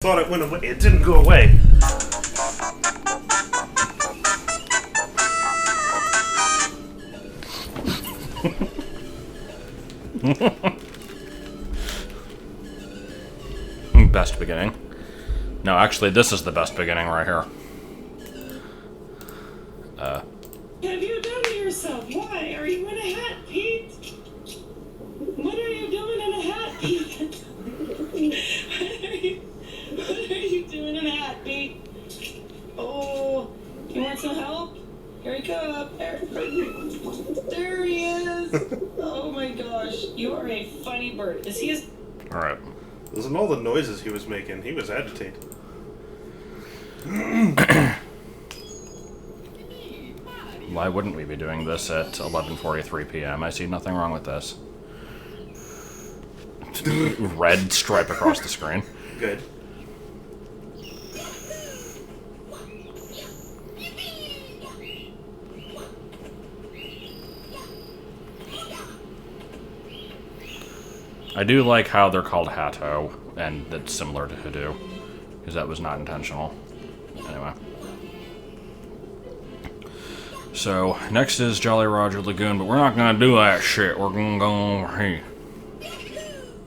Thought it went away. It didn't go away. Best beginning. No, actually, this is the best beginning right here. Have you done to yourself? Why are you in a hat, Pete? What are you doing in a hat, Pete? What are you doing in a hat, Pete? Oh, you want some help? Here he comes. There he is. Oh my gosh, you are a funny bird. Is he? All right. Listen to all the noises he was making. He was agitated. Why wouldn't we be doing this at 11:43 p.m.? I see nothing wrong with this. Red stripe across the screen. Good. I do like how they're called Hatto, and that's similar to Hoodoo, because that was not intentional. Anyway. So, next is Jolly Roger Lagoon, but we're not gonna do that shit. We're gonna go over here.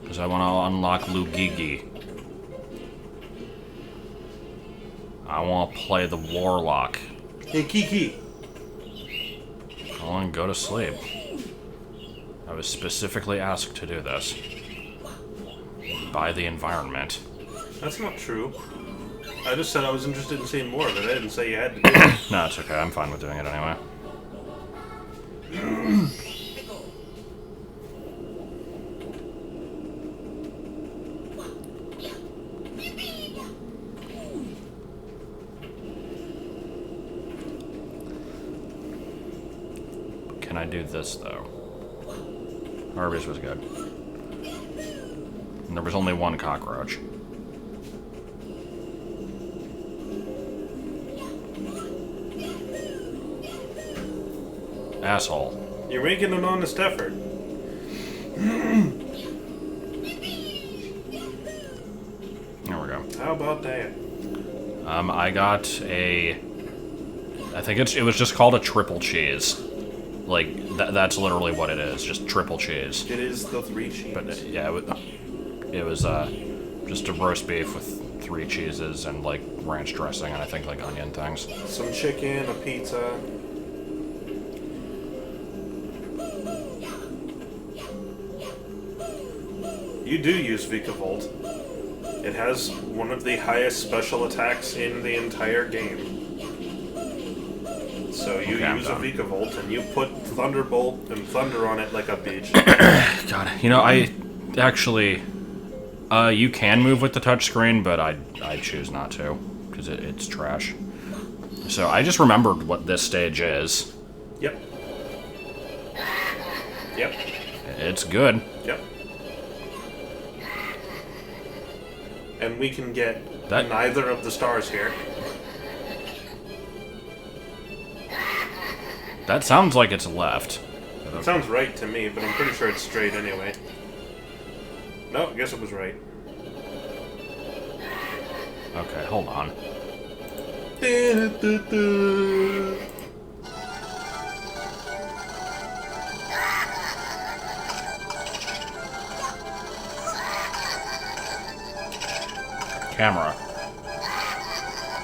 Because I want to unlock Luigi. I want to play the Warlock. Hey, Kiki. I want to go to sleep. I was specifically asked to do this. By the environment. That's not true. I just said I was interested in seeing more of it. I didn't say you had to do it. No, it's okay. I'm fine with doing it anyway. Can I do this, though? Arby's was good. And there was only one cockroach. Asshole. You're making an honest effort. There we go. How about that? I got a... I think it was just called a triple cheese. Like, that's literally what it is. Just triple cheese. It is the 3 cheese. But, yeah, it was just a roast beef with 3 cheeses and, like, ranch dressing and I think, like, onion things. Some chicken, a pizza. You do use Vikavolt. It has one of the highest special attacks in the entire game. So you use a Vikavolt and you put Thunderbolt and Thunder on it like a bitch. God, you know, I actually... you can move with the touchscreen, but I choose not to, because it's trash. So I just remembered what this stage is. Yep. Yep. It's good. Yep. And we can get neither of the stars here. That sounds like it's left. It sounds right to me, but I'm pretty sure it's straight anyway. No, I guess it was right. Okay, hold on. Camera.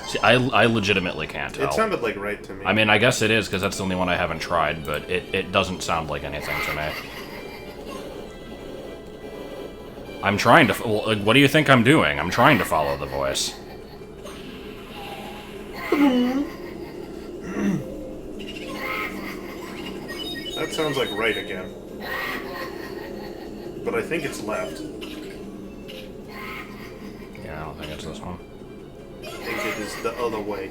See, I legitimately can't tell. It sounded like right to me. I mean, I guess it is, because that's the only one I haven't tried, but it doesn't sound like anything to me. I'm trying to... Well, what do you think I'm doing? I'm trying to follow the voice. That sounds like right again. But I think it's left. Yeah, I don't think it's this one. I think it is the other way.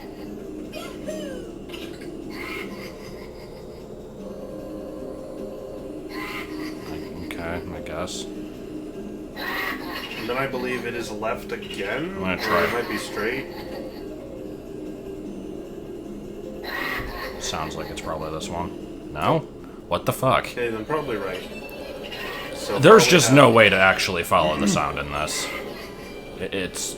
Okay, I guess. And then I believe it is left again. I'm gonna try. Or it might be straight. Sounds like it's probably this one. No? What the fuck? Okay, then probably right. So There's just no way to actually follow the sound in this. It's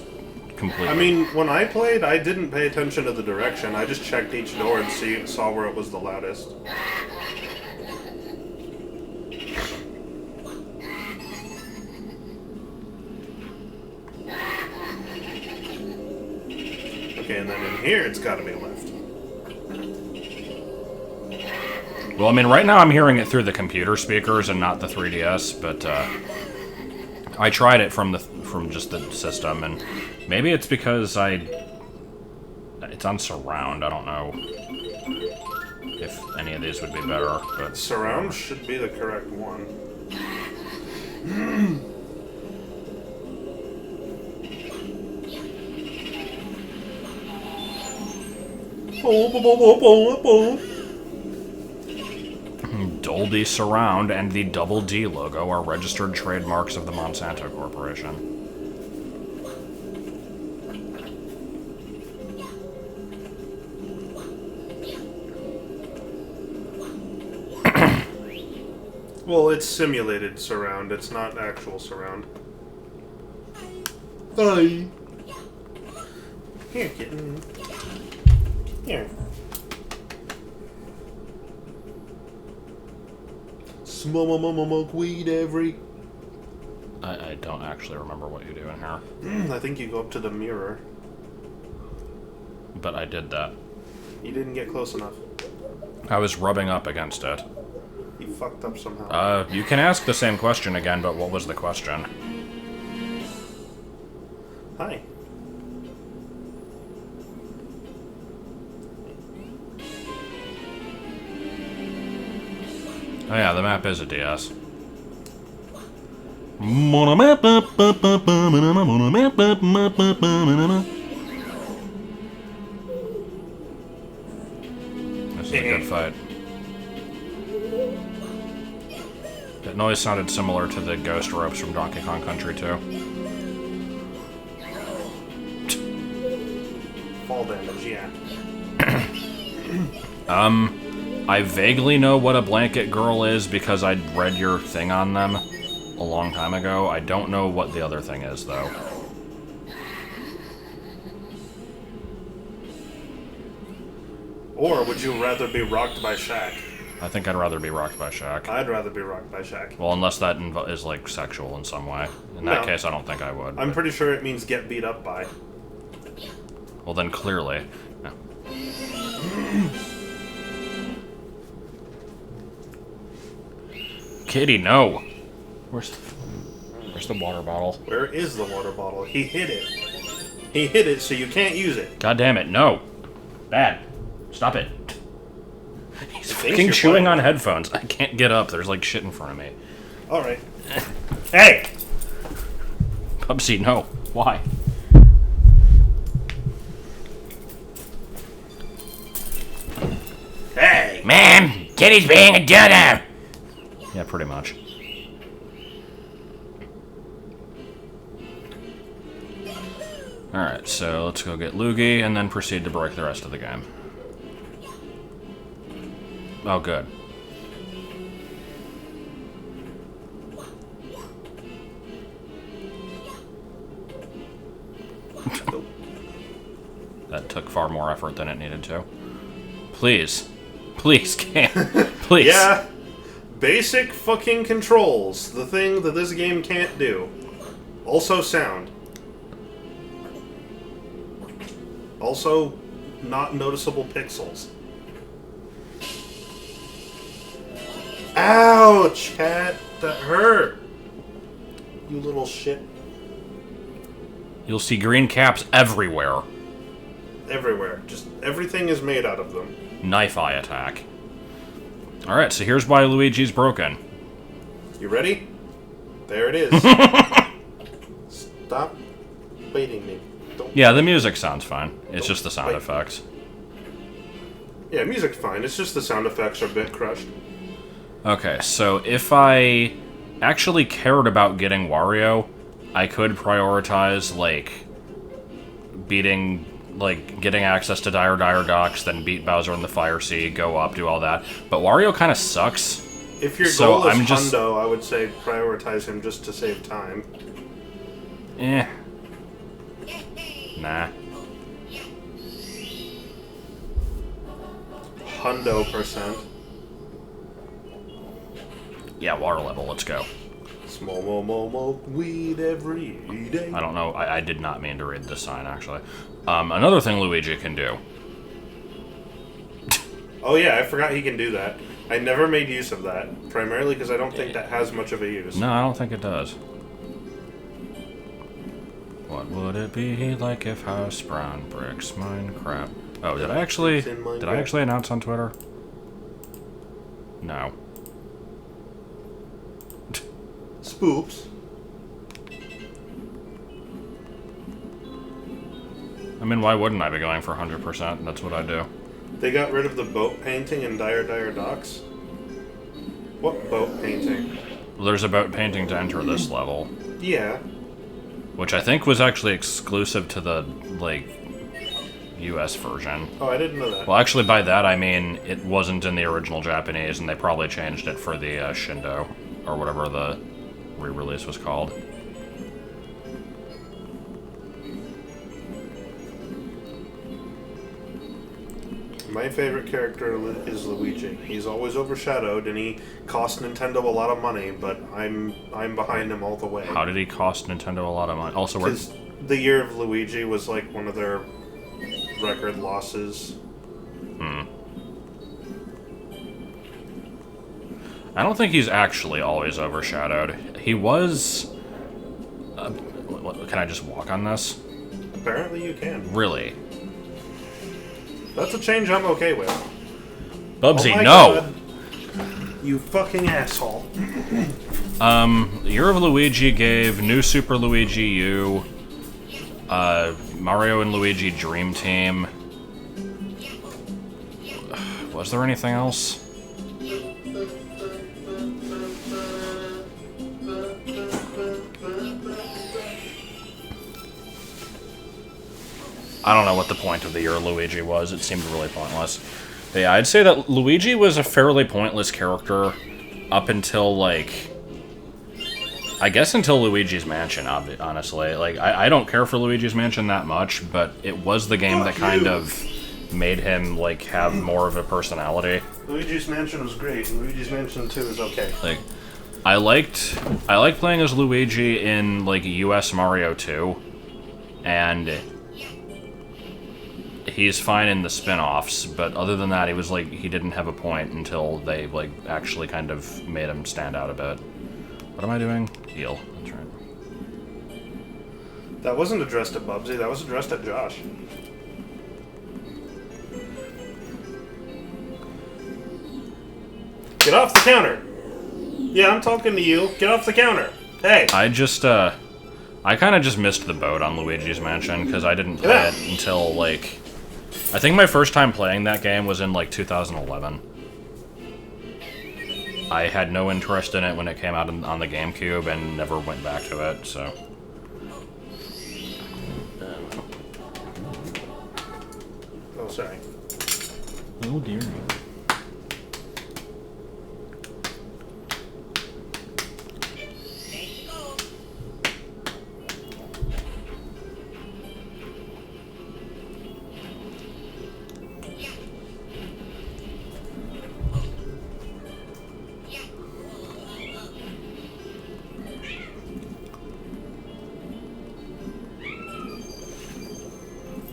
completely. I mean, when I played, I didn't pay attention to the direction. I just checked each door and saw where it was the loudest. Okay, and then in here, it's got to be left. Well, I mean, right now I'm hearing it through the computer speakers and not the 3DS, but I tried it from just the system, and maybe it's because it's on surround. I don't know if any of these would be better, but Surround should be the correct one. Dolby Surround and the Double D logo are registered trademarks of the Monsanto Corporation. Well, it's simulated surround. It's not actual surround. Hi. Here, kitten. Here. Smoke weed every. I don't actually remember what you do in here, I think you go up to the mirror. but I did that. You didn't get close enough. I was rubbing up against it. You fucked up somehow. You can ask the same question again, but what was the question? Hi. Oh yeah, the map is a DS. This is a good fight. That noise sounded similar to the ghost ropes from Donkey Kong Country 2. Fall damage, yeah. I vaguely know what a blanket girl is because I read your thing on them a long time ago. I don't know what the other thing is, though. Or would you rather be rocked by Shaq? I think I'd rather be rocked by Shaq. I'd rather be rocked by Shaq. Well, unless that is, like, sexual in some way. In that No. case, I don't think I would. I'm but- pretty sure it means get beat up by. Well, then clearly. No. Kitty, no! Where's the water bottle? Where is the water bottle? He hid it. He hid it so you can't use it. God damn it, no! Bad. Stop it. He's Thanks, fucking you're chewing playing. on headphones. I can't get up. There's like shit in front of me. Alright. Hey! Pubsy, no. Why? Hey! Man, Kitty's being a dodo! Yeah, pretty much. Alright, so let's go get Luigi and then proceed to break the rest of the game. Oh, good. That took far more effort than it needed to. Please. Please, can't. Please. Yeah. Basic fucking controls. The thing that this game can't do. Also sound. Also, not noticeable pixels. Ouch, cat. That hurt. You little shit. You'll see green caps everywhere. Everywhere. Just everything is made out of them. Knife eye attack. Alright, so here's why Luigi's broken. You ready? There it is. Stop baiting me. Don't. Yeah, the music sounds fine. It's just the sound Wait. effects. Yeah, music's fine. It's just the sound effects are a bit crushed. Okay, so if I actually cared about getting Wario, I could prioritize, like, getting access to Dire Docks, then beat Bowser in the Fire Sea, go up, do all that. But Wario kind of sucks. If your So goal is I'm just- Hundo, I would say prioritize him just to save time. Eh. Nah. Hundo%. Yeah, water level, let's go. Smoke weed every day. I don't know, I did not mean to read this sign, actually. Another thing Luigi can do. Oh yeah, I forgot he can do that. I never made use of that, primarily because I don't think that has much of a use. No, I don't think it does. What would it be like if House Brown bricks Minecraft? Oh, did I actually announce on Twitter? No. Spoops. I mean, why wouldn't I be going for 100%? That's what I do. They got rid of the boat painting in Dire Docks. What boat painting? Well, there's a boat painting to enter this level. Yeah. Which I think was actually exclusive to the, like, US version. Oh, I didn't know that. Well, actually, by that I mean it wasn't in the original Japanese, and they probably changed it for the Shindo, or whatever the re-release was called. My favorite character is Luigi. He's always overshadowed, and he cost Nintendo a lot of money, but I'm behind him all the way. How did he cost Nintendo a lot of money? Also, we're... Because the year of Luigi was like one of their record losses. I don't think he's actually always overshadowed. He was... can I just walk on this? Apparently you can. Really? That's a change I'm okay with. Bubsy, Oh my no! God. You fucking asshole. Year of Luigi gave New Super Luigi U, Mario and Luigi Dream Team. Was there anything else? I don't know what the point of the Year of Luigi was. It seemed really pointless. But yeah, I'd say that Luigi was a fairly pointless character up until, like... I guess until Luigi's Mansion, honestly. Like, I don't care for Luigi's Mansion that much, but it was the game that kind of made him, like, have more of a personality. Luigi's Mansion was great. Luigi's Mansion 2 is okay. Like, I liked playing as Luigi in, like, US Mario 2, and he's fine in the spin-offs, but other than that, he was like, he didn't have a point until they, like, actually kind of made him stand out a bit. What am I doing? Heal. That's right. That wasn't addressed at Bubsy, that was addressed at Josh. Get off the counter! Yeah, I'm talking to you. Get off the counter! Hey! I kind of just missed the boat on Luigi's Mansion, because I didn't play it until, like... I think my first time playing that game was in, like, 2011. I had no interest in it when it came out on the GameCube and never went back to it, so... Oh, sorry. Oh, dear.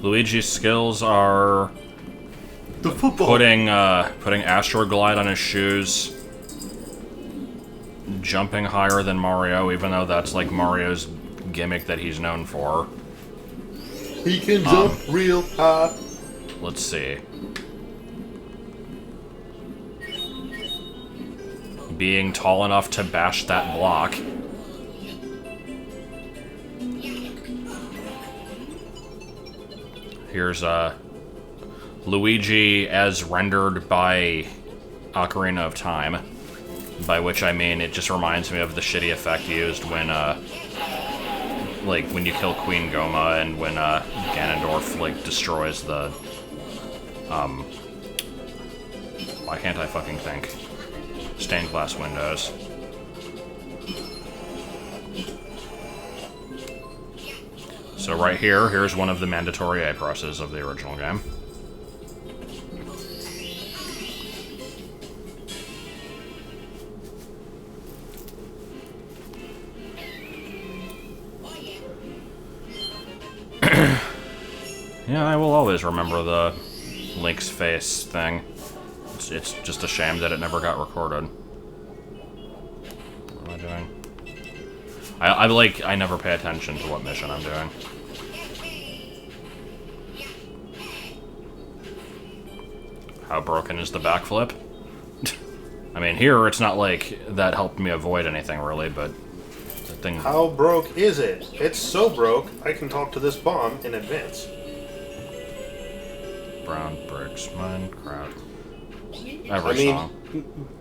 Luigi's skills are The football! putting Astroglide on his shoes, jumping higher than Mario, even though that's like Mario's gimmick that he's known for. He can jump real high. Let's see. Being tall enough to bash that block. Here's Luigi as rendered by Ocarina of Time, by which I mean it just reminds me of the shitty effect used when like when you kill Queen Goma and when Ganondorf like destroys the why can't I fucking think? Stained glass windows. So right here, here's one of the mandatory A presses of the original game. Yeah, I will always remember the Link's face thing. It's just a shame that it never got recorded. What am I doing? I never pay attention to what mission I'm doing. How broken is the backflip? I mean, here it's not like that helped me avoid anything really, but the thing. How broke is it? It's so broke, I can talk to this bomb in advance. Brown bricks, Minecraft. Every song.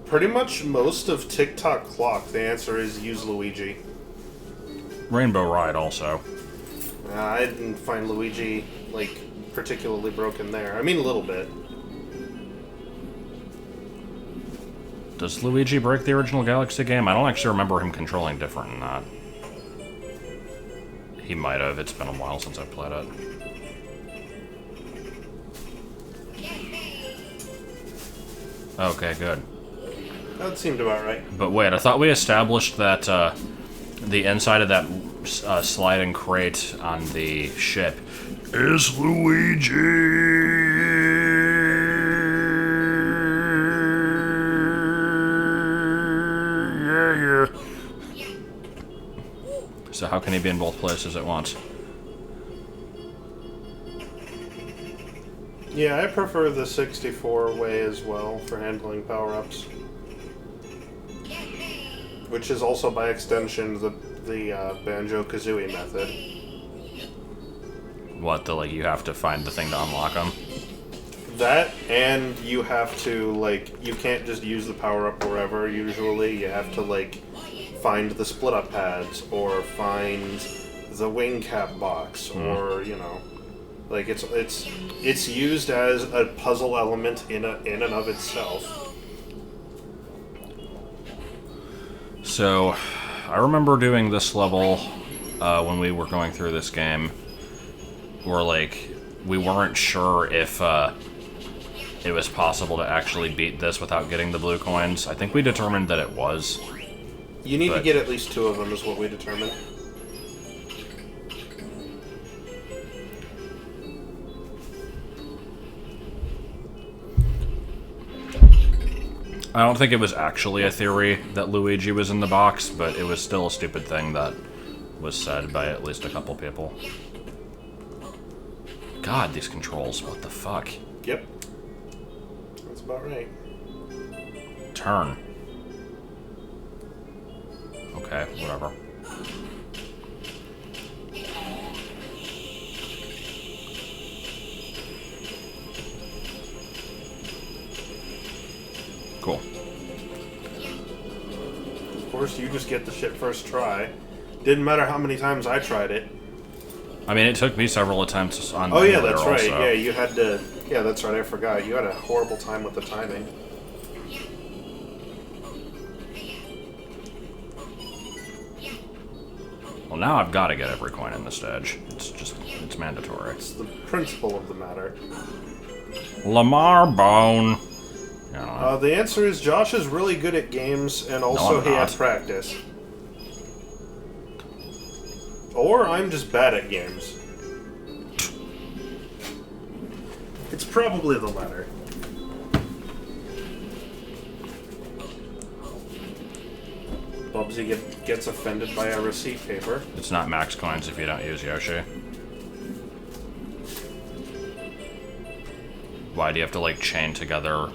Pretty much most of TikTok Clock, the answer is use Luigi. Rainbow Ride also. I didn't find Luigi, like, particularly broken there. I mean, a little bit. Does Luigi break the original Galaxy game? I don't actually remember him controlling different than that. He might have. It's been a while since I played it. Okay, good. That seemed about right. But wait, I thought we established that the inside of that sliding crate on the ship is Luigi. Yeah. So how can he be in both places at once? Yeah, I prefer the 64 way as well for handling power-ups. Which is also, by extension, the Banjo-Kazooie method. What, you have to find the thing to unlock them? That, and you have to, you can't just use the power-up wherever, usually. You have to, find the split-up pads, or find the wing cap box, or, it's used as a puzzle element in and of itself. So, I remember doing this level when we were going through this game, where we weren't sure if it was possible to actually beat this without getting the blue coins. I think we determined that it was. You need to get at least 2 of them, is what we determined. I don't think it was actually a theory that Luigi was in the box, but it was still a stupid thing that was said by at least a couple people. God, these controls, what the fuck? Yep. That's about right. Turn. Okay, whatever. Cool. Of course, you just get the shit first try. Didn't matter how many times I tried it. I mean, it took me several attempts on. Oh yeah, that's right. Also. Yeah, you had to. Yeah, that's right. I forgot. You had a horrible time with the timing. Well, now I've got to get every coin in the stage. It's mandatory. It's the principle of the matter. Lamar Bone. The answer is Josh is really good at games, and also he has practice. Or I'm just bad at games. It's probably the latter. Bubsy gets offended by a receipt paper. It's not max coins if you don't use Yoshi. Why do you have to chain together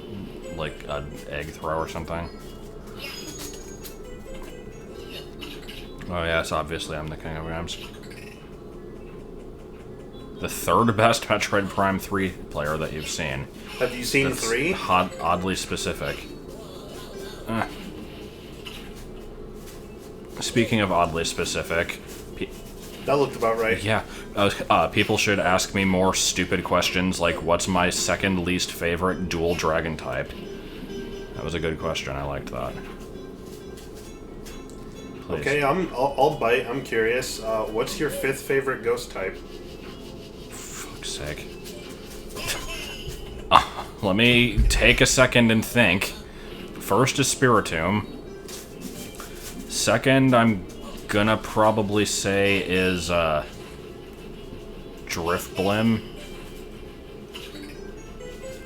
an egg throw or something? Oh yes, obviously I'm the king of games. The third best Metroid Prime 3 player that you've seen. Have you seen 3? Oddly specific. Speaking of oddly specific... That looked about right. Yeah. People should ask me more stupid questions like, what's my second least favorite dual dragon type? That was a good question. I liked that. Please. Okay, I'll bite. I'm curious. What's your 5th favorite ghost type? Fuck's sake. Let me take a second and think. First is Spiritomb. Second, I'm gonna probably say is Driftblim.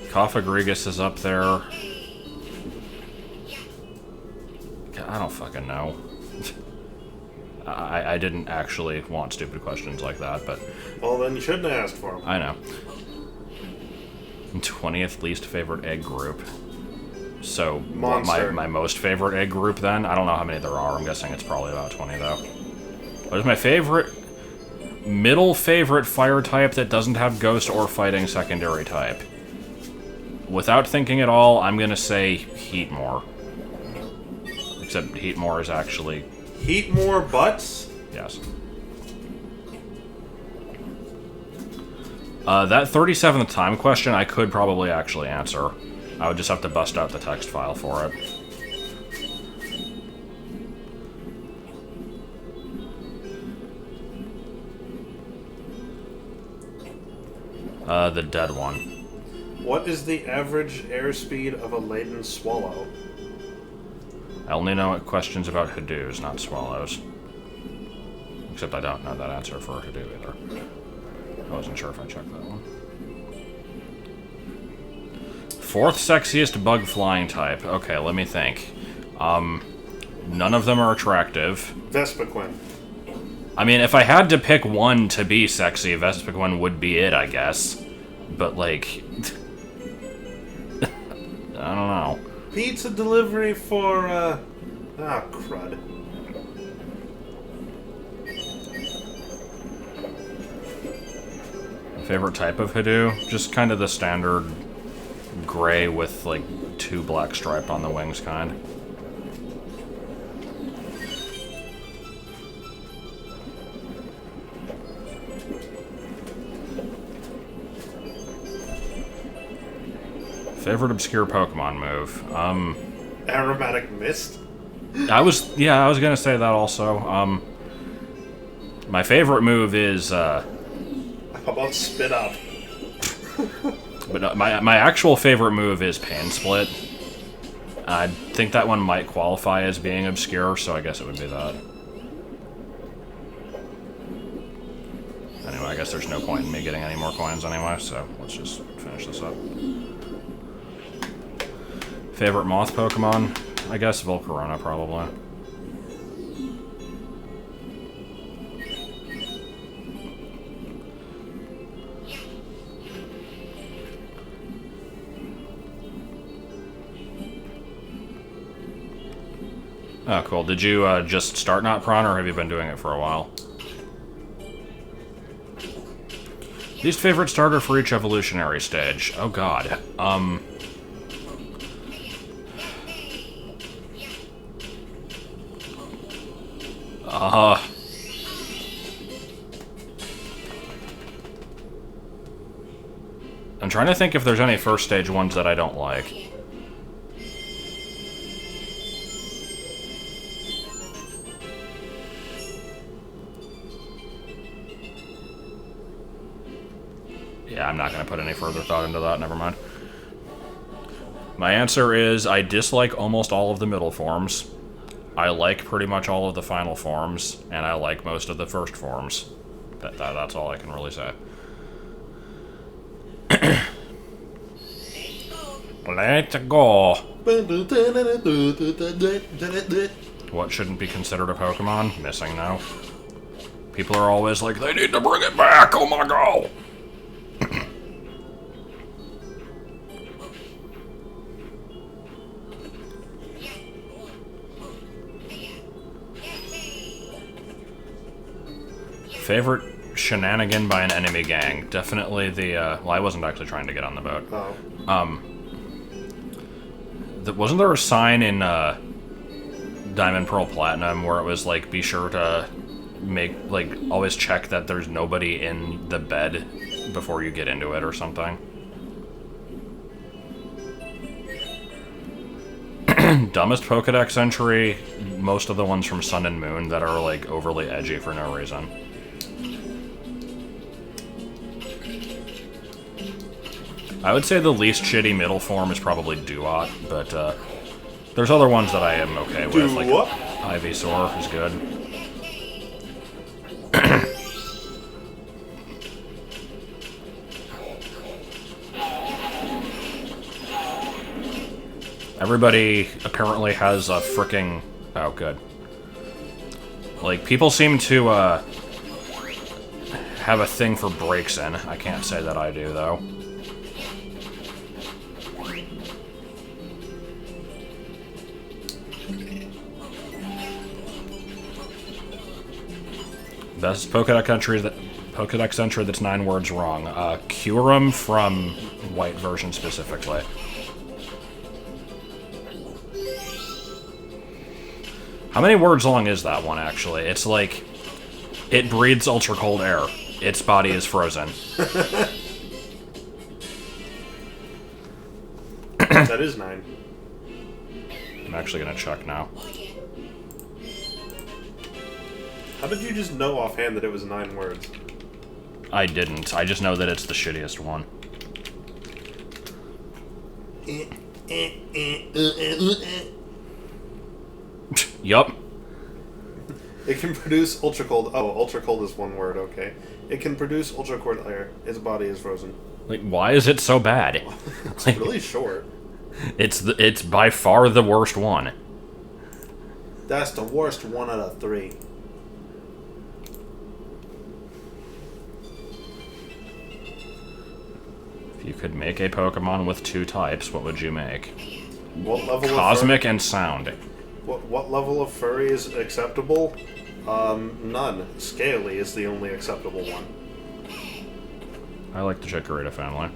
Cophagrigus is up there. I don't fucking know. I didn't actually want stupid questions like that, but... Well, then you shouldn't have asked for them. I know. 20th least favorite egg group. So, what, my most favorite egg group then? I don't know how many there are. I'm guessing it's probably about 20, though. What is my favorite... middle favorite fire type that doesn't have ghost or fighting secondary type? Without thinking at all, I'm gonna say Heatmore. Except Heatmore is actually... Heatmore butts? Yes. That 37th time question I could probably actually answer. I would just have to bust out the text file for it. The dead one. What is the average airspeed of a laden swallow? I only know questions about Hadoos, not swallows. Except I don't know that answer for Hadoo either. I wasn't sure if I checked that one. 4th sexiest bug flying type. Okay, let me think. None of them are attractive. Vespiquen. I mean, if I had to pick one to be sexy, Vespiquen would be it, I guess. But, like... I don't know. Pizza delivery for, crud. Favorite type of Hadoo? Just kind of the standard gray with, like, 2 black stripe on the wings kind. Favorite obscure Pokemon move? Aromatic mist? I was gonna say that also. My favorite move is, How about spit up? but my actual favorite move is Pan Split. I think that one might qualify as being obscure, so I guess it would be that. Anyway, I guess there's no point in me getting any more coins anyway, so let's just finish this up. Favorite moth Pokemon? I guess Volcarona, probably. Oh, cool. Did you just start Not Prawn, or have you been doing it for a while? Least favorite starter for each evolutionary stage. Oh god. I'm trying to think if there's any first stage ones that I don't like. Yeah, I'm not going to put any further thought into that, never mind. My answer is, I dislike almost all of the middle forms. I like pretty much all of the final forms, and I like most of the first forms. That's all I can really say. Let's go! What shouldn't be considered a Pokemon? Missing now. People are always like, they need to bring it back! Oh my god! Favorite shenanigan by an enemy gang? Definitely the, well, I wasn't actually trying to get on the boat. Oh. Wasn't there a sign in, Diamond, Pearl, Platinum where it was, like, be sure to make, like, always check that there's nobody in the bed before you get into it or something? Dumbest Pokedex entry, most of the ones from Sun and Moon that are, like, overly edgy for no reason. I would say the least shitty middle form is probably Duot, but, there's other ones that I am okay with, like Ivysaur is good. Everybody apparently has a fricking... Oh, good. Like, people seem to, have a thing for breaks in. I can't say that I do, though. Best Pokedex entry that's 9 words wrong. Kyurem from White version specifically. How many words long is that one, actually? It's like, it breathes ultra cold air. Its body is frozen. That is 9. I'm actually gonna check now. How did you just know offhand that it was 9 words? I didn't. I just know that it's the shittiest one. Yup. It can produce ultra cold. Oh, ultra cold is 1 word. Okay. It can produce ultra cold air. Its body is frozen. Like, why is it so bad? It's really short. It's by far the worst one. That's the worst 1 out of 3. If you could make a Pokemon with 2 types, what would you make? What level? Cosmic and Sound. What level of furry is acceptable? None. Scaly is the only acceptable one. I like the Chikorita family.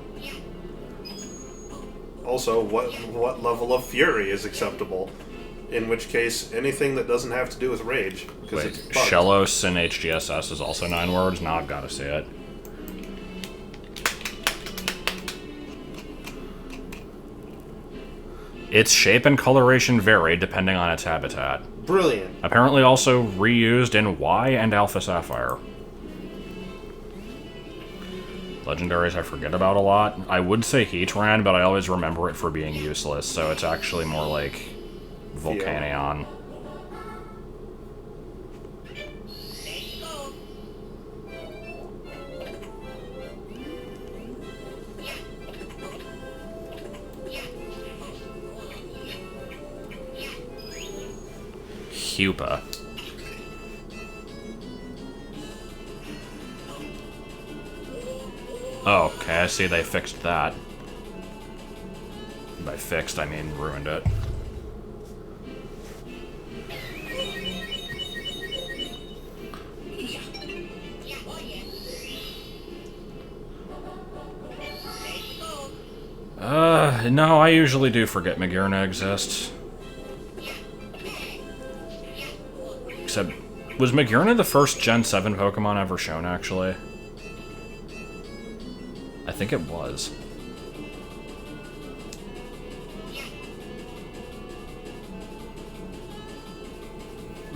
Also, what level of fury is acceptable? In which case, anything that doesn't have to do with rage. Wait, it's bugged. Shellos in HGSS is also 9 words? Now I've got to see it. Its shape and coloration vary depending on its habitat. Brilliant. Apparently also reused in Y and Alpha Sapphire. Legendaries I forget about a lot. I would say Heatran, but I always remember it for being useless, so it's actually more like Volcanion. Hupa. Oh, okay, I see they fixed that. By fixed, I mean ruined it. No, I usually do forget Magearna exists. Except, was Magearna the first Gen 7 Pokemon ever shown, actually? I think it was.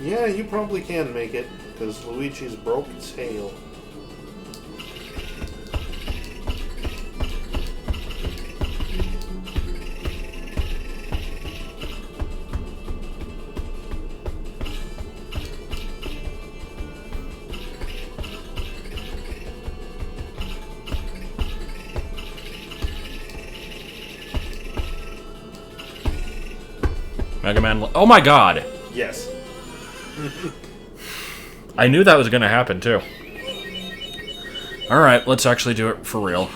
Yeah, you probably can make it, because Luigi's broke its tail. Mega Man... Oh my god! Yes. I knew that was gonna happen, too. Alright, let's actually do it for real.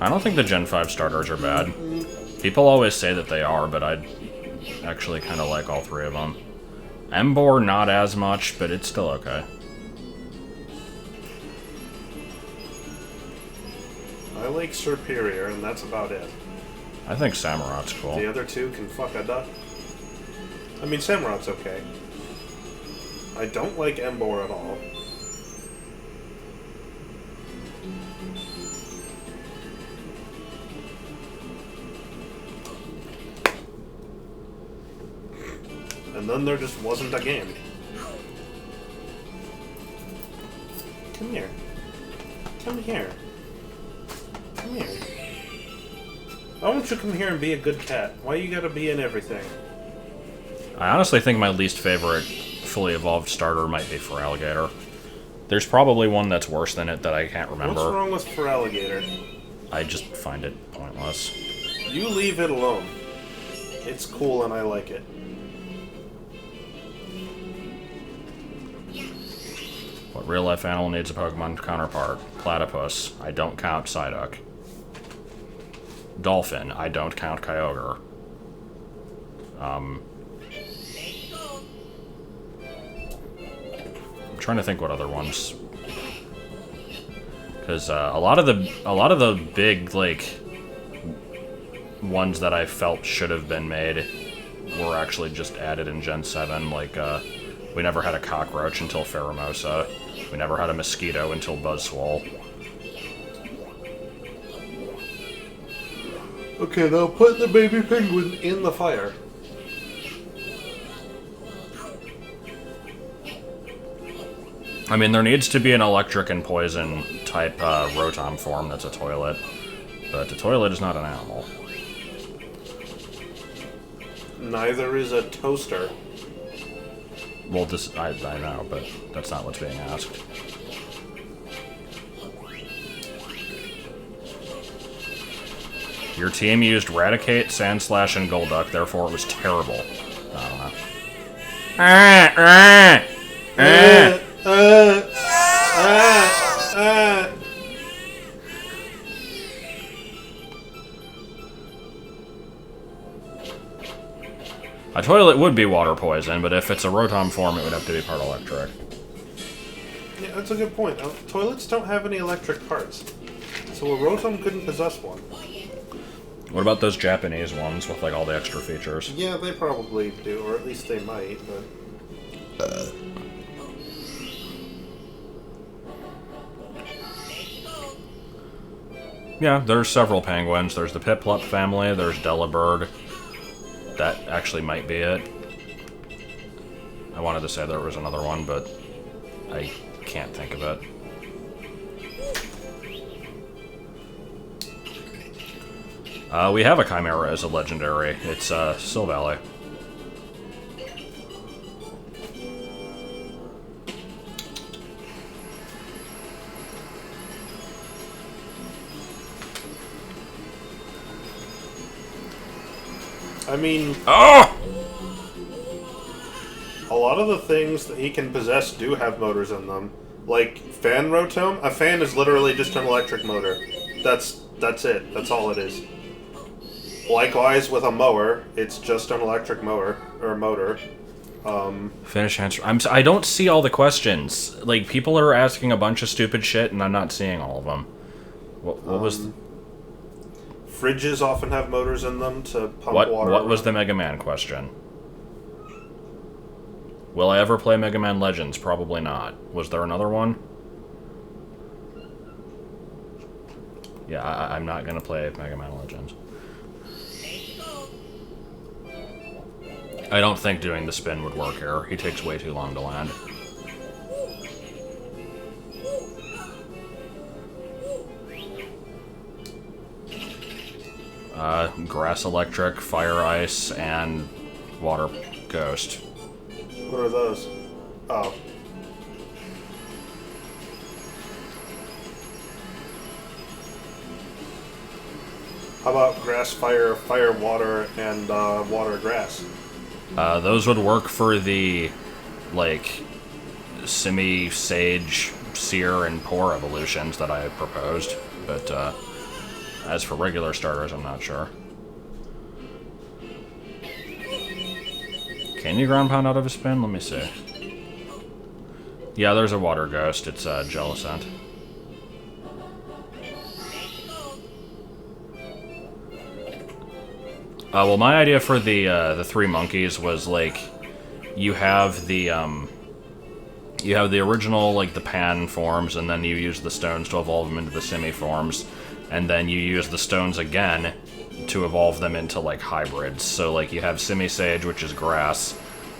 I don't think the Gen 5 starters are bad. People always say that they are, but I actually kind of like all 3 of them. Emboar, not as much, but it's still okay. I like Superior, and that's about it. I think Samurot's cool. The other 2 can fuck a duck. I mean, Samurot's okay. I don't like Emboar at all. And then there just wasn't a game. Come here. Come here. Come here. Why don't you come here and be a good cat? Why you gotta be in everything? I honestly think my least favorite fully evolved starter might be for Alligator. There's probably one that's worse than it that I can't remember. What's wrong with Feraligatr? I just find it pointless. You leave it alone. It's cool and I like it. What real-life animal needs a Pokemon counterpart? Platypus. I don't count Psyduck. Dolphin. I don't count Kyogre. I'm trying to think what other ones. Because a lot of the big like ones that I felt should have been made were actually just added in Gen 7. Like we never had a cockroach until Pheromosa. We never had a mosquito until Buzzswole. Okay, now put the baby penguin in the fire. I mean, there needs to be an electric and poison type Rotom form that's a toilet. But a toilet is not an animal. Neither is a toaster. Well, this I know, but that's not what's being asked. Your team used Raticate, Sandslash, and Golduck, therefore it was terrible. I don't know. A toilet would be water poison, but if it's a Rotom form, it would have to be part electric. Yeah, that's a good point. Toilets don't have any electric parts, so a Rotom couldn't possess one. What about those Japanese ones with like all the extra features? Yeah, they probably do, or at least they might, but... Yeah, there's several penguins. There's the Piplup family, there's Delibird. That actually might be it. I wanted to say there was another one, but I can't think of it. We have a Chimera as a legendary. It's Silvally. I mean... Oh! A lot of the things that he can possess do have motors in them. Like, Fan Rotom? A fan is literally just an electric motor. That's it. That's all it is. Likewise, with a mower, it's just an electric mower, or motor. Finish answer. I don't see all the questions. Like, people are asking a bunch of stupid shit, and I'm not seeing all of them. What was... Fridges often have motors in them to pump water. What was the Mega Man question? Will I ever play Mega Man Legends? Probably not. Was there another one? Yeah, I'm not gonna play Mega Man Legends. I don't think doing the spin would work here. He takes way too long to land. Grass Electric, Fire Ice, and Water Ghost. What are those? Oh. How about Grass, Fire, Fire, Water, and Water, Grass? Those would work for the, like, Simi, Sage, Seer, and Poor evolutions that I proposed, but, as for regular starters, I'm not sure. Can you ground pound out of a spin? Let me see. Yeah, there's a Water Ghost. It's Jellicent. Well, my idea for the three monkeys was like you have the original like the Pan forms, and then you use the stones to evolve them into the Simi forms, and then you use the stones again to evolve them into like hybrids. So like you have Simi Sage, which is grass,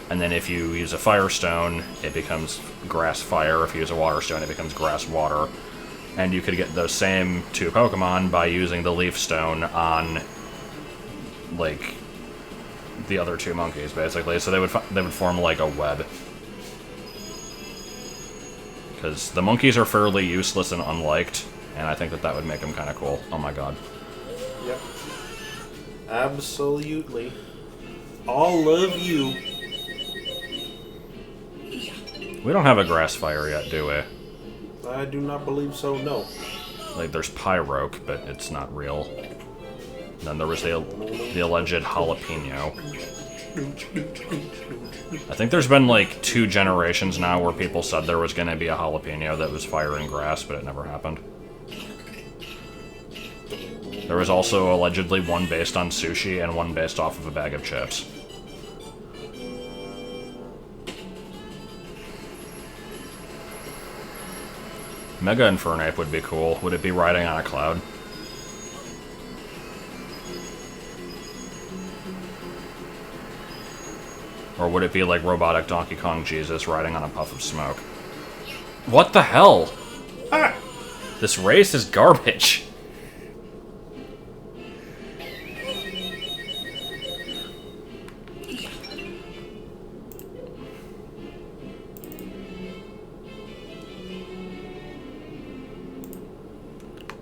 And then if you use a fire stone, it becomes grass fire. If you use a water stone, it becomes grass water. And you could get those same two Pokemon by using the leaf stone on, like, the other two monkeys, basically. So they would form like a web. Because the monkeys are fairly useless and unliked, and I think that would make them kind of cool. Oh my god. Yep. Absolutely. All of you. We don't have a grass fire yet, do we? I do not believe so, no. Like, there's Pyroke, but it's not real. Then there was the alleged jalapeno. I think there's been, like, 2 generations now where people said there was going to be a jalapeno that was fire and grass, but it never happened. There was also allegedly one based on sushi and one based off of a bag of chips. Mega Infernape would be cool. Would it be riding on a cloud? Or would it be like robotic Donkey Kong Jesus riding on a puff of smoke? What the hell? Ah! This race is garbage.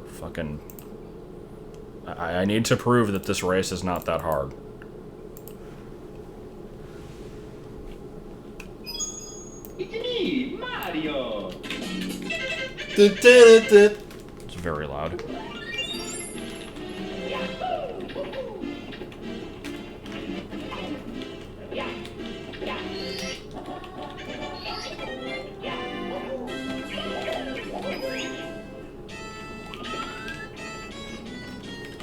Fucking... I need to prove that this race is not that hard. It's me, Mario! It's very loud.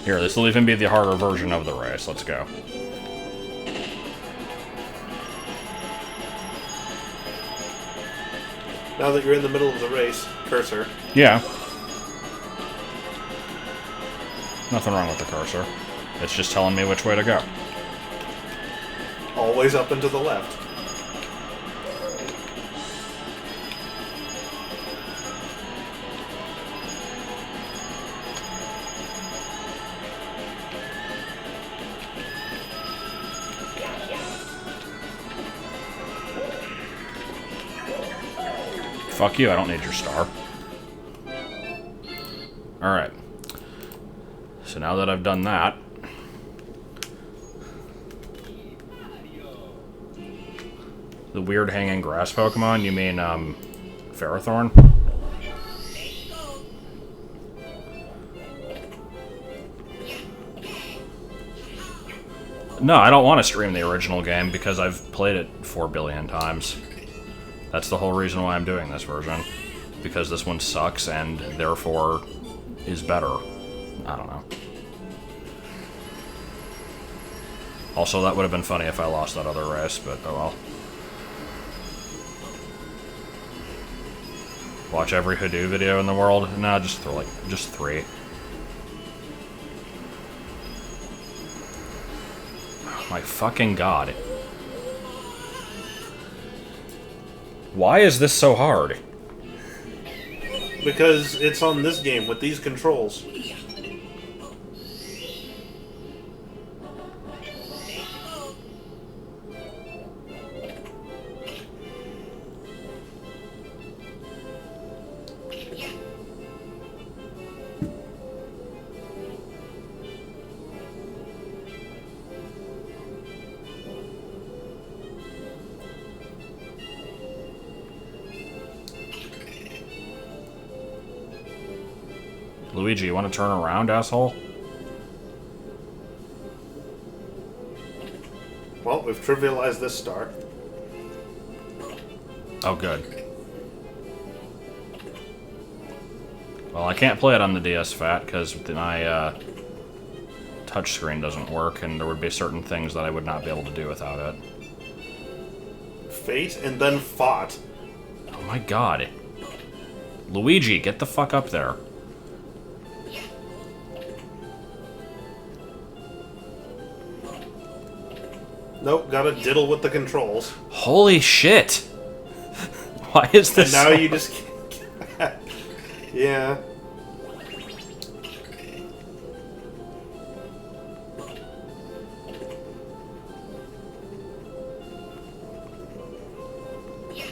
Here, this will even be the harder version of the race. Let's go. Now that you're in the middle of the race, cursor. Yeah. Nothing wrong with the cursor. It's just telling me which way to go. Always up and to the left. Fuck you, I don't need your star. Alright. So now that I've done that... The weird hanging grass Pokemon, you mean, Ferrothorn? No, I don't want to stream the original game because I've played it 4 billion times. That's the whole reason why I'm doing this version. Because this one sucks and therefore is better. I don't know. Also, that would have been funny if I lost that other race, but oh well. Watch every Hoodoo video in the world? No, just 3. Oh my fucking god. Why is this so hard? Because it's on this game with these controls. Luigi, you want to turn around, asshole? Well, we've trivialized this star. Oh, good. Well, I can't play it on the DS Fat because my touchscreen doesn't work, and there would be certain things that I would not be able to do without it. Fate and then fought. Oh my god. Luigi, get the fuck up there. Nope, gotta diddle with the controls. Holy shit! Why is this? And now so you just can't. Yeah.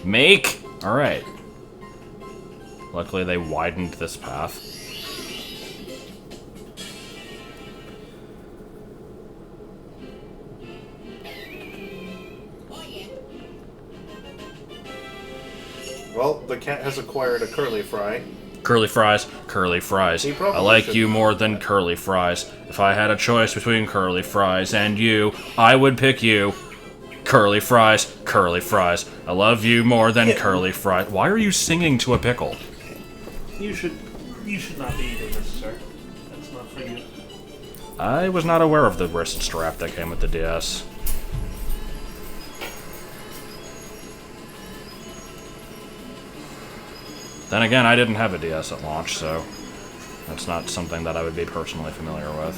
Make! Alright. Luckily they widened this path. Well, the cat has acquired a curly fry. Curly fries, curly fries. He probably I like should you know more that. than curly fries. If I had a choice between curly fries and you, I would pick you. Curly fries, curly fries. I love you more than curly fries. Why are you singing to a pickle? You should not be eating this, sir. That's not for you. I was not aware of the wrist strap that came with the DS. Then again, I didn't have a DS at launch, so that's not something that I would be personally familiar with.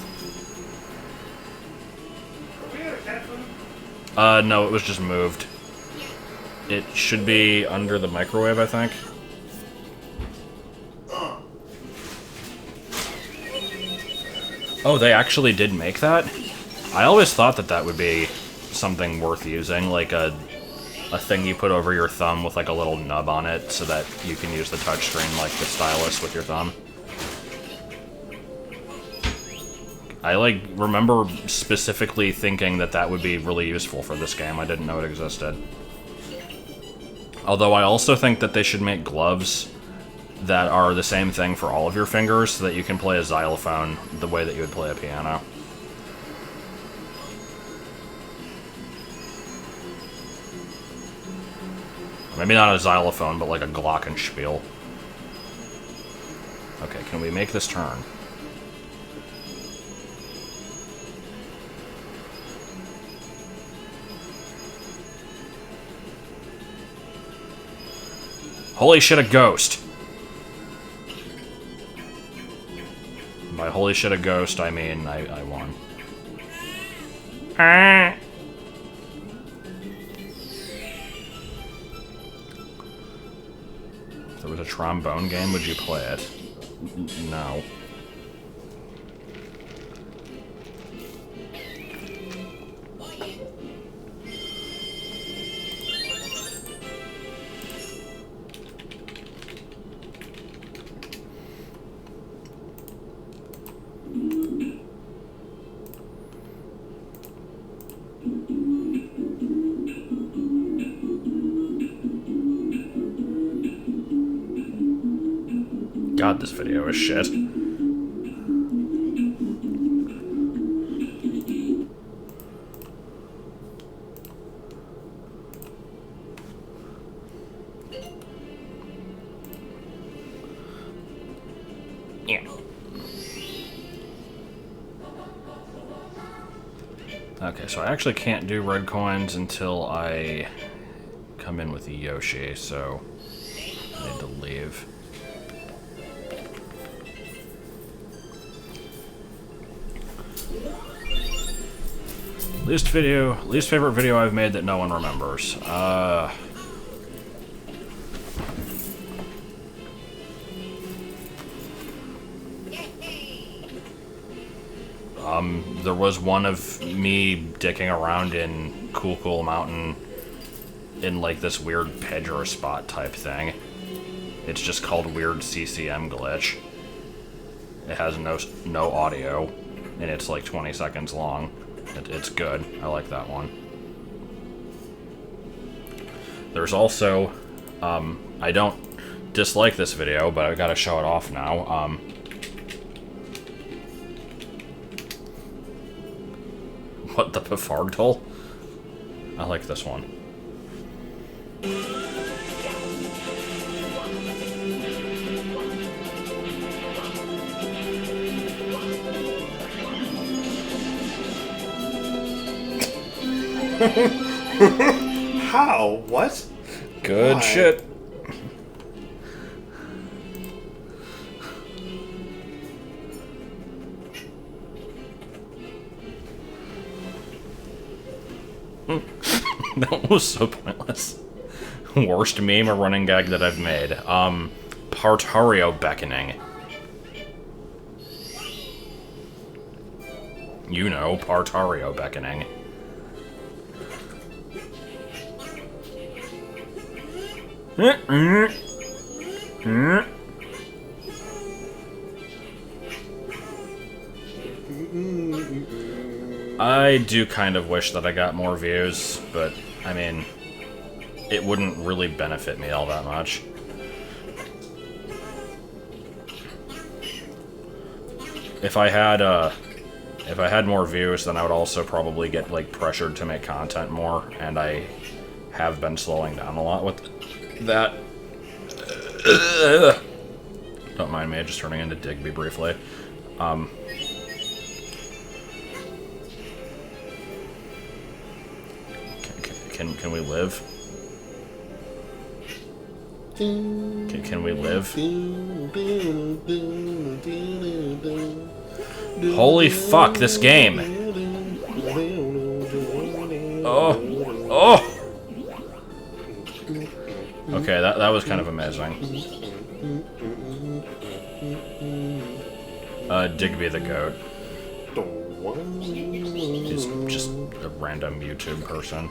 No, it was just moved. It should be under the microwave, I think. Oh, they actually did make that? I always thought that that would be something worth using, like a thing you put over your thumb with like a little nub on it so that you can use the touchscreen like the stylus with your thumb. I like remember specifically thinking that that would be really useful for this game. I didn't know it existed. Although I also think that they should make gloves that are the same thing for all of your fingers so that you can play a xylophone the way that you would play a piano. Maybe not a xylophone, but like a glockenspiel. Okay, can we make this turn? Holy shit, a ghost! By holy shit, a ghost, I mean I won. If there was a trombone game, would you play it? No. God, this video is shit. Yeah. Okay, so I actually can't do red coins until I come in with the Yoshi, so I need to leave. Least favorite video I've made that no one remembers. There was one of me dicking around in Cool Mountain in like this weird Pedro spot type thing. It's just called Weird CCM Glitch. It has no audio, and it's like 20 seconds long. It's good. I like that one. There's also, I don't dislike this video, but I gotta show it off now. What the Pafardal? I like this one. How? What? Good Why? shit. That was so pointless. Worst meme or running gag that I've made. Partario beckoning. You know, Partario beckoning. I do kind of wish that I got more views, but, I mean, it wouldn't really benefit me all that much. If I had more views, then I would also probably get, like, pressured to make content more, and I have been slowing down a lot with that. Don't mind me, just turning into Digby briefly. Can we live? Can we live? Holy fuck, this game! Oh! Oh! Okay, that was kind of amazing. Digby the goat. He's just a random YouTube person.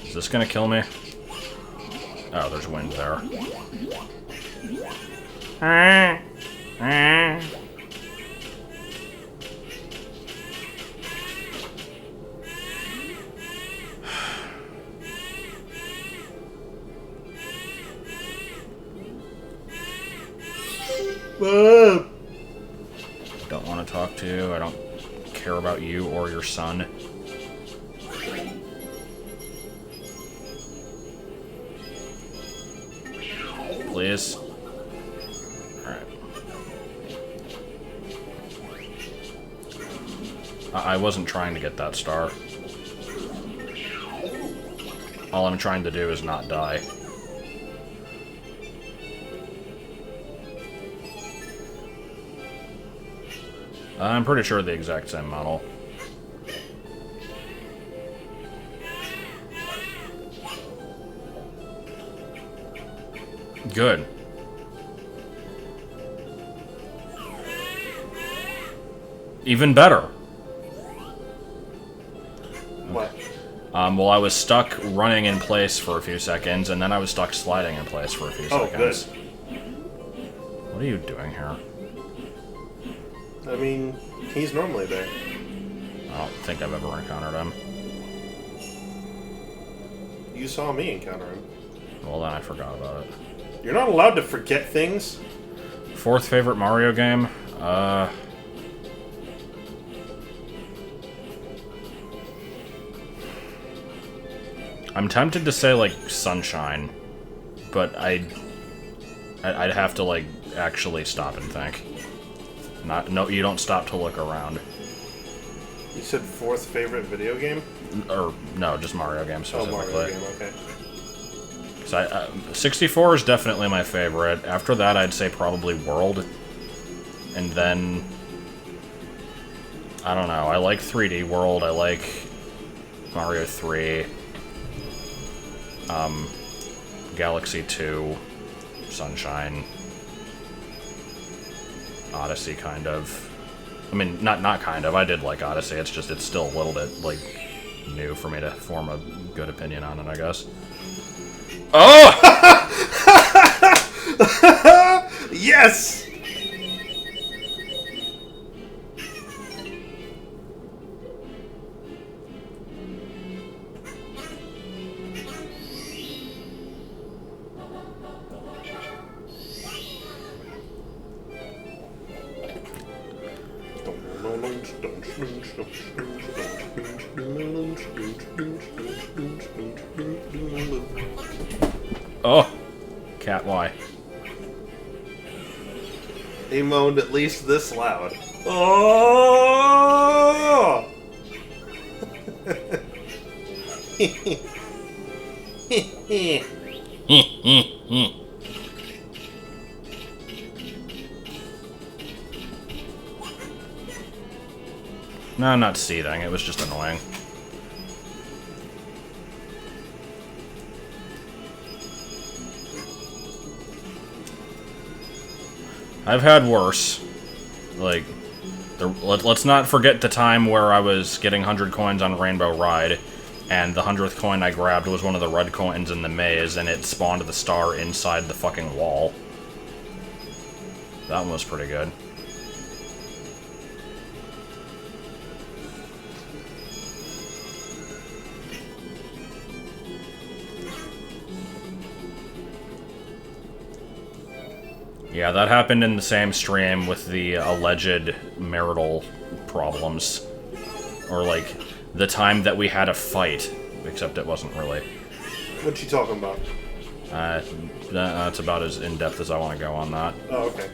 Is this gonna kill me? Oh, there's wind there. Don't want to talk to you. I don't care about you or your son. Please. Alright. I wasn't trying to get that star. All I'm trying to do is not die. I'm pretty sure the exact same model. Good. Even better. What? Well, I was stuck running in place for a few seconds, and then I was stuck sliding in place for a few seconds. Good. What are you doing here? I mean, he's normally there. I don't think I've ever encountered him. You saw me encounter him. Well, then I forgot about it. You're not allowed to forget things. Fourth favorite Mario game? I'm tempted to say, like, Sunshine, but I'd have to, like, actually stop and think. No, you don't stop to look around. You said fourth favorite video game? Or, no, just Mario game specifically. Oh, Mario game, okay. So 64 is definitely my favorite. After that, I'd say probably World. And then, I don't know, I like 3D World, I like Mario 3, Galaxy 2, Sunshine, Odyssey, kind of. I mean, not kind of, I did like Odyssey, it's just, it's still a little bit, like, new for me to form a good opinion on it, I guess. Oh! Yes! Oh! Cat, why? He moaned at least this loud. Oh! No, I'm not seething. It was just annoying. I've had worse. Like, let's not forget the time where I was getting 100 coins on Rainbow Ride, and the 100th coin I grabbed was one of the red coins in the maze, and it spawned the star inside the fucking wall. That one was pretty good. Yeah, that happened in the same stream with the alleged marital problems. Or, like, the time that we had a fight. Except it wasn't really. What you talking about? That's about as in-depth as I want to go on that. Oh, okay.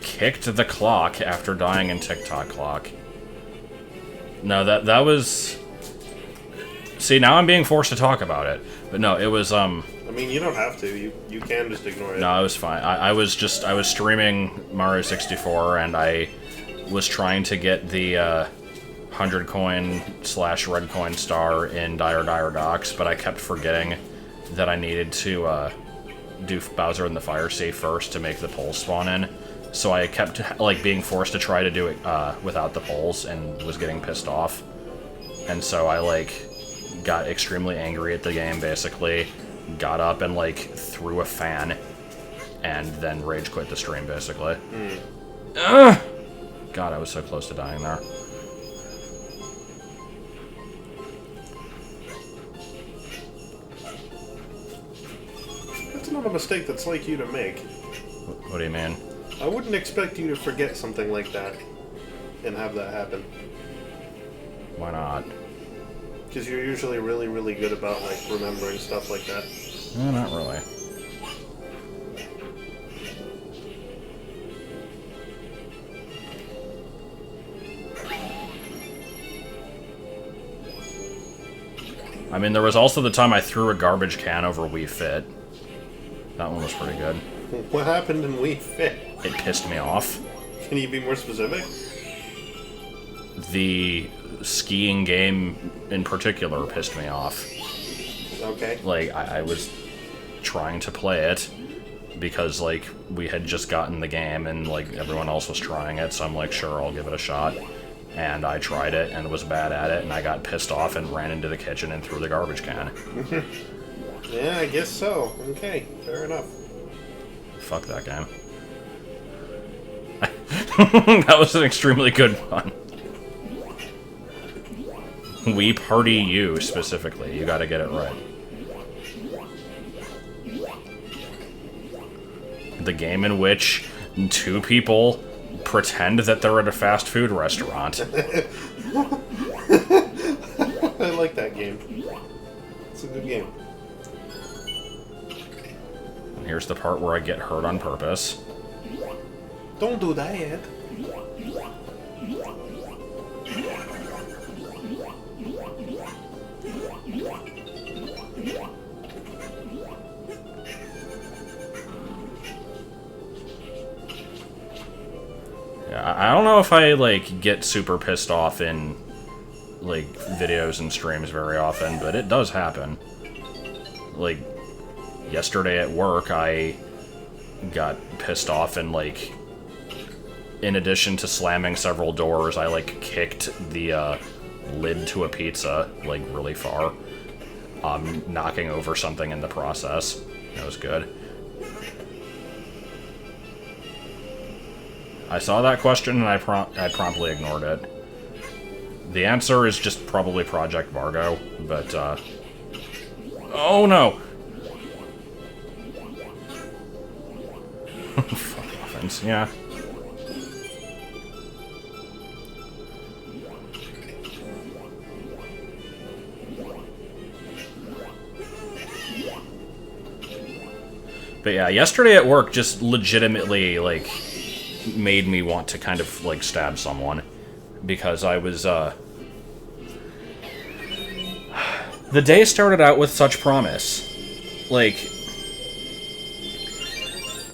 Kicked the clock after dying in TikTok clock. No, that was... See, now I'm being forced to talk about it. But no, it was, I mean, you don't have to. You can just ignore it. No, it was fine. I was streaming Mario 64, and I was trying to get the, 100 coin / red coin star in Dire Docks, but I kept forgetting that I needed to, do Bowser in the Fire Sea first to make the poles spawn in. So I kept, like, being forced to try to do it, without the poles, and was getting pissed off. And so I, like, got extremely angry at the game, basically. Got up and, like, threw a fan. And then rage quit the stream, basically. God, I was so close to dying there. That's not a mistake that's like you to make. What do you mean? I wouldn't expect you to forget something like that and have that happen. Why not? Because you're usually really, really good about, like, remembering stuff like that. No, not really. I mean, there was also the time I threw a garbage can over Wii Fit. That one was pretty good. What happened in Wii Fit? It pissed me off. Can you be more specific? The skiing game in particular pissed me off. Okay. Like, I was trying to play it because, like, we had just gotten the game and, like, everyone else was trying it, so I'm like, sure, I'll give it a shot. And I tried it and was bad at it, and I got pissed off and ran into the kitchen and threw the garbage can. Yeah, I guess so. Okay, fair enough. Fuck that game. That was an extremely good one. We Party You, specifically. You gotta get it right. The game in which two people pretend that they're at a fast food restaurant. I like that game. It's a good game. And here's the part where I get hurt on purpose. Don't do that yet. Yeah, I don't know if I, like, get super pissed off in, like, videos and streams very often, but it does happen. Like, yesterday at work, I got pissed off and, like, in addition to slamming several doors, I, like, kicked the, lid to a pizza, like, really far. Knocking over something in the process. That was good. I saw that question and I promptly ignored it. The answer is just probably Project Vargo, but, oh no! Fuck offense, yeah. But yeah, yesterday at work just legitimately, like, made me want to kind of, like, stab someone. Because I was, The day started out with such promise. Like,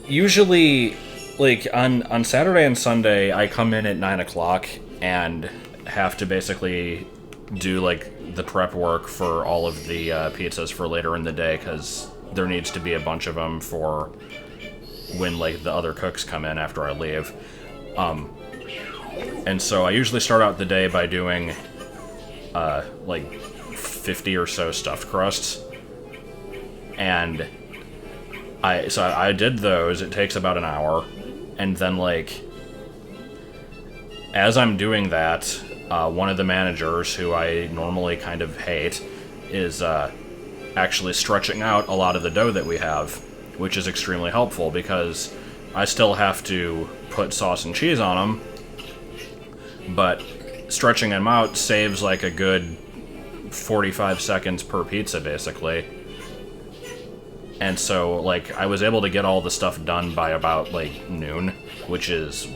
usually, like, on Saturday and Sunday, I come in at 9 o'clock and have to basically do, like, the prep work for all of the pizzas for later in the day, because there needs to be a bunch of them for when, like, the other cooks come in after I leave. And so I usually start out the day by doing, like, 50 or so stuffed crusts. And I did those. It takes about an hour. And then, like, as I'm doing that, one of the managers, who I normally kind of hate, is actually stretching out a lot of the dough that we have, which is extremely helpful because I still have to put sauce and cheese on them, but stretching them out saves like a good 45 seconds per pizza, basically. And so, like, I was able to get all the stuff done by about, like, noon, which is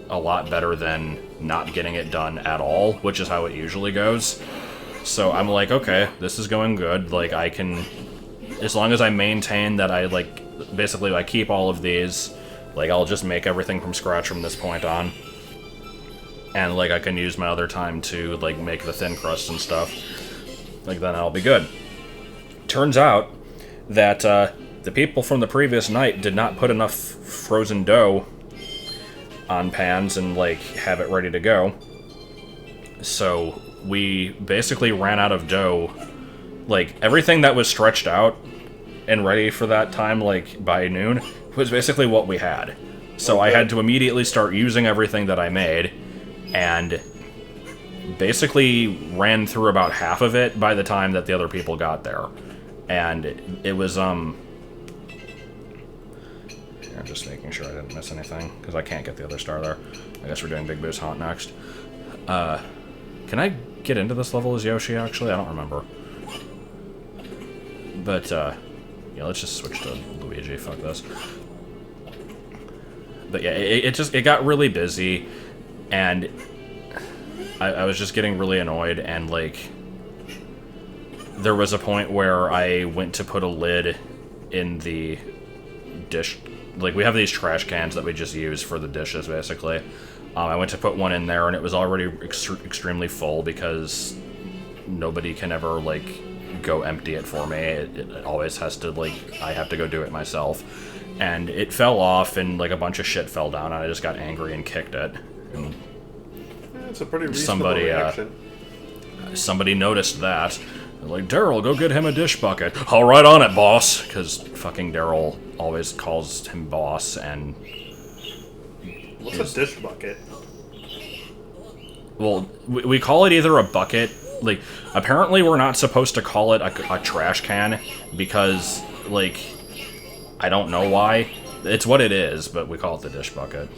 a lot better than not getting it done at all, which is how it usually goes. So I'm like, okay, this is going good. Like, I can, as long as I maintain that I, like, basically I keep all of these, like, I'll just make everything from scratch from this point on. And, like, I can use my other time to, like, make the thin crust and stuff. Like, then I'll be good. Turns out that the people from the previous night did not put enough frozen dough on pans and, like, have it ready to go. So we basically ran out of dough. Like, everything that was stretched out and ready for that time, like, by noon, was basically what we had. So I had to immediately start using everything that I made, and basically ran through about half of it by the time that the other people got there. And it was, I'm just making sure I didn't miss anything, because I can't get the other star there. I guess we're doing Big Boo's Haunt next. Can I get into this level as Yoshi, actually? I don't remember. But, yeah, let's just switch to Luigi, fuck this. But yeah, it got really busy, and I was just getting really annoyed, and, like, there was a point where I went to put a lid in the dish. Like, we have these trash cans that we just use for the dishes, basically. I went to put one in there, and it was already extremely full because nobody can ever, like, go empty it for me. It always has to, like, I have to go do it myself. And it fell off, and, like, a bunch of shit fell down, and I just got angry and kicked it. And it's a pretty reasonable reaction. Somebody noticed that. They're like, Daryl, go get him a dish bucket. All right on it, boss. Because fucking Daryl always calls him boss, and... What's a dish bucket? Well, we call it either a bucket. Like, apparently we're not supposed to call it a trash can, because, like, I don't know why. It's what it is, but we call it the dish bucket.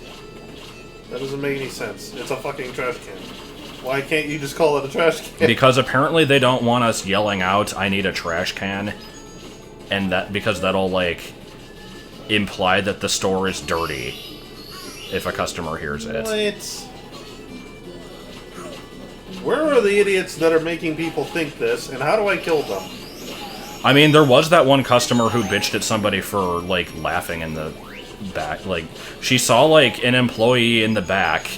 That doesn't make any sense. It's a fucking trash can. Why can't you just call it a trash can? Because apparently they don't want us yelling out, I need a trash can. And that, because that'll, like, imply that the store is dirty if a customer hears it. What? Where are the idiots that are making people think this, and how do I kill them? I mean, there was that one customer who bitched at somebody for, like, laughing in the back. Like, she saw, like, an employee in the back,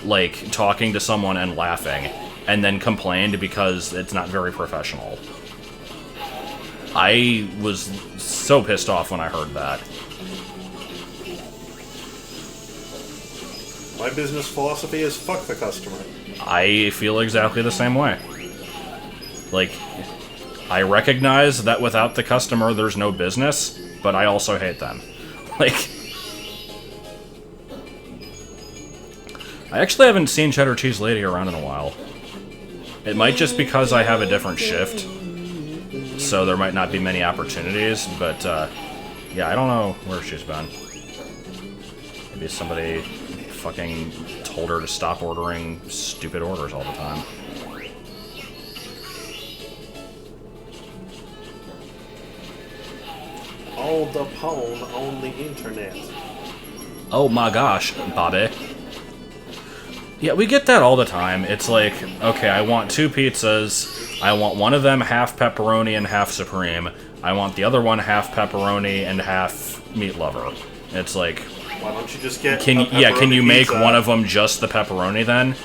like, talking to someone and laughing, and then complained because it's not very professional. I was so pissed off when I heard that. My business philosophy is fuck the customer. I feel exactly the same way. Like, I recognize that without the customer there's no business, but I also hate them. Like, I actually haven't seen Cheddar Cheese Lady around in a while. It might just because I have a different shift, so there might not be many opportunities, but, yeah, I don't know where she's been. Maybe somebody fucking told her to stop ordering stupid orders all the time. All the pwn on the internet. Oh my gosh, Bobby. Yeah, we get that all the time. It's like, okay, I want 2 pizzas. I want one of them half pepperoni and half supreme. I want the other one half pepperoni and half meat lover. It's like, Why don't you just get can you make pizza? one of them just the pepperoni then?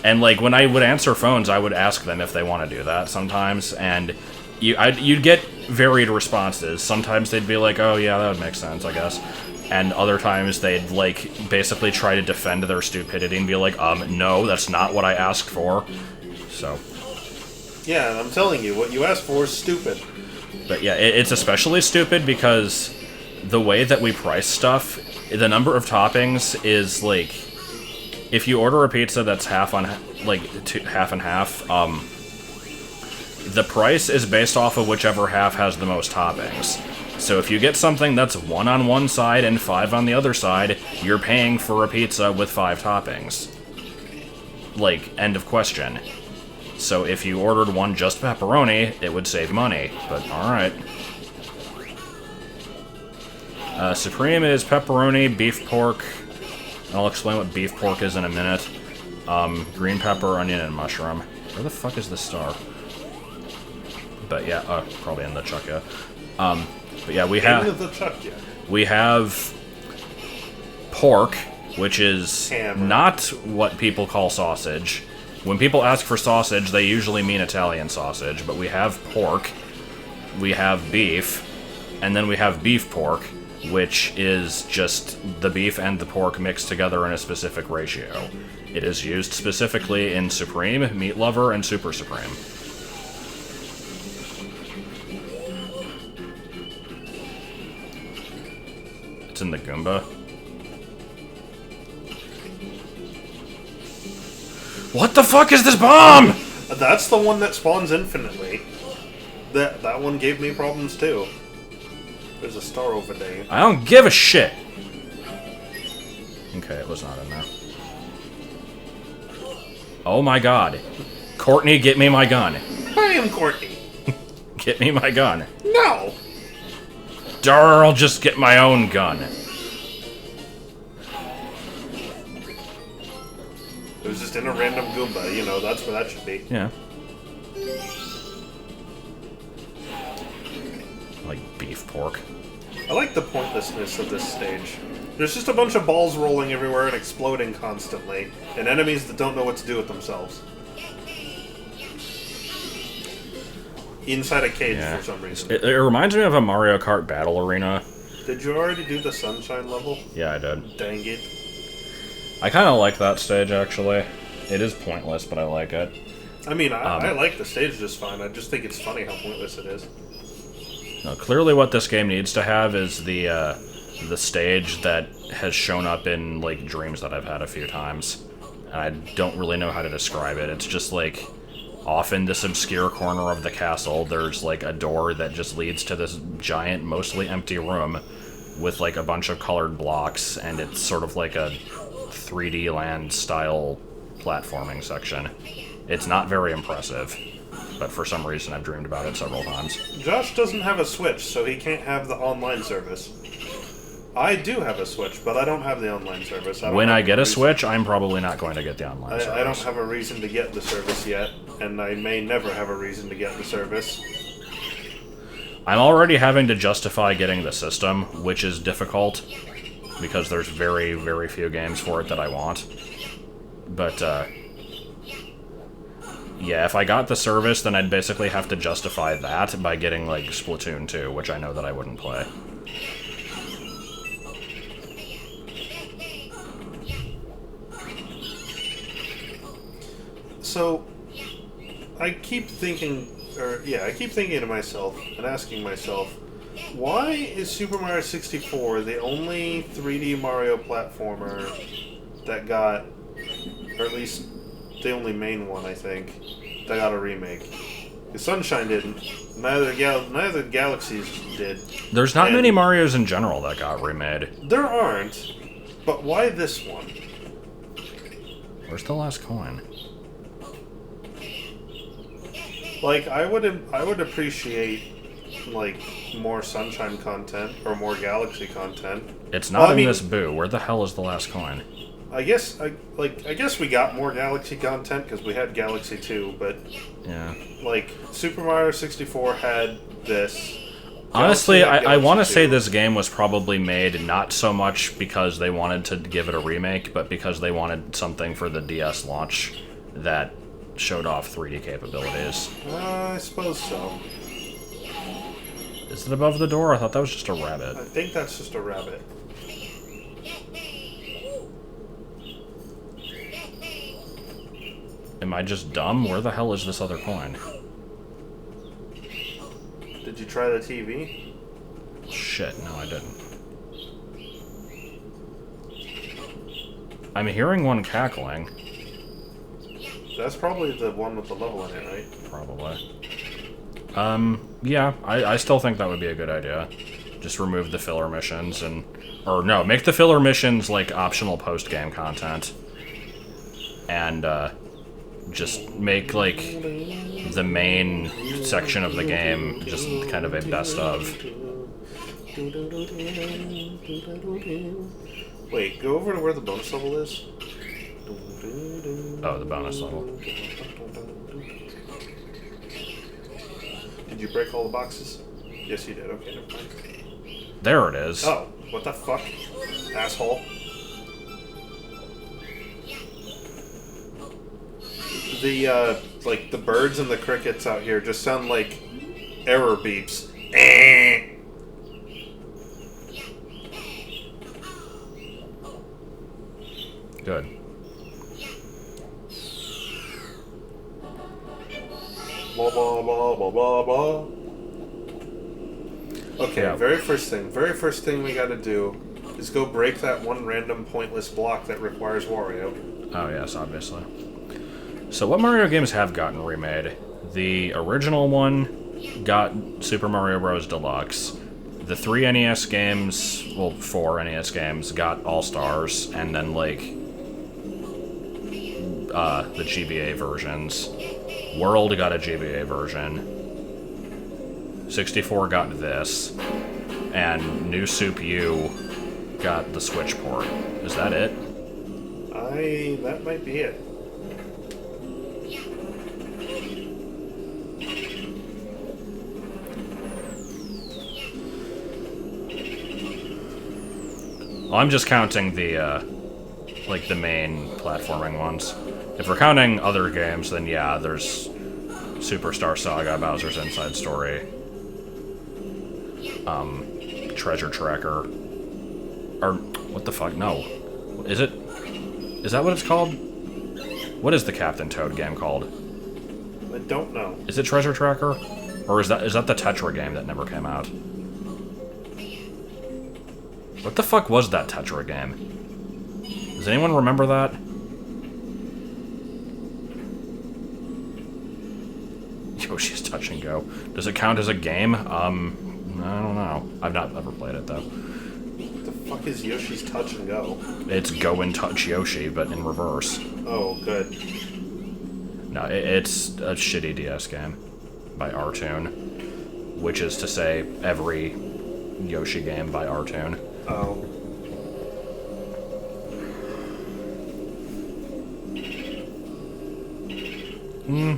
And like when I would answer phones, I would ask them if they want to do that sometimes, and you'd get varied responses. Sometimes they'd be like, "Oh yeah, that would make sense, I guess," and other times they'd like basically try to defend their stupidity and be like, no, that's not what I asked for." So. Yeah, and I'm telling you, what you asked for is stupid. But yeah, it's especially stupid because the way that we price stuff, the number of toppings is like, if you order a pizza that's half and half, the price is based off of whichever half has the most toppings. So if you get something that's 1 on one side and 5 on the other side, you're paying for a pizza with 5 toppings. Like, end of question. So if you ordered one just pepperoni, it would save money, but alright. Supreme is pepperoni, beef pork. I'll explain what beef pork is in a minute. Green pepper, onion, and mushroom. Where the fuck is the star? But yeah, probably in the chuck, yeah. But yeah, we have pork, which is Hammer. not what people call sausage. When people ask for sausage, they usually mean Italian sausage, but we have pork, we have beef, and then we have beef pork, which is just the beef and the pork mixed together in a specific ratio. It is used specifically in Supreme, Meat Lover, and Super Supreme. It's in the Goomba. What the fuck is this bomb?! That's the one that spawns infinitely. That one gave me problems too. There's a star over there. I don't give a shit! Okay, it was not in there. Oh my god. Courtney, get me my gun. I am Courtney. Get me my gun. No! Darr, I'll just get my own gun. It was just in a random Goomba, you know, that's where that should be. Yeah. Like beef pork. I like the pointlessness of this stage. There's just a bunch of balls rolling everywhere and exploding constantly, and enemies that don't know what to do with themselves. Inside a cage for some reason. It reminds me of a Mario Kart battle arena. Did you already do the sunshine level? Yeah, I did. Dang it. I kind of like that stage, actually. It is pointless, but I like it. I mean, I like the stage just fine. I just think it's funny how pointless it is. No, clearly what this game needs to have is the stage that has shown up in, like, dreams that I've had a few times. And I don't really know how to describe it. It's just, like, off in this obscure corner of the castle, there's, like, a door that just leads to this giant, mostly empty room with, like, a bunch of colored blocks, and it's sort of like a 3D land style platforming section. It's not very impressive, but for some reason I've dreamed about it several times. Josh doesn't have a Switch, so he can't have the online service. I do have a Switch, but I don't have the online service. When I get a Switch, I'm probably not going to get the online service. I don't have a reason to get the service yet, and I may never have a reason to get the service. I'm already having to justify getting the system, which is difficult, because there's very, very few games for it that I want. But, yeah, if I got the service, then I'd basically have to justify that by getting, like, Splatoon 2, which I know that I wouldn't play. So, I keep thinking to myself and asking myself, why is Super Mario 64 the only 3D Mario platformer that got, or at least the only main one, I think, that got a remake? Because Sunshine didn't. Neither the Galaxies did. There's not many Marios in general that got remade. There aren't, but why this one? Where's the last coin? Like, I would appreciate, like, more Sunshine content or more Galaxy content. It's not in this boo. Where the hell is the last coin? I guess we got more Galaxy content because we had Galaxy 2, but Yeah. like Super Mario 64 had this. Honestly, Galaxy had I want to Galaxy say 2. this game was probably made not so much because they wanted to give it a remake, but because they wanted something for the DS launch that showed off 3D capabilities. I suppose so. Is it above the door? I thought that was just a rabbit. I think that's just a rabbit. Am I just dumb? Where the hell is this other coin? Did you try the TV? Shit, no I didn't. I'm hearing one cackling. That's probably the one with the level in it, right? Probably. Yeah, I still think that would be a good idea. Just remove the filler missions and... Or no, make the filler missions, like, optional post-game content. And, just make, like, the main section of the game just kind of a best of. Wait, go over to where the bonus level is. Oh, the bonus level. Did you break all the boxes? Yes, you did. Okay, never mind. There it is. Oh, what the fuck? Asshole. The, like, the birds and the crickets out here just sound like error beeps. Good. Blah, blah, blah, blah, blah, blah. Okay, Yeah. very first thing we gotta do is go break that one random pointless block that requires Wario. Oh, yes, obviously. So what Mario games have gotten remade? The original one got Super Mario Bros. Deluxe. The 3 NES games, well, 4 NES games, got All-Stars, and then, like, the GBA versions. World got a GBA version. 64 got this. And New Soup U got the Switch port. Is that it? That might be it. Well, I'm just counting the, like, the main platforming ones. If we're counting other games, then yeah, there's Superstar Saga, Bowser's Inside Story, Treasure Tracker, or, what the fuck, no. Is that what it's called? What is the Captain Toad game called? I don't know. Is it Treasure Tracker? Or is that the Tetra game that never came out? What the fuck was that Tetra game? Does anyone remember that? Yoshi's Touch and Go. Does it count as a game? I don't know. I've not ever played it, though. What the fuck is Yoshi's Touch and Go? It's Go and Touch Yoshi, but in reverse. Oh, good. No, it's a shitty DS game by Artoon, which is to say every Yoshi game by Artoon. Oh.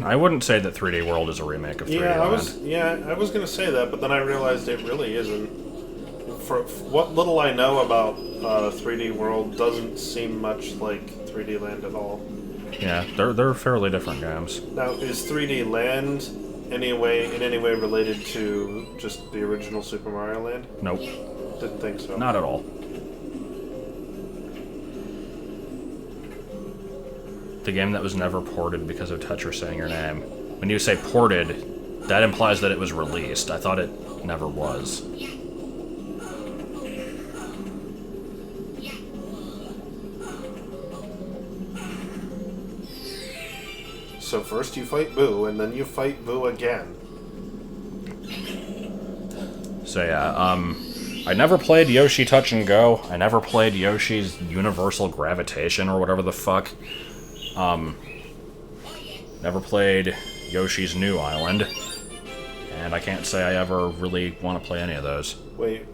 I wouldn't say that 3D World is a remake of 3D Land. I was gonna say that, but then I realized it really isn't. For what little I know about 3D World, doesn't seem much like 3D Land at all. Yeah, they're fairly different games. Now, is 3D Land in any way related to just the original Super Mario Land? Nope, Didn't think so. not at all. The game that was never ported because of Tetra saying your name. When you say ported, that implies that it was released. I thought it never was. So first you fight Boo, and then you fight Boo again. So yeah, I never played Yoshi Touch and Go. I never played Yoshi's Universal Gravitation or whatever the fuck. Never played Yoshi's New Island. And I can't say I ever really want to play any of those. Wait.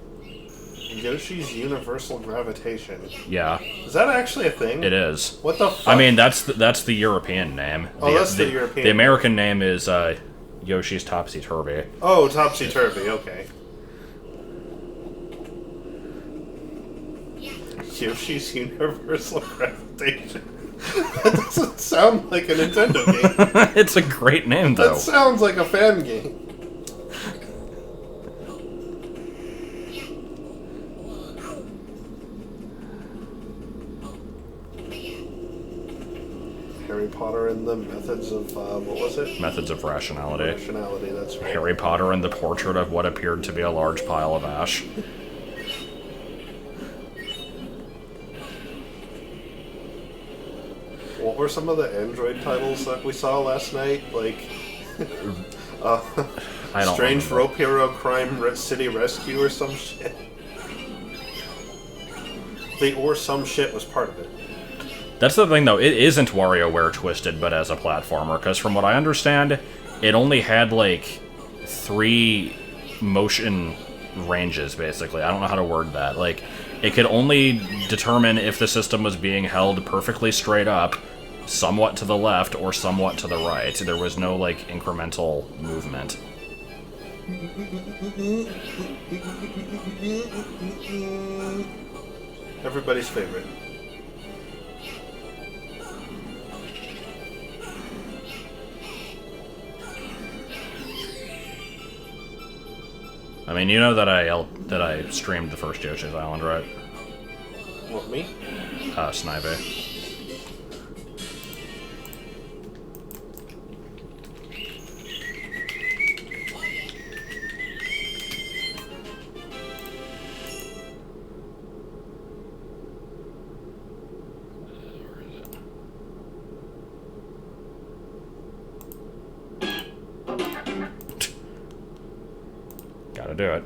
Yoshi's universal gravitation. Yeah, Is that actually a thing? it is. What the fuck? I mean, that's the European name. Oh, that's the European The American name is Yoshi's Topsy-Turvy. Oh, topsy-turvy, okay. Yoshi's universal gravitation. That doesn't sound like a Nintendo game. It's a great name, though. That sounds like a fan game. Harry Potter and the Methods of, what was it? Methods of Rationality. Rationality, that's right. Harry Potter and the Portrait of what appeared to be a large pile of ash. What were some of the Android titles that we saw last night? Like, I don't Strange remember. Rope Hero Crime City Rescue or some shit. The or some shit was part of it. That's the thing, though. It isn't WarioWare Twisted, but as a platformer, because from what I understand, it only had, like, 3 motion ranges, basically. I don't know how to word that. Like, it could only determine if the system was being held perfectly straight up, somewhat to the left, or somewhat to the right. There was no, like, incremental movement. Everybody's favorite. I mean, you know that I streamed the first Yoshi's Island, right? What, me? Snipe. Gotta do it.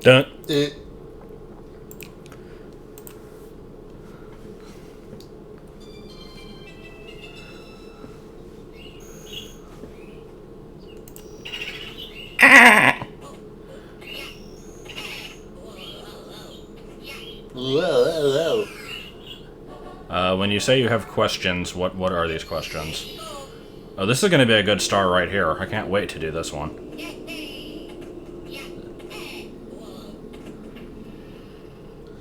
Dun. When you say you have questions, what are these questions? Oh, this is going to be a good start right here. I can't wait to do this one.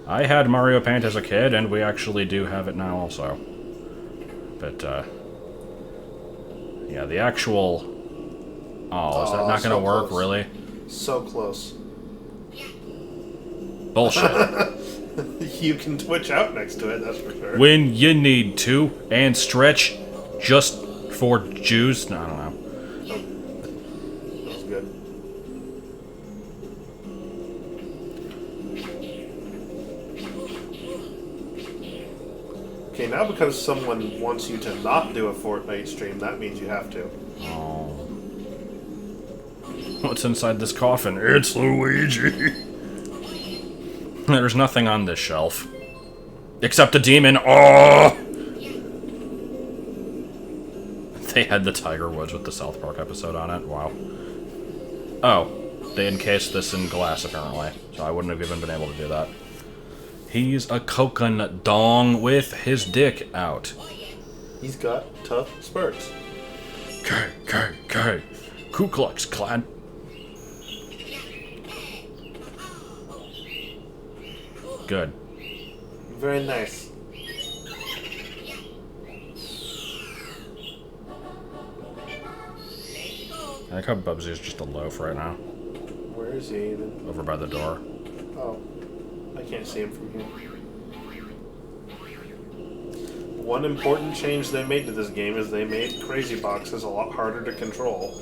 I had Mario Paint as a kid, and we actually do have it now also. But, yeah, the actual... Oh, is that not so gonna work, close. really? So close. Bullshit. You can twitch out next to it, that's for sure. When you need to, and stretch just for Jews. No, I don't know. That was good. Okay, now because someone wants you to not do a Fortnite stream, that means you have to. Oh. What's inside this coffin? It's Luigi. There's nothing on this shelf. Except a demon. Oh! They had the Tiger Woods with the South Park episode on it. Wow. Oh. They encased this in glass, apparently. So I wouldn't have even been able to do that. He's a coconut dong with his dick out. He's got tough spurts. K. Ku Klux Klan. Good. Very nice. I like how Bubsy's just a loaf right now. Where is he even? Over by the door. Oh. I can't see him from here. One important change they made to this game is they made crazy boxes a lot harder to control.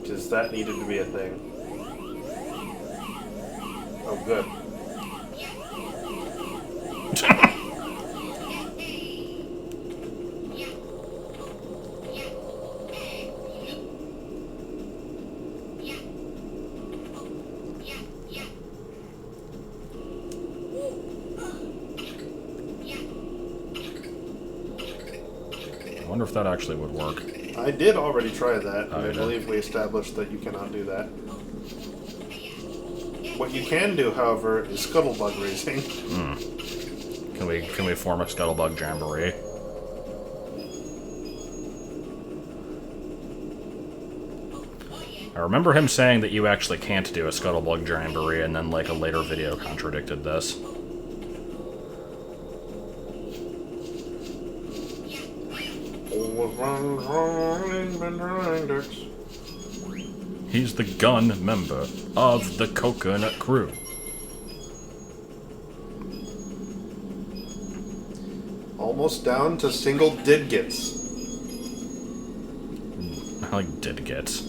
because that needed to be a thing. Oh, good. I wonder if that actually would work. I did already try that, and Oh, I you did? believe we established that you cannot do that. What you can do, however, is scuttlebug racing. Can we form a Scuttlebug Jamboree? I remember him saying that you actually can't do a Scuttlebug Jamboree, and then like a later video contradicted this. He's the gun member of the Coconut Crew. Almost down to single didgets. I like didgets.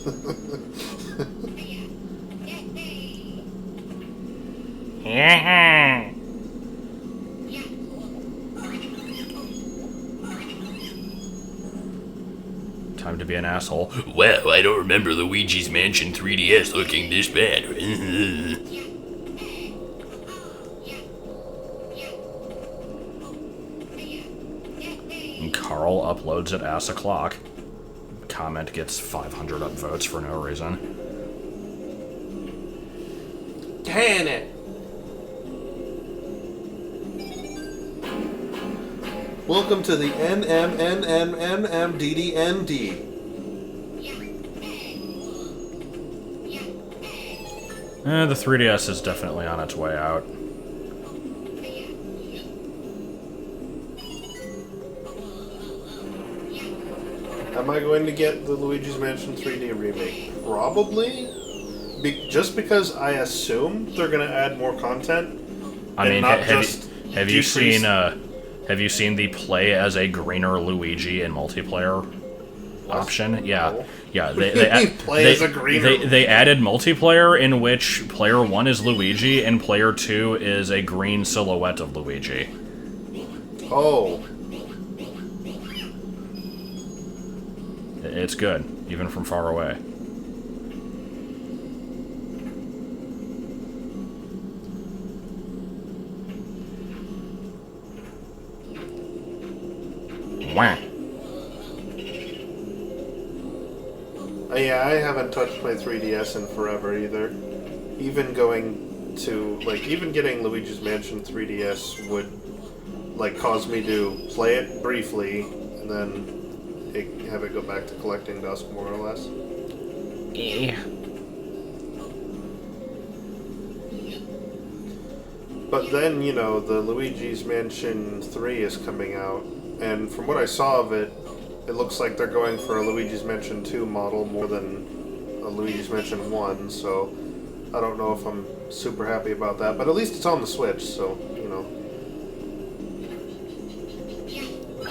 Time to be an asshole. Well, I don't remember Luigi's Mansion 3DS looking this bad. And Carl uploads at ass o'clock. Comment gets 500 upvotes for no reason. Can it? Welcome to the NMNNNMDDND. The 3DS is definitely on its way out. Am I going to get the Luigi's Mansion 3D remake? Probably. Just because I assume they're going to add more content. I mean, not have you seen the play as a greener Luigi in multiplayer option? Yeah, yeah. They added multiplayer in which player 1 is Luigi and player 2 is a green silhouette of Luigi. Oh. It's good, even from far away. Wah. Yeah, I haven't touched my 3DS in forever either. Even going to, even getting Luigi's Mansion 3DS would, cause me to play it briefly, and then have it go back to collecting dust, more or less. Yeah. But then, the Luigi's Mansion 3 is coming out, and from what I saw of it, it looks like they're going for a Luigi's Mansion 2 model more than a Luigi's Mansion 1, so I don't know if I'm super happy about that, but at least it's on the Switch, so,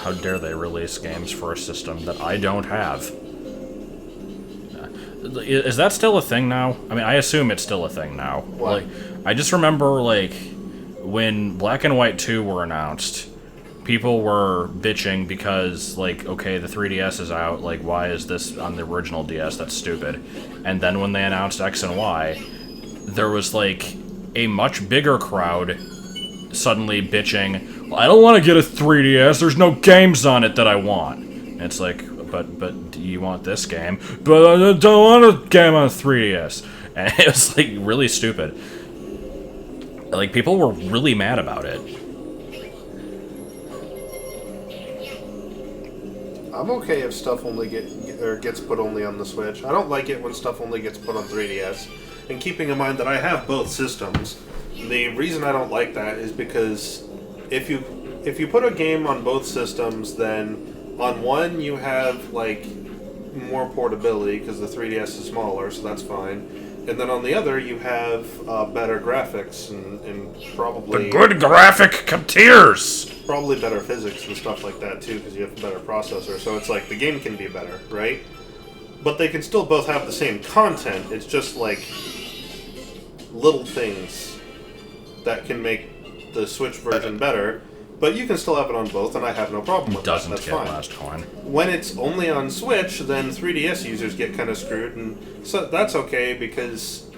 How dare they release games for a system that I don't have? Is that still a thing now? I mean, I assume it's still a thing now. What? I just remember, when Black and White 2 were announced, people were bitching because, okay, the 3DS is out, why is this on the original DS? That's stupid. And then when they announced X and Y, there was, a much bigger crowd suddenly bitching, well, I don't want to get a 3DS, there's no games on it that I want. And it's but do you want this game? But I don't want a game on a 3DS. And it was, really stupid. People were really mad about it. I'm okay if stuff only gets put only on the Switch. I don't like it when stuff only gets put on 3DS. And keeping in mind that I have both systems, the reason I don't like that is because if you put a game on both systems, then on one you have more portability because the 3DS is smaller, so that's fine. And then on the other you have better graphics and probably The good graphic tiers! Probably better physics and stuff like that too, because you have a better processor. So it's the game can be better, right? but they can still both have the same content. It's just like little things that can make the Switch version better. But you can still have it on both, and I have no problem with Doesn't that. That's get fine. last coin. When it's only on Switch, then 3DS users get kind of screwed, and so that's okay because,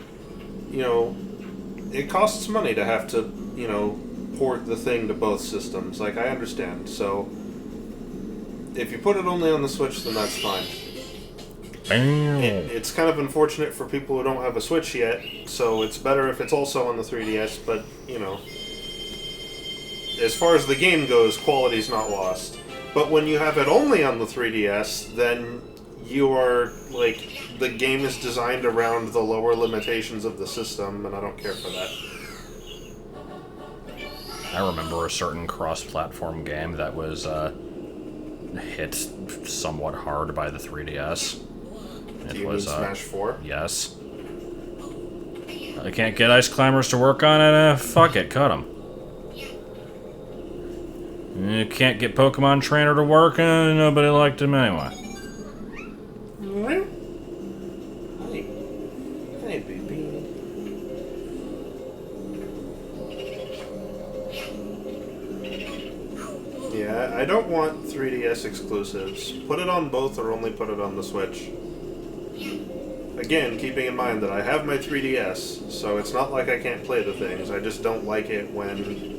you know, it costs money to have to, you know, port the thing to both systems. Like, I understand. So, if you put it only on the Switch, then that's fine. It's kind of unfortunate for people who don't have a Switch yet, so it's better if it's also on the 3DS, but, you know, as far as the game goes, quality's not lost. But when you have it only on the 3DS, then you are, like, the game is designed around the lower limitations of the system, and I don't care for that. I remember a certain cross-platform game that was hit somewhat hard by the 3DS. Do you mean Smash 4? Yes. I can't get Ice Climbers to work on it. Fuck it, cut them. You can't get Pokemon Trainer to work, nobody liked him anyway. Hey, baby. Yeah, I don't want 3DS exclusives. Put it on both or only put it on the Switch. Again, keeping in mind that I have my 3DS, so it's not like I can't play the things. I just don't like it when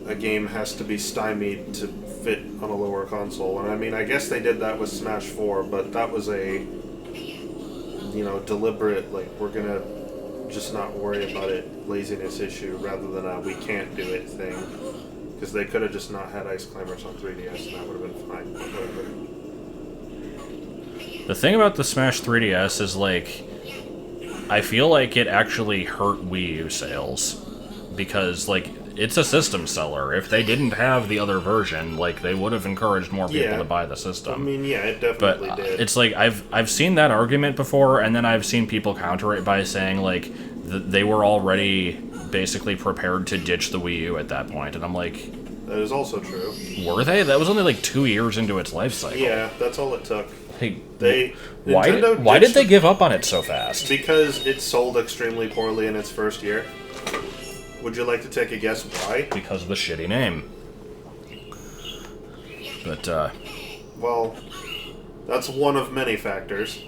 a game has to be stymied to fit on a lower console. And I mean, I guess they did that with Smash 4, but that was a, you know, deliberate, like, we're gonna just not worry about it laziness issue rather than a we can't do it thing. Because they could have just not had Ice Climbers on 3DS and that would have been fine. Whatever. The thing about the Smash 3DS is, like, I feel like it actually hurt Wii U sales. Because, like, it's a system seller. If they didn't have the other version, like, they would have encouraged more people to buy the system. I mean, yeah, it definitely did. It's like, I've seen that argument before, and then I've seen people counter it by saying, like, they were already basically prepared to ditch the Wii U at that point, and I'm like... That is also true. Were they? That was only, like, 2 years into its life cycle. Yeah, that's all it took. Hey, why did they give up on it so fast? Because it sold extremely poorly in its first year. Would you like to take a guess why? Because of the shitty name. But, well, that's one of many factors.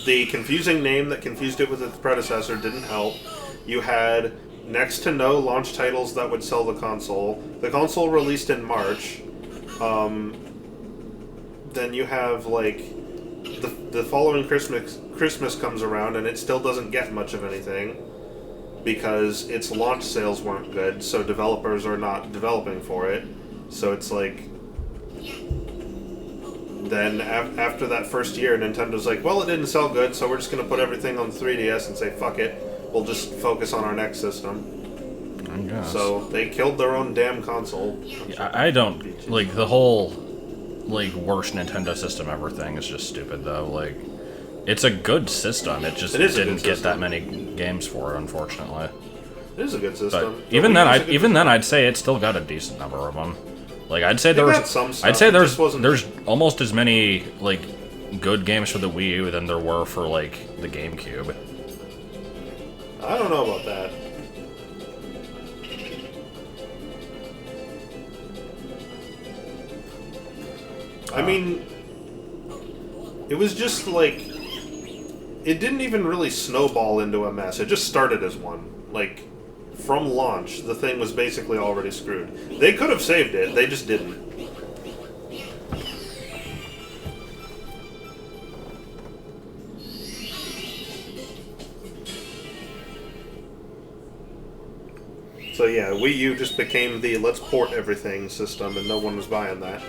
The confusing name that confused it with its predecessor didn't help. You had next to no launch titles that would sell the console. The console released in March. Then you have, like, the following Christmas comes around and it still doesn't get much of anything. Because its launch sales weren't good, so developers are not developing for it. So it's like... Then after that first year, Nintendo's like, well, it didn't sell good, so we're just going to put everything on 3DS and say, fuck it. We'll just focus on our next system. I guess. So they killed their own damn console. I don't... Like, the whole, like, worst Nintendo system ever thing is just stupid, though. Like... It's a good system. It just didn't get that many games for it, unfortunately. It is a good system. But even then, I'd say it's still got a decent number of them. Like I'd say there's almost as many like good games for the Wii U than there were for like the GameCube. I don't know about that. I mean, it was just like... It didn't even really snowball into a mess. It just started as one. Like, from launch, the thing was basically already screwed. They could have saved it, they just didn't. So yeah, Wii U just became the let's port everything system, and no one was buying that.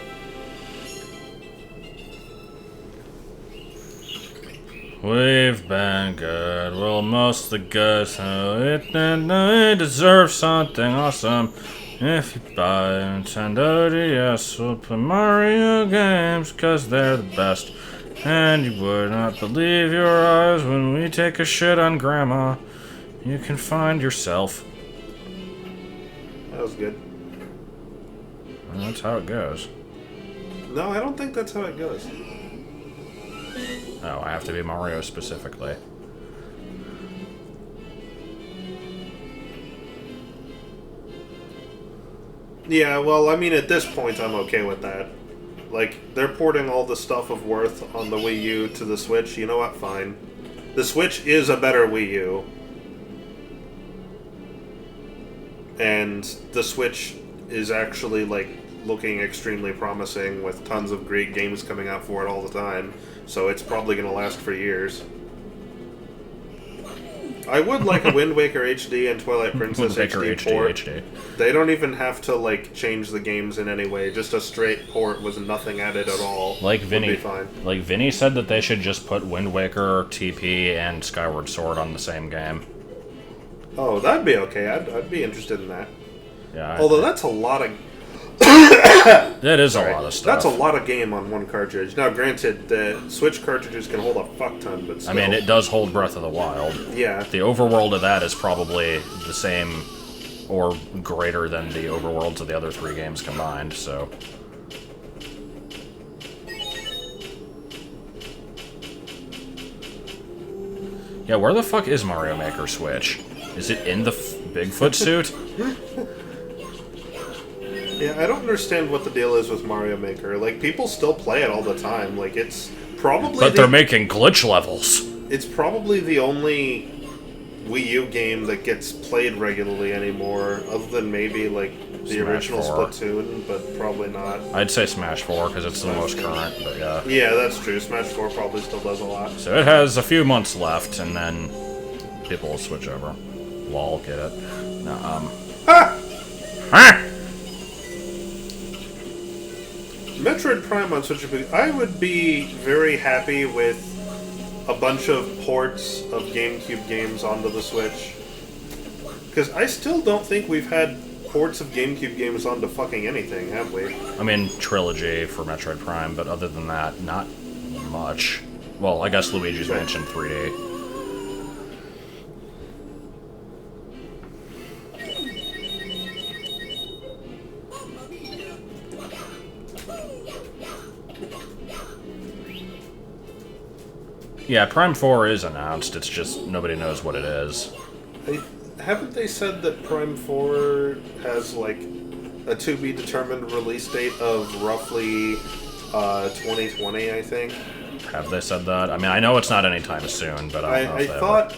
We've been good, well, most of the good, so it deserves something awesome. If you buy a Nintendo DS, we'll play Mario games, cause they're the best. And you would not believe your eyes when we take a shit on Grandma. You can find yourself. That was good. And that's how it goes. No, I don't think that's how it goes. Oh, I have to be Mario specifically. Yeah, well, I mean, at this point, I'm okay with that. Like, they're porting all the stuff of worth on the Wii U to the Switch. You know what? Fine. The Switch is a better Wii U. And the Switch is actually, like, looking extremely promising with tons of great games coming out for it all the time. So it's probably going to last for years. I would like a Wind Waker HD and Twilight Princess HD port. HD. They don't even have to, like, change the games in any way. Just a straight port with nothing added at all. Like Vinny, would be fine. Like Vinny said that they should just put Wind Waker, TP, and Skyward Sword on the same game. Oh, that'd be okay. I'd be interested in that. Yeah. Although that's a lot of... That is a lot of stuff. That's a lot of game on one cartridge. Now, granted, the Switch cartridges can hold a fuck ton, but still. I mean, it does hold Breath of the Wild. Yeah. The overworld of that is probably the same or greater than the overworlds of the other 3 games combined, so... Yeah, where the fuck is Mario Maker Switch? Is it in the Bigfoot suit? Yeah, I don't understand what the deal is with Mario Maker. Like, people still play it all the time. Like, it's probably... But they're making glitch levels. It's probably the only Wii U game that gets played regularly anymore, other than maybe, like, the Smash original 4. Splatoon, but probably not. I'd say Smash 4, because it's the most current, but yeah. Yeah, that's true. Smash 4 probably still does a lot. So it has a few months left, and then people will switch over. Lol, get it. No, Ha! Ah! Metroid Prime on Switch, I would be very happy with a bunch of ports of GameCube games onto the Switch. Because I still don't think we've had ports of GameCube games onto fucking anything, have we? I mean, Trilogy for Metroid Prime, but other than that, not much. Well, I guess Luigi's Mansion 3D. Yeah, Prime 4 is announced, it's just nobody knows what it is. Haven't they said that Prime 4 has, like, a to-be-determined release date of roughly 2020, I think? Have they said that? I mean, I know it's not anytime soon, but I don't know if they thought...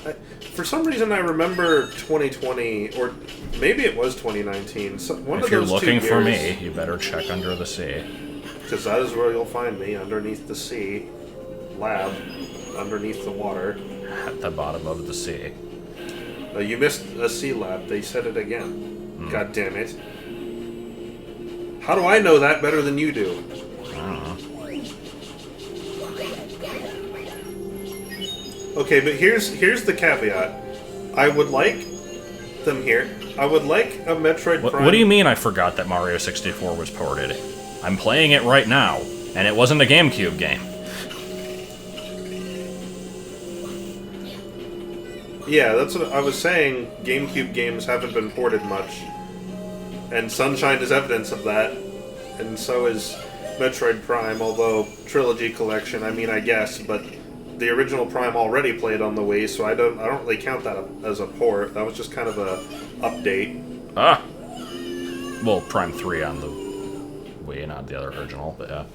for some reason, I remember 2020, or maybe it was 2019. So one If of you're those looking 2 for years, me, you better check under the sea. because that is where you'll find me, underneath the sea. Lab. Underneath the water. At the bottom of the sea. You missed a sea lab. They said it again. God damn it. How do I know that better than you do? I don't know. Okay, but here's the caveat. I would like them here. I would like a Metroid Prime... What do you mean I forgot that Mario 64 was ported? I'm playing it right now, and it wasn't a GameCube game. Yeah, that's what I was saying. GameCube games haven't been ported much. And Sunshine is evidence of that. And so is Metroid Prime, although Trilogy Collection, I mean, I guess, but the original Prime already played on the Wii, so I don't really count that as a port. That was just kind of a update. Ah! Well, Prime 3 on the Wii, not the other original, but yeah.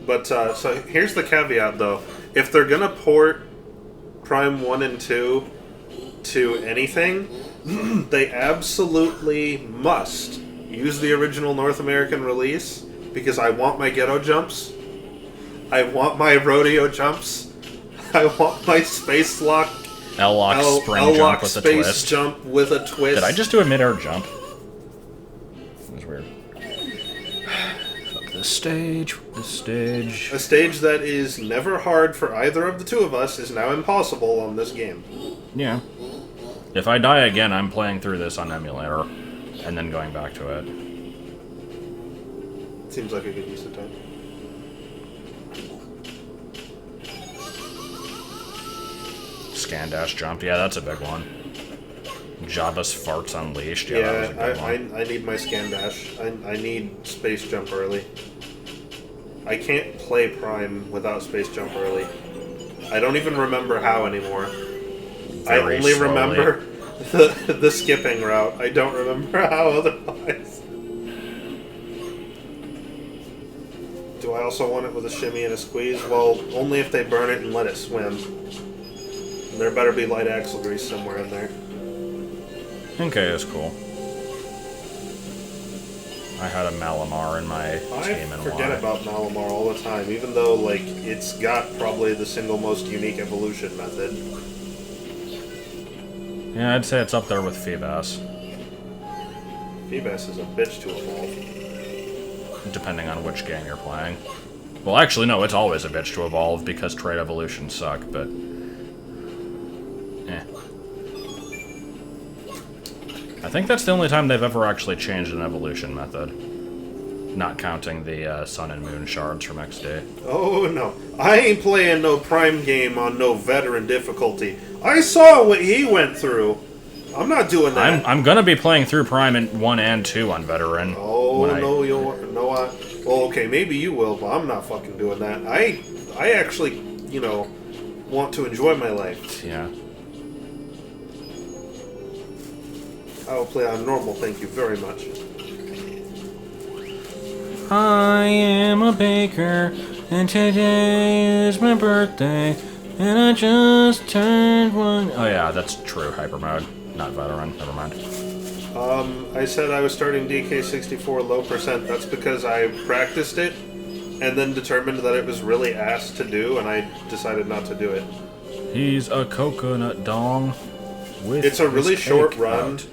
But, so here's the caveat, though. If they're gonna port Prime 1 and 2 to anything, they absolutely must use the original North American release, because I want my ghetto jumps, I want my rodeo jumps, I want my space lock... L-lock spring L-lock jump with a space twist. jump with a twist. Did I just do a mid-air jump? That was weird. Fuck this stage, this stage. A stage that is never hard for either of the two of us is now impossible on this game. Yeah. If I die again, I'm playing through this on emulator, and then going back to it. Seems like a good use of time. Scan dash jump, yeah, that's a big one. Jabba's farts unleashed, yeah, that was a good one. I need my scan dash. I need space jump early. I can't play Prime without Space Jump early. I don't even remember how anymore. I Very only slowly. remember the skipping route. I don't remember how otherwise. Do I also want it with a shimmy and a squeeze? Well, only if they burn it and let it swim. There better be light axle grease somewhere in there. Okay, that's cool. I had a Malamar in my team I and forget about Malamar all the time, even though, like, it's got probably the single most unique evolution method. Yeah, I'd say it's up there with Feebas. Feebas is a bitch to evolve. Depending on which game you're playing. Well, actually, no, it's always a bitch to evolve because trade evolutions suck, but... I think that's the only time they've ever actually changed an evolution method. Not counting the Sun and Moon shards from XD. Oh, no. I ain't playing no Prime game on no veteran difficulty. I saw what he went through. I'm not doing that. I'm gonna be playing through Prime in 1 and 2 on veteran. Oh, no, well, okay, maybe you will, but I'm not fucking doing that. I actually, you know, want to enjoy my life. Yeah. I will play on normal, thank you very much. I am a baker, and today is my birthday, and I just turned 1. Oh yeah, that's true, hyper mode, not veteran, never mind. I said I was starting DK64 low percent. That's because I practiced it, and then determined that it was really ass to do, and I decided not to do it. He's a coconut dong. With It's a really his short cake run, out.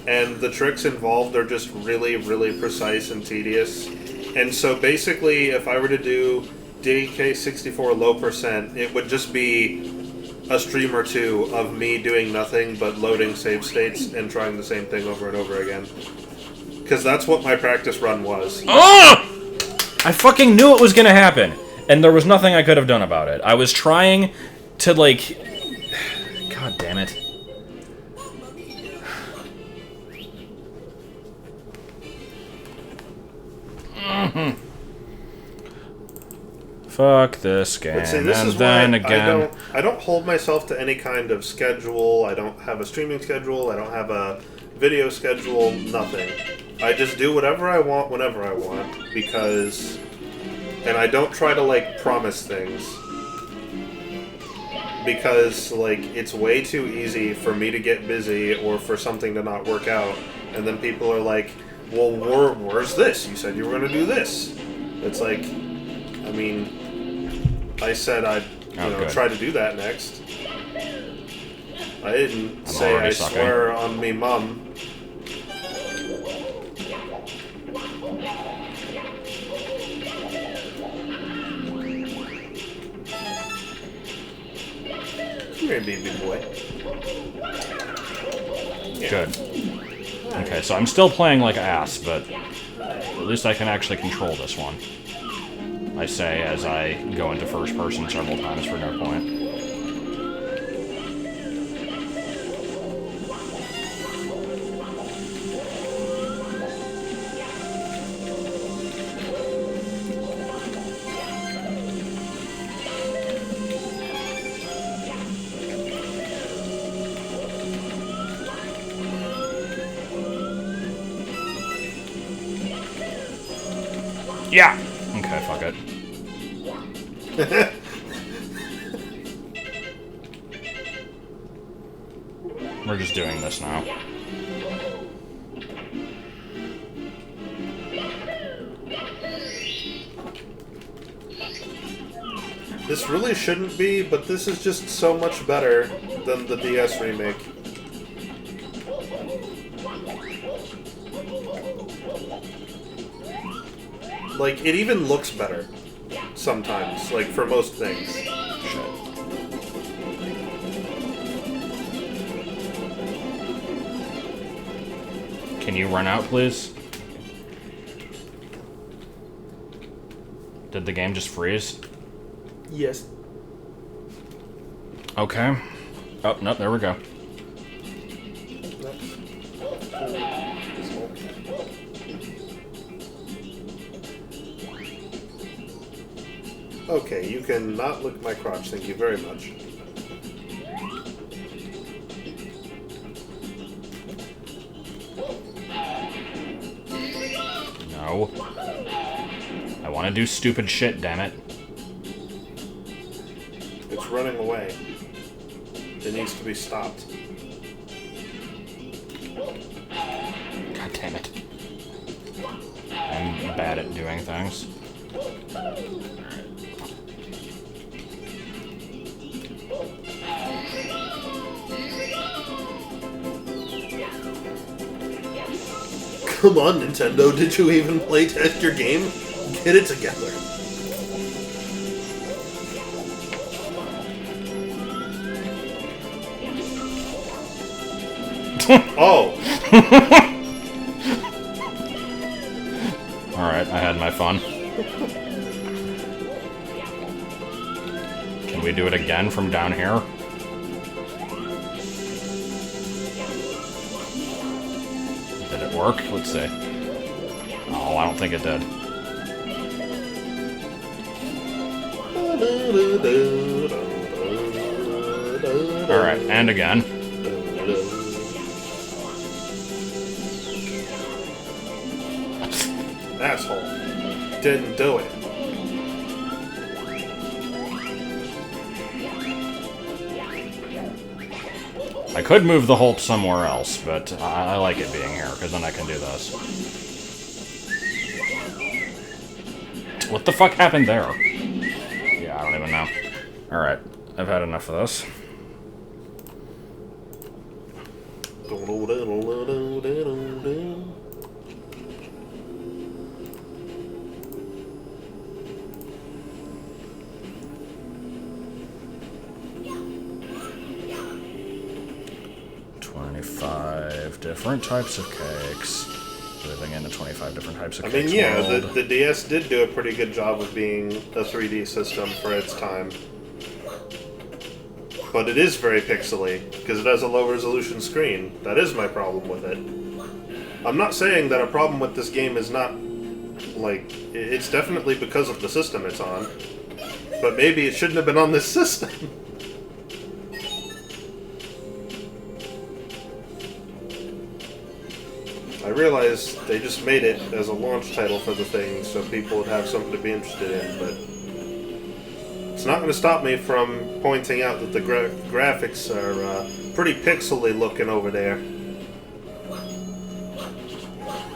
and the tricks involved are just really, really precise and tedious. And so basically, if I were to do DK64 low percent, it would just be a stream or two of me doing nothing but loading save states and trying the same thing over and over again. Because that's what my practice run was. Oh! I fucking knew it was gonna happen, and there was nothing I could have done about it. I was trying to, like... God damn it. Fuck this game, But see, this and is then why again... I don't hold myself to any kind of schedule. I don't have a streaming schedule. I don't have a video schedule. Nothing. I just do whatever I want whenever I want because, and I don't try to like promise things because like it's way too easy for me to get busy or for something to not work out, and then people are like, "Well, where's this? You said you were going to do this." It's like, I mean. I said I'd try to do that next. I didn't say I swear on me mum. Come here, baby boy. Yeah. Good. Okay, so I'm still playing like ass, but at least I can actually control this one. I say as I go into first person several times for no point. Yeah! Okay, fuck it. We're just doing this now. This really shouldn't be, but this is just so much better than the DS remake. Like, it even looks better. Sometimes, like, for most things. Shit. Can you run out, please? Did the game just freeze? Yes. Okay. Oh, no, there we go. Okay, you can not lick my crotch, thank you very much. No. I want to do stupid shit, damn it. It's running away. It needs to be stopped. God damn it. I'm bad at doing things. Come on, Nintendo, did you even playtest your game? Get it together. Oh! Alright, I had my fun. Can we do it again from down here? Did it work? Let's see. Oh, I don't think it did. Alright, and again. Asshole. Didn't do it. I could move the Hulk somewhere else, but I like it being here, because then I can do this. What the fuck happened there? Yeah, I don't even know. Alright, I've had enough of this. Different types of cakes. Living into 25 different types of cakes. I mean, yeah, the DS did do a pretty good job of being a 3D system for its time. But it is very pixely, because it has a low resolution screen. That is my problem with it. I'm not saying that a problem with this game is not, like, it's definitely because of the system it's on. But maybe it shouldn't have been on this system. I realize they just made it as a launch title for the thing so people would have something to be interested in, but it's not going to stop me from pointing out that the graphics are pretty pixely looking over there.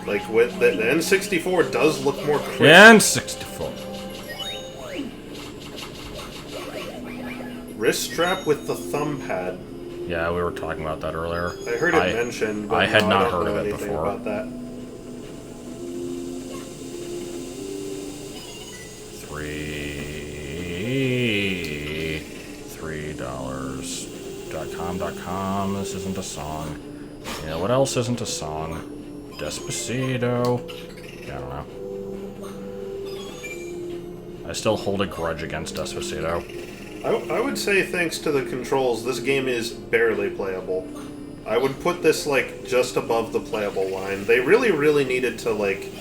Like, with the N64 does look more crisp. N64. Wrist strap with the thumb pad. Yeah, we were talking about that earlier. I heard it mentioned, but I had not I don't heard know of it anything before. about that. $3.com. This isn't a song. You know what else isn't a song? Despacito. I don't know. I still hold a grudge against Despacito. I would say, thanks to the controls, this game is barely playable. I would put this, like, just above the playable line. They really, really needed to, like...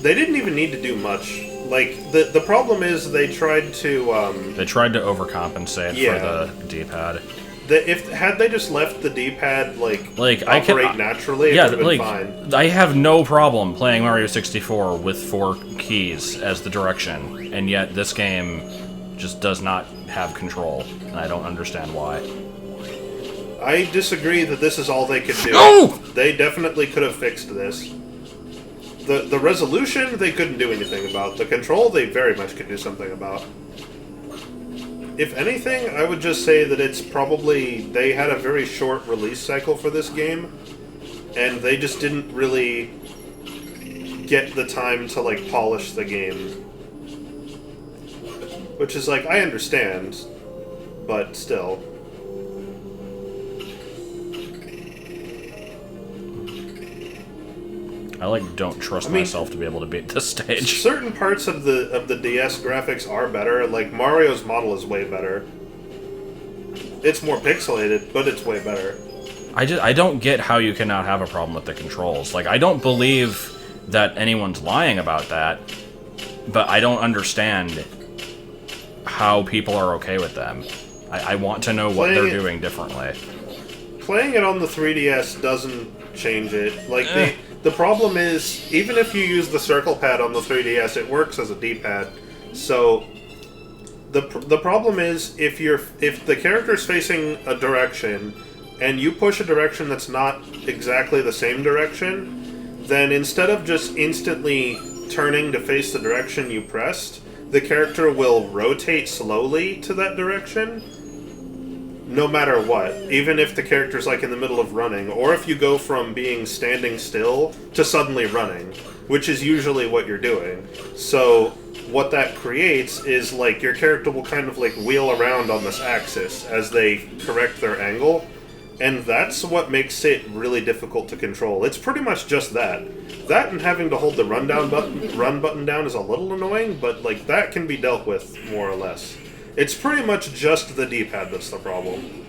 They didn't even need to do much. Like, the problem is they tried to, They tried to overcompensate for the D-pad. Had they just left the D-pad, like operate naturally, it would have been fine. I have no problem playing Mario 64 with 4 keys as the direction, and yet this game just does not have control, and I don't understand why. I disagree that this is all they could do. No! They definitely could have fixed this. The resolution, they couldn't do anything about. The control, they very much could do something about. If anything, I would just say that it's probably... They had a very short release cycle for this game, and they just didn't really get the time to, like, polish the game. Which is, like, I understand, but still. I, like, don't trust myself to be able to beat this stage. Certain parts of the DS graphics are better. Like, Mario's model is way better. It's more pixelated, but it's way better. I don't get how you cannot have a problem with the controls. Like, I don't believe that anyone's lying about that, but I don't understand how people are okay with them. I want to know what they're doing differently. Playing it on the 3DS doesn't change it. Like, the problem is, even if you use the circle pad on the 3DS, it works as a D-pad. So, the problem is, if the character's facing a direction, and you push a direction that's not exactly the same direction, then instead of just instantly turning to face the direction you pressed, the character will rotate slowly to that direction, no matter what. Even if the character's like in the middle of running, or if you go from being standing still to suddenly running, which is usually what you're doing. So what that creates is like your character will kind of like wheel around on this axis as they correct their angle, and that's what makes it really difficult to control. It's pretty much just that. That and having to hold the run button down is a little annoying, but like that can be dealt with more or less. It's pretty much just the D-pad that's the problem.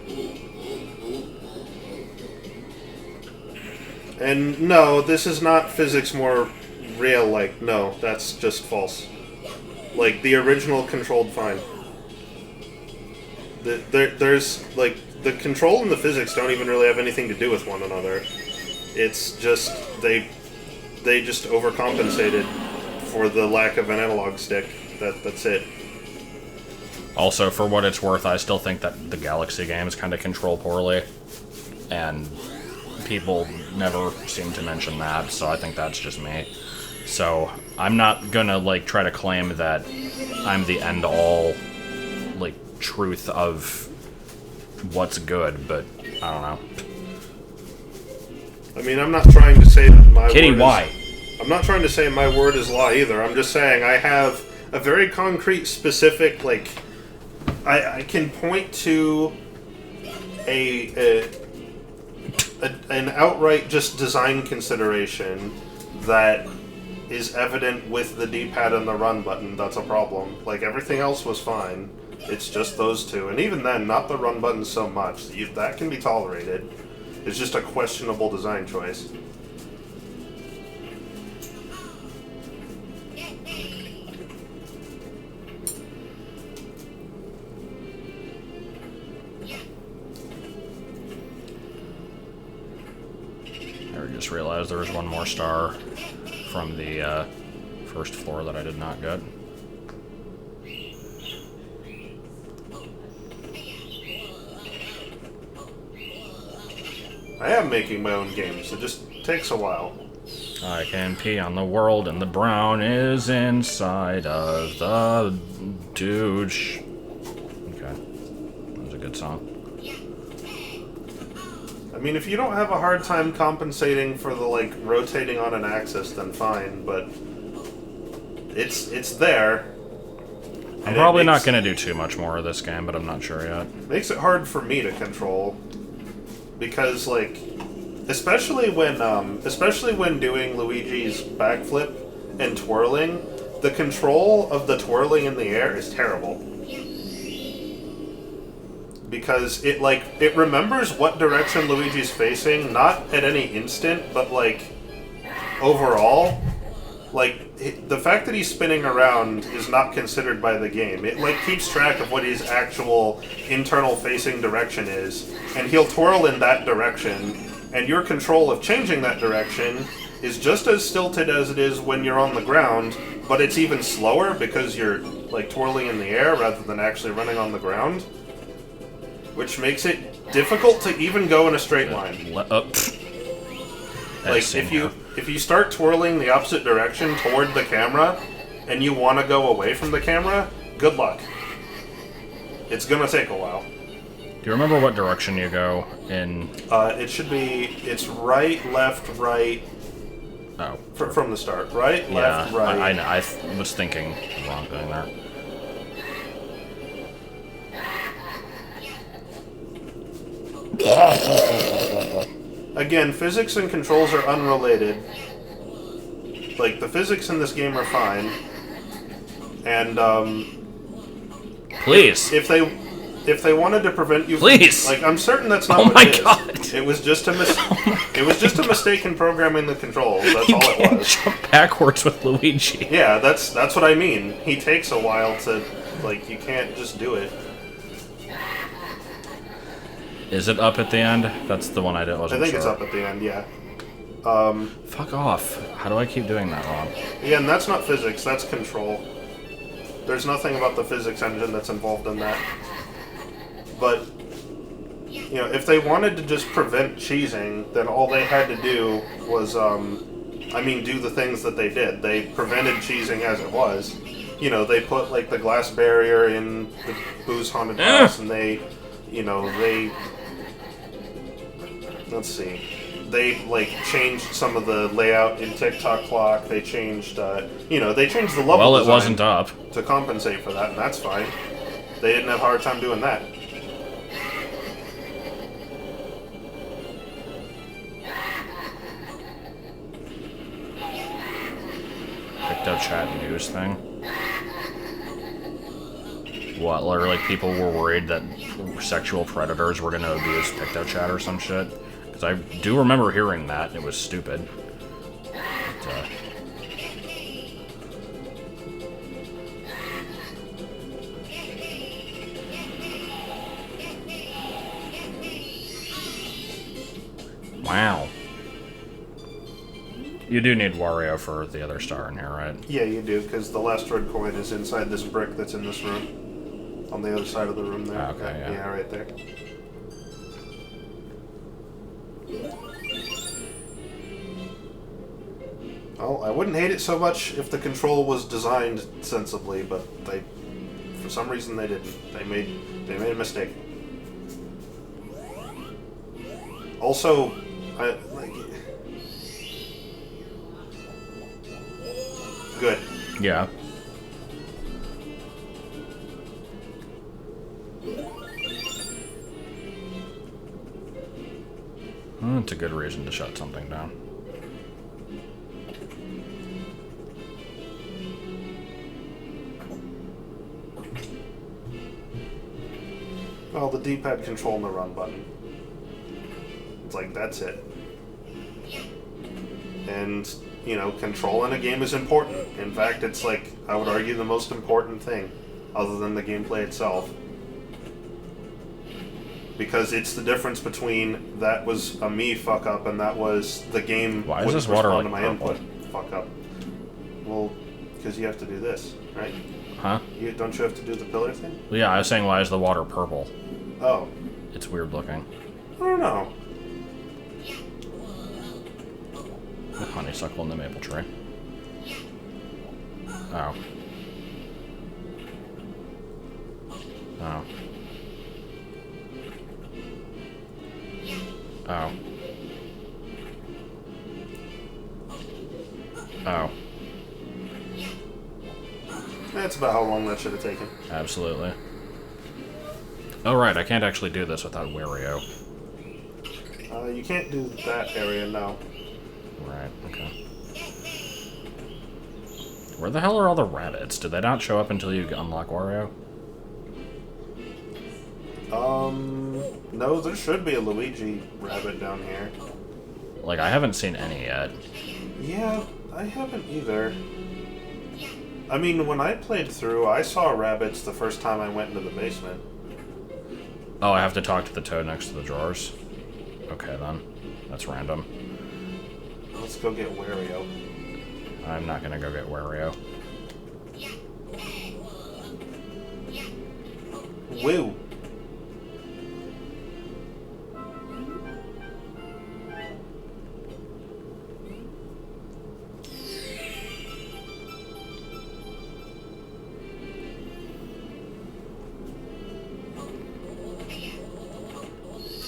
And no, this is not physics more real, like, no, that's just false. Like, the original controlled fine. There's, like, the control and the physics don't even really have anything to do with one another. It's just, they just overcompensated for the lack of an analog stick. That's it. Also, for what it's worth, I still think that the Galaxy games kind of control poorly, and people never seem to mention that, so I think that's just me. So, I'm not gonna, like, try to claim that I'm the end-all, like, truth of what's good, but I don't know. I mean, I'm not trying to say that my Kitty, word why? I'm not trying to say my word is law either. I'm just saying I have a very concrete, specific, like, I can point to an outright just design consideration that is evident with the D-pad and the run button. That's a problem. Like, everything else was fine. It's just those two. And even then, not the run button so much. That can be tolerated. It's just a questionable design choice. I just realized there was one more star from the first floor that I did not get. I am making my own games. It just takes a while. I can pee on the world and the brown is inside of the douche. Okay. That was a good song. I mean, if you don't have a hard time compensating for the, like, rotating on an axis, then fine, but it's there. I'm probably not going to do too much more of this game, but I'm not sure yet. Makes it hard for me to control, because, like, especially when doing Luigi's backflip and twirling, the control of the twirling in the air is terrible. Because it remembers what direction Luigi's facing, not at any instant, but, like, overall. Like, the fact that he's spinning around is not considered by the game. It, like, keeps track of what his actual internal facing direction is, and he'll twirl in that direction, and your control of changing that direction is just as stilted as it is when you're on the ground, but it's even slower because you're, like, twirling in the air rather than actually running on the ground. Which makes it difficult to even go in a straight line. Like, if you start twirling the opposite direction toward the camera, and you want to go away from the camera, good luck. It's gonna take a while. Do you remember what direction you go in? It should be, it's right, left, right. Oh. From the start. Right, left, right. I was thinking the wrong thing there. Again, physics and controls are unrelated. Like, the physics in this game are fine. And, Please! If they wanted to prevent you Please! Like, I'm certain that's not what it is. Oh my god! It was just a mistake in programming the controls, that's all it was. Jump backwards with Luigi. Yeah, that's what I mean. He takes a while to Like, you can't just do it. Is it up at the end? That's the one I wasn't sure. I think it's up at the end, yeah. Fuck off. How do I keep doing that wrong? Yeah, and that's not physics, that's control. There's nothing about the physics engine that's involved in that. But, you know, if they wanted to just prevent cheesing, then all they had to do was, do the things that they did. They prevented cheesing as it was. You know, they put, like, the glass barrier in the Boo's Haunted House, and let's see. They, like, changed some of the layout in TikTok Clock. They changed, they changed the level Well, it design wasn't up. to compensate for that, and that's fine. They didn't have a hard time doing that. Picked up chat news thing. What, literally people were worried that sexual predators were going to abuse Picto Chat or some shit? Because I do remember hearing that, and it was stupid. But, wow. You do need Wario for the other star in here, right? Yeah, you do, because the last red coin is inside this brick that's in this room. On the other side of the room there. Okay, yeah. Yeah, right there. Well, I wouldn't hate it so much if the control was designed sensibly, but for some reason they didn't. They made a mistake. Also, good. Yeah. It's a good reason to shut something down. Well, the D-pad control and the run button. It's like, that's it. And, control in a game is important. In fact, it's like, I would argue, the most important thing, other than the gameplay itself. Because it's the difference between that was a me fuck up and that was the game Why is wouldn't this water respond like to my purple? input fuck up. Well, because you have to do this, right? Huh? Don't you have to do the pillar thing? Well, yeah, I was saying, why is the water purple? Oh. It's weird looking. I don't know. The honeysuckle in the maple tree. Oh. Oh. Oh. Oh. That's about how long that should have taken. Absolutely. Oh, right, I can't actually do this without Wario. You can't do that area now. Right, okay. Where the hell are all the rabbits? Did they not show up until you unlock Wario? No, there should be a Luigi rabbit down here. Like, I haven't seen any yet. Yeah, I haven't either. I mean, when I played through, I saw rabbits the first time I went into the basement. Oh, I have to talk to the toad next to the drawers? Okay, then. That's random. Let's go get Wario. I'm not gonna go get Wario. Woo!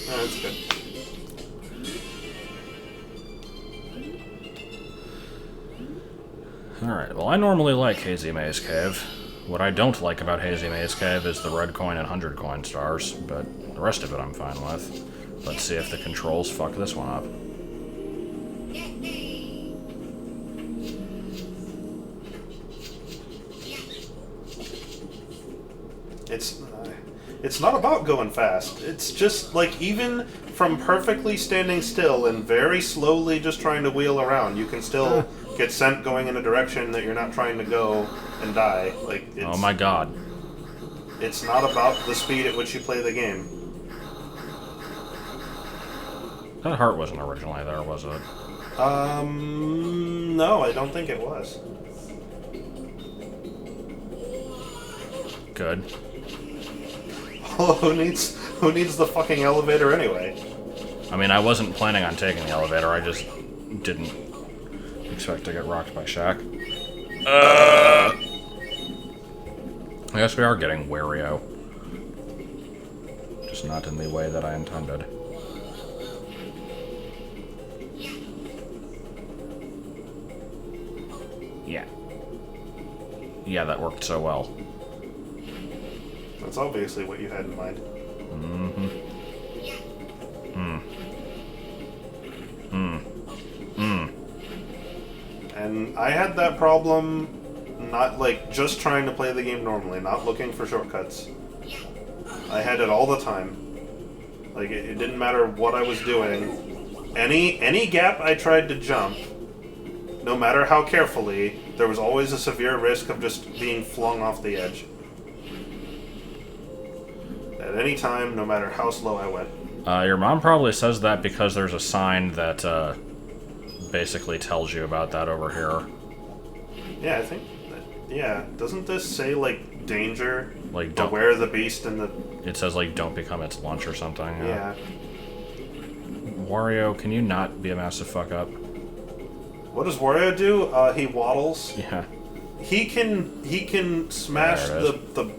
Oh, that's good. Alright, well, I normally like Hazy Maze Cave. What I don't like about Hazy Maze Cave is the red coin and 100 coin stars, but the rest of it I'm fine with. Let's see if the controls fuck this one up. It's not about going fast. It's just, like, even from perfectly standing still and very slowly just trying to wheel around, you can still get sent going in a direction that you're not trying to go and die. Like, it's, Oh my god. It's not about the speed at which you play the game. That heart wasn't originally there, was it? No, I don't think it was. Good. Who needs the fucking elevator anyway? I mean, I wasn't planning on taking the elevator, I just didn't expect to get rocked by Shaq. I guess we are getting Wario. Just not in the way that I intended. Yeah. Yeah, that worked so well. That's obviously what you had in mind. Mm-hmm. And I had that problem, not like just trying to play the game normally, not looking for shortcuts. I had it all the time. Like it didn't matter what I was doing. Any gap I tried to jump, no matter how carefully, there was always a severe risk of just being flung off the edge. At any time, no matter how slow I went. Your mom probably says that because there's a sign that basically tells you about that over here. Yeah, I think yeah, doesn't this say, like, danger? Like, don't... Beware the beast and the... It says, like, don't become its lunch or something. Yeah. Wario, can you not be a massive fuck-up? What does Wario do? He waddles. Yeah. He can smash the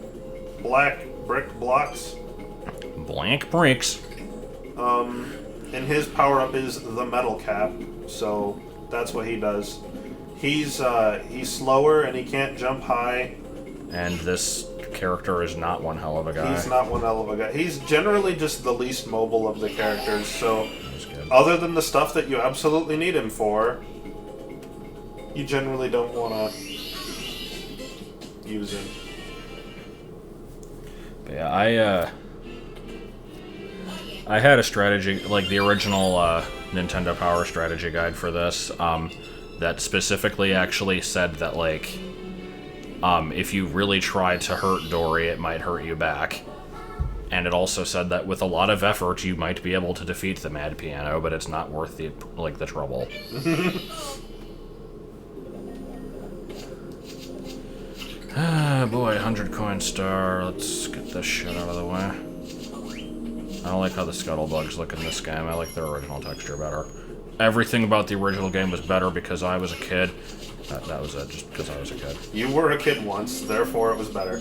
black brick blocks. Blank bricks. And his power-up is the metal cap, so that's what he does. He's slower and he can't jump high. And this character is not one hell of a guy. He's not one hell of a guy. He's generally just the least mobile of the characters, so other than the stuff that you absolutely need him for, you generally don't want to use him. But yeah, I had a strategy, like the original Nintendo Power strategy guide for this, that specifically actually said that, like, if you really try to hurt Dory, it might hurt you back. And it also said that with a lot of effort, you might be able to defeat the Mad Piano, but it's not worth the trouble. Ah, boy, 100 coin star. Let's get this shit out of the way. I don't like how the scuttlebugs look in this game. I like their original texture better. Everything about the original game was better because I was a kid. That was it, just because I was a kid. You were a kid once, therefore it was better.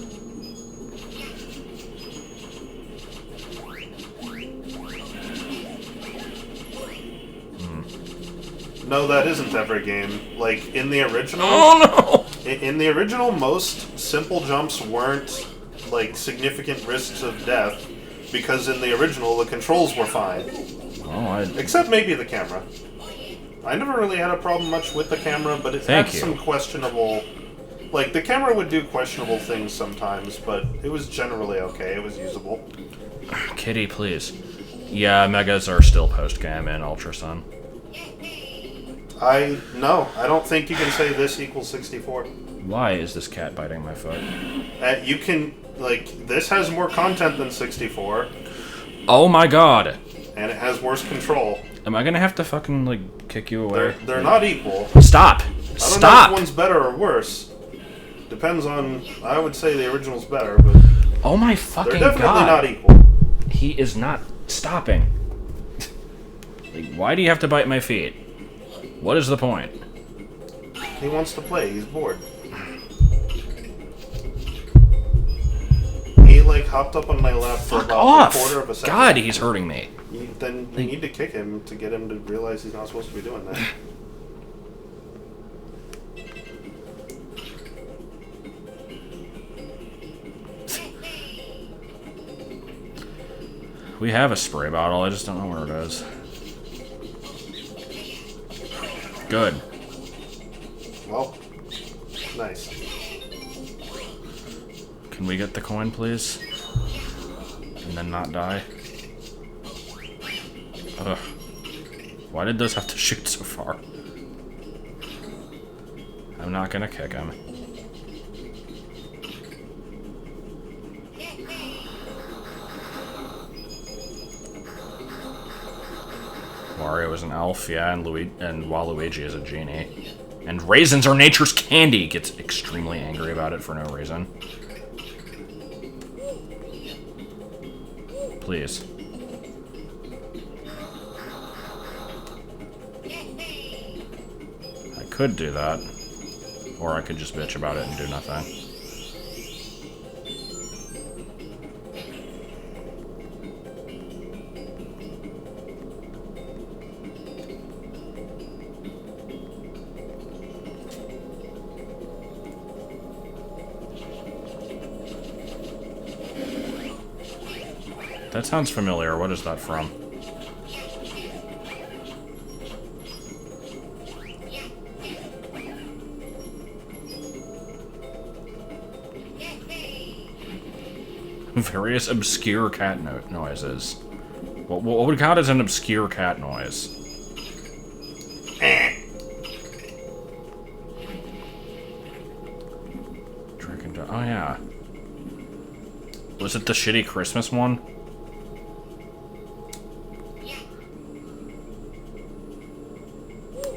No, that isn't every game. Like, in the original... Oh, no! In the original, most simple jumps weren't, like, significant risks of death, because in the original, the controls were fine. Oh, Except maybe the camera. I never really had a problem much with the camera, but it had some questionable... Like, the camera would do questionable things sometimes, but it was generally okay. It was usable. Kitty, please. Yeah, Megas are still post-game in Ultra Sun. No, I don't think you can say this equals 64. Why is this cat biting my foot? You can, like, this has more content than 64. Oh my god! And it has worse control. Am I gonna have to fucking, like, kick you away? They're not equal. Stop! I don't know if one's better or worse. Depends on, I would say the original's better, but... Oh my fucking god! They're definitely not equal. He is not stopping. Like, why do you have to bite my feet? What is the point? He wants to play. He's bored. He, like, hopped up on my lap for about a quarter of a second. God, he's hurting me. Then you need to kick him to get him to realize he's not supposed to be doing that. We have a spray bottle, I just don't know where it is. Good. Well, nice. Can we get the coin, please? And then not die? Ugh. Why did those have to shoot so far? I'm not gonna kick him. Wario is an elf, yeah, and Waluigi is a genie. And raisins are nature's candy! Gets extremely angry about it for no reason. Please. I could do that. Or I could just bitch about it and do nothing. That sounds familiar. What is that from? Various obscure cat noises. What would count as an obscure cat noise? Oh yeah. Was it the shitty Christmas one?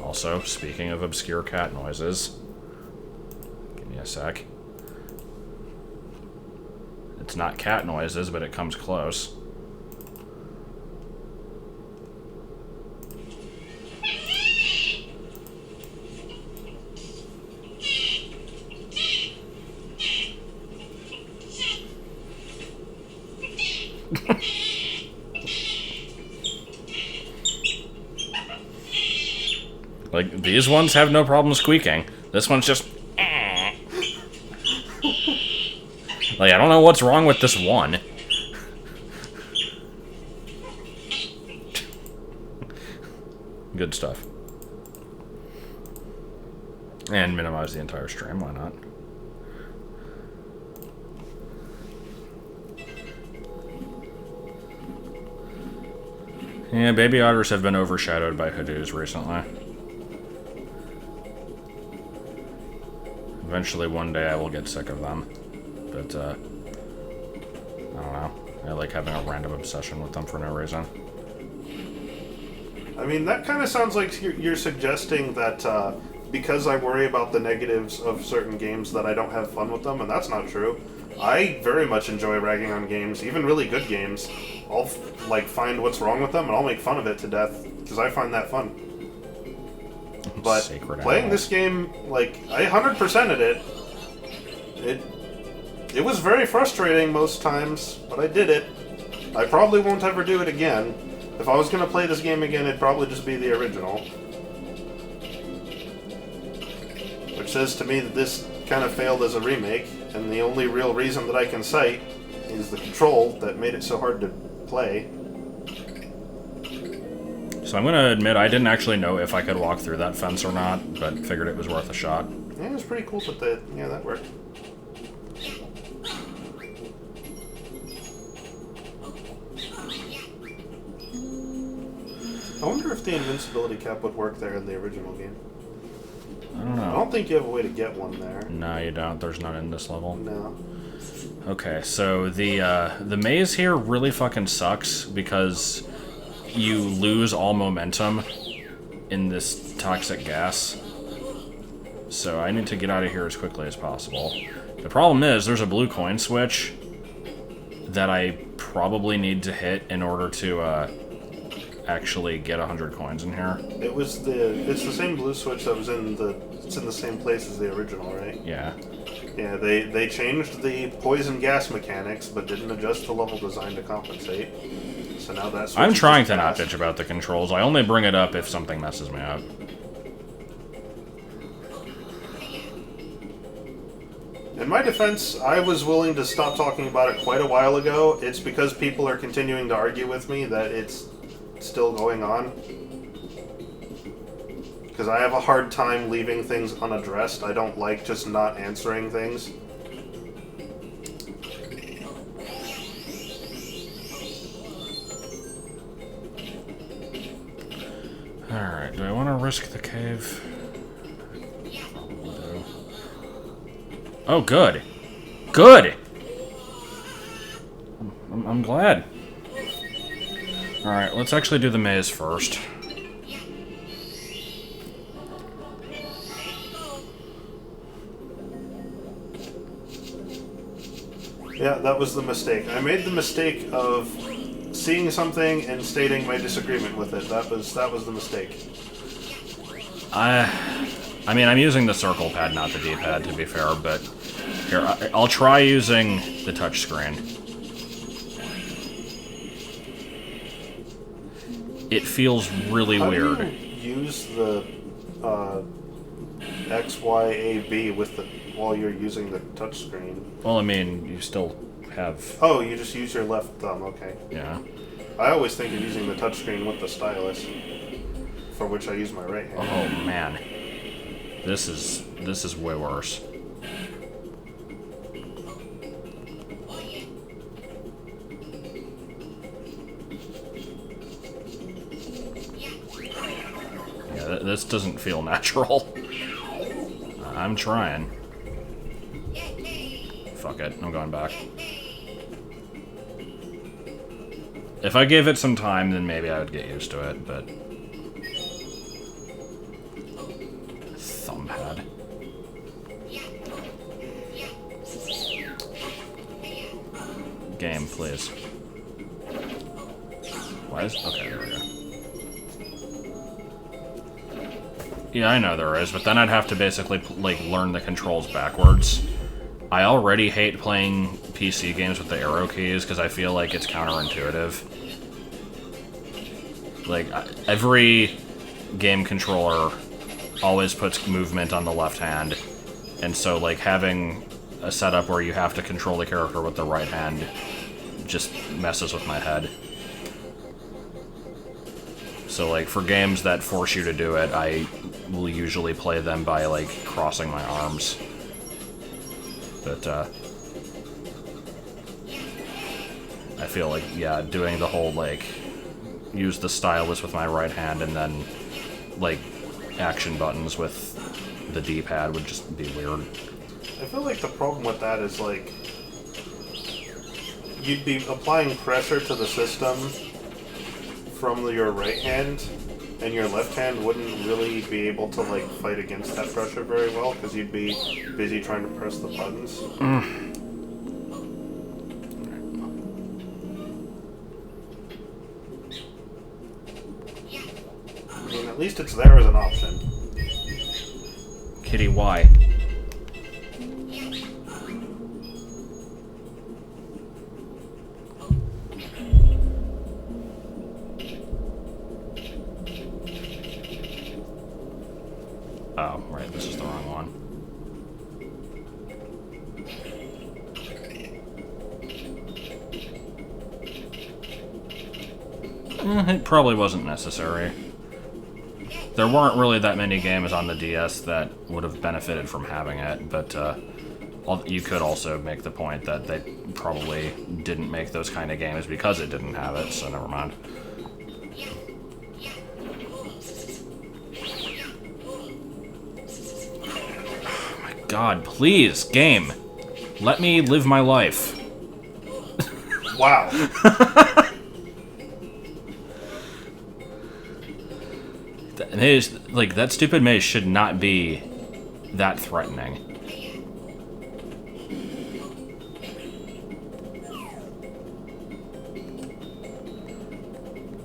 Also, speaking of obscure cat noises, give me a sec. It's not cat noises, but it comes close. Like, these ones have no problem squeaking. This one's just... Like, I don't know what's wrong with this one. Good stuff. And minimize the entire stream, why not? Yeah, baby otters have been overshadowed by hoodoos recently. Eventually, one day, I will get sick of them. But, I don't know. I like having a random obsession with them for no reason. I mean, that kind of sounds like you're suggesting that because I worry about the negatives of certain games that I don't have fun with them, and that's not true. I very much enjoy ragging on games, even really good games. I'll, like, find what's wrong with them, and I'll make fun of it to death, because I find that fun. But playing this game, like, I 100%'d it. It was very frustrating most times, but I did it. I probably won't ever do it again. If I was going to play this game again, it'd probably just be the original. Which says to me that this kind of failed as a remake, and the only real reason that I can cite is the control that made it so hard to play. So I'm going to admit I didn't actually know if I could walk through that fence or not, but figured it was worth a shot. Yeah, it was pretty cool, but yeah, that worked. I wonder if the invincibility cap would work there in the original game. I don't know. I don't think you have a way to get one there. No, you don't. There's none in this level. No. Okay, so the maze here really fucking sucks because you lose all momentum in this toxic gas. So I need to get out of here as quickly as possible. The problem is there's a blue coin switch that I probably need to hit in order to actually get 100 coins in here. It's the same blue switch that was it's in the same place as the original, right? Yeah. Yeah, they changed the poison gas mechanics, but didn't adjust the level design to compensate. So now that's. I'm trying to not bitch about the controls. I only bring it up if something messes me up. In my defense, I was willing to stop talking about it quite a while ago. It's because people are continuing to argue with me that it's still going on. Because I have a hard time leaving things unaddressed. I don't like just not answering things. Alright, do I want to risk the cave? Probably do. Oh, good. Good! I'm glad. Alright, let's actually do the maze first. Yeah, that was the mistake. I made the mistake of seeing something and stating my disagreement with it. That was the mistake. I mean, I'm using the circle pad, not the D-pad, to be fair, but here, I'll try using the touchscreen. It feels really weird. Do you use the X, Y, A, B with the while you're using the touchscreen? Well, I mean, you still have... Oh, you just use your left thumb, okay. Yeah. I always think of using the touchscreen with the stylus, for which I use my right hand. Oh, man. This is way worse. Yeah, this doesn't feel natural. I'm trying. Fuck it, I'm going back. If I gave it some time, then maybe I would get used to it, but... Thumb pad. Game, please. Why is... Okay, there we go. Yeah, I know there is, but then I'd have to basically, like, learn the controls backwards. I already hate playing PC games with the arrow keys, because I feel like it's counterintuitive. Like, every game controller always puts movement on the left hand, and so, like, having a setup where you have to control the character with the right hand just messes with my head. So, like, for games that force you to do it, I will usually play them by, like, crossing my arms. But, I feel like, yeah, doing the whole, like, use the stylus with my right hand and then, like, action buttons with the D-pad would just be weird. I feel like the problem with that is, like, you'd be applying pressure to the system from your right hand, and your left hand wouldn't really be able to, like, fight against that pressure very well, because you'd be busy trying to press the buttons. I mean, at least it's there as an option. Kitty, why? Oh, right, this is the wrong one. It probably wasn't necessary. There weren't really that many games on the DS that would have benefited from having it, but you could also make the point that they probably didn't make those kind of games because it didn't have it, so never mind. Oh my god, please, game! Let me live my life. Wow. That maze, like, that stupid maze should not be that threatening.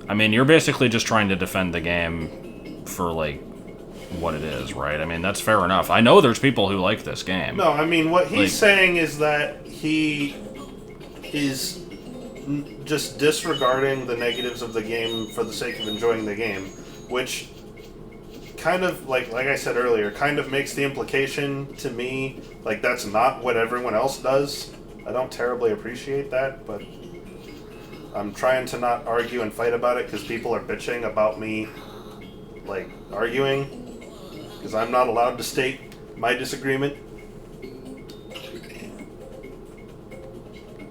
I mean, you're basically just trying to defend the game for, like, what it is, right? I mean, that's fair enough. I know there's people who like this game. No, I mean, what he's Like- saying is that he is just disregarding the negatives of the game for the sake of enjoying the game, which kind of, like I said earlier, kind of makes the implication to me, like, that's not what everyone else does. I don't terribly appreciate that, but I'm trying to not argue and fight about it because people are bitching about me, like, arguing, because I'm not allowed to state my disagreement.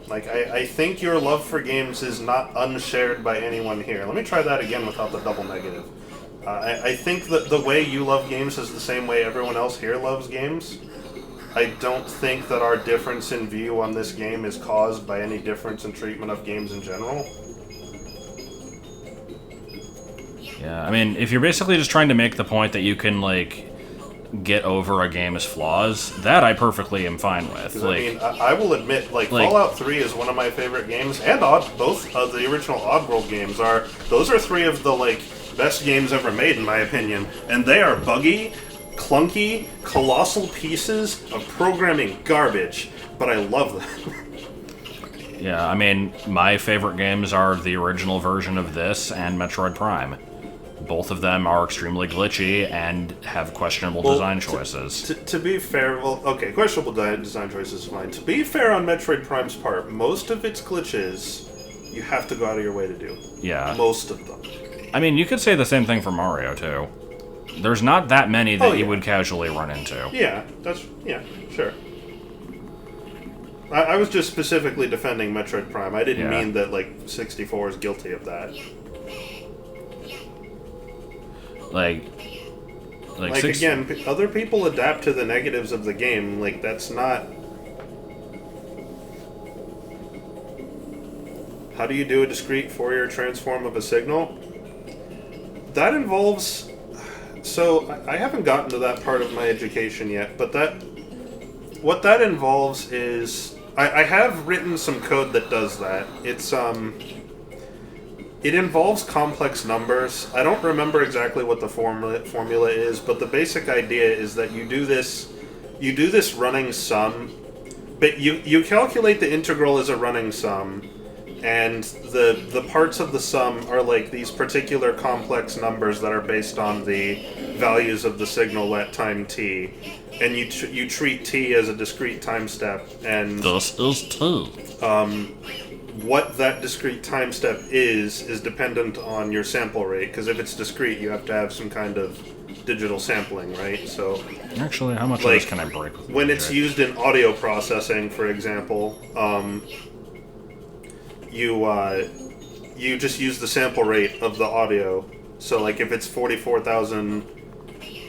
Like, I think your love for games is not unshared by anyone here. Let me try that again without the double negative. I think that the way you love games is the same way everyone else here loves games. I don't think that our difference in view on this game is caused by any difference in treatment of games in general. Yeah, I mean, if you're basically just trying to make the point that you can, like, get over a game's flaws, that I perfectly am fine with. 'Cause, Like, I mean, I will admit, like Fallout 3 is one of my favorite games, and both of the original Oddworld games are. Those are three of the like best games ever made, in my opinion, and they are buggy, clunky, colossal pieces of programming garbage. But I love them. yeah, I mean, my favorite games are the original version of this and Metroid Prime. Both of them are extremely glitchy and have questionable design choices. To be fair, well, okay, questionable design choices is fine. To be fair on Metroid Prime's part, most of its glitches you have to go out of your way to do. Yeah. Most of them. I mean, you could say the same thing for Mario, too. There's not that many that you would casually run into. Yeah, sure. I was just specifically defending Metroid Prime. I didn't mean that, like, 64 is guilty of that. Like again, other people adapt to the negatives of the game. Like, that's not... How do you do a discrete Fourier transform of a signal? That involves... So, I haven't gotten to that part of my education yet, but what that involves is... I have written some code that does that. It involves complex numbers. I don't remember exactly what the formula is, but the basic idea is that you do this running sum, but you calculate the integral as a running sum, and the parts of the sum are like these particular complex numbers that are based on the values of the signal at time t, and you treat t as a discrete time step, and this is t. What that discrete time step is dependent on your sample rate, because if it's discrete, you have to have some kind of digital sampling, right? So, actually, how much of this can I break with when it's used in audio processing, for example, you just use the sample rate of the audio. So, like, if it's 44,000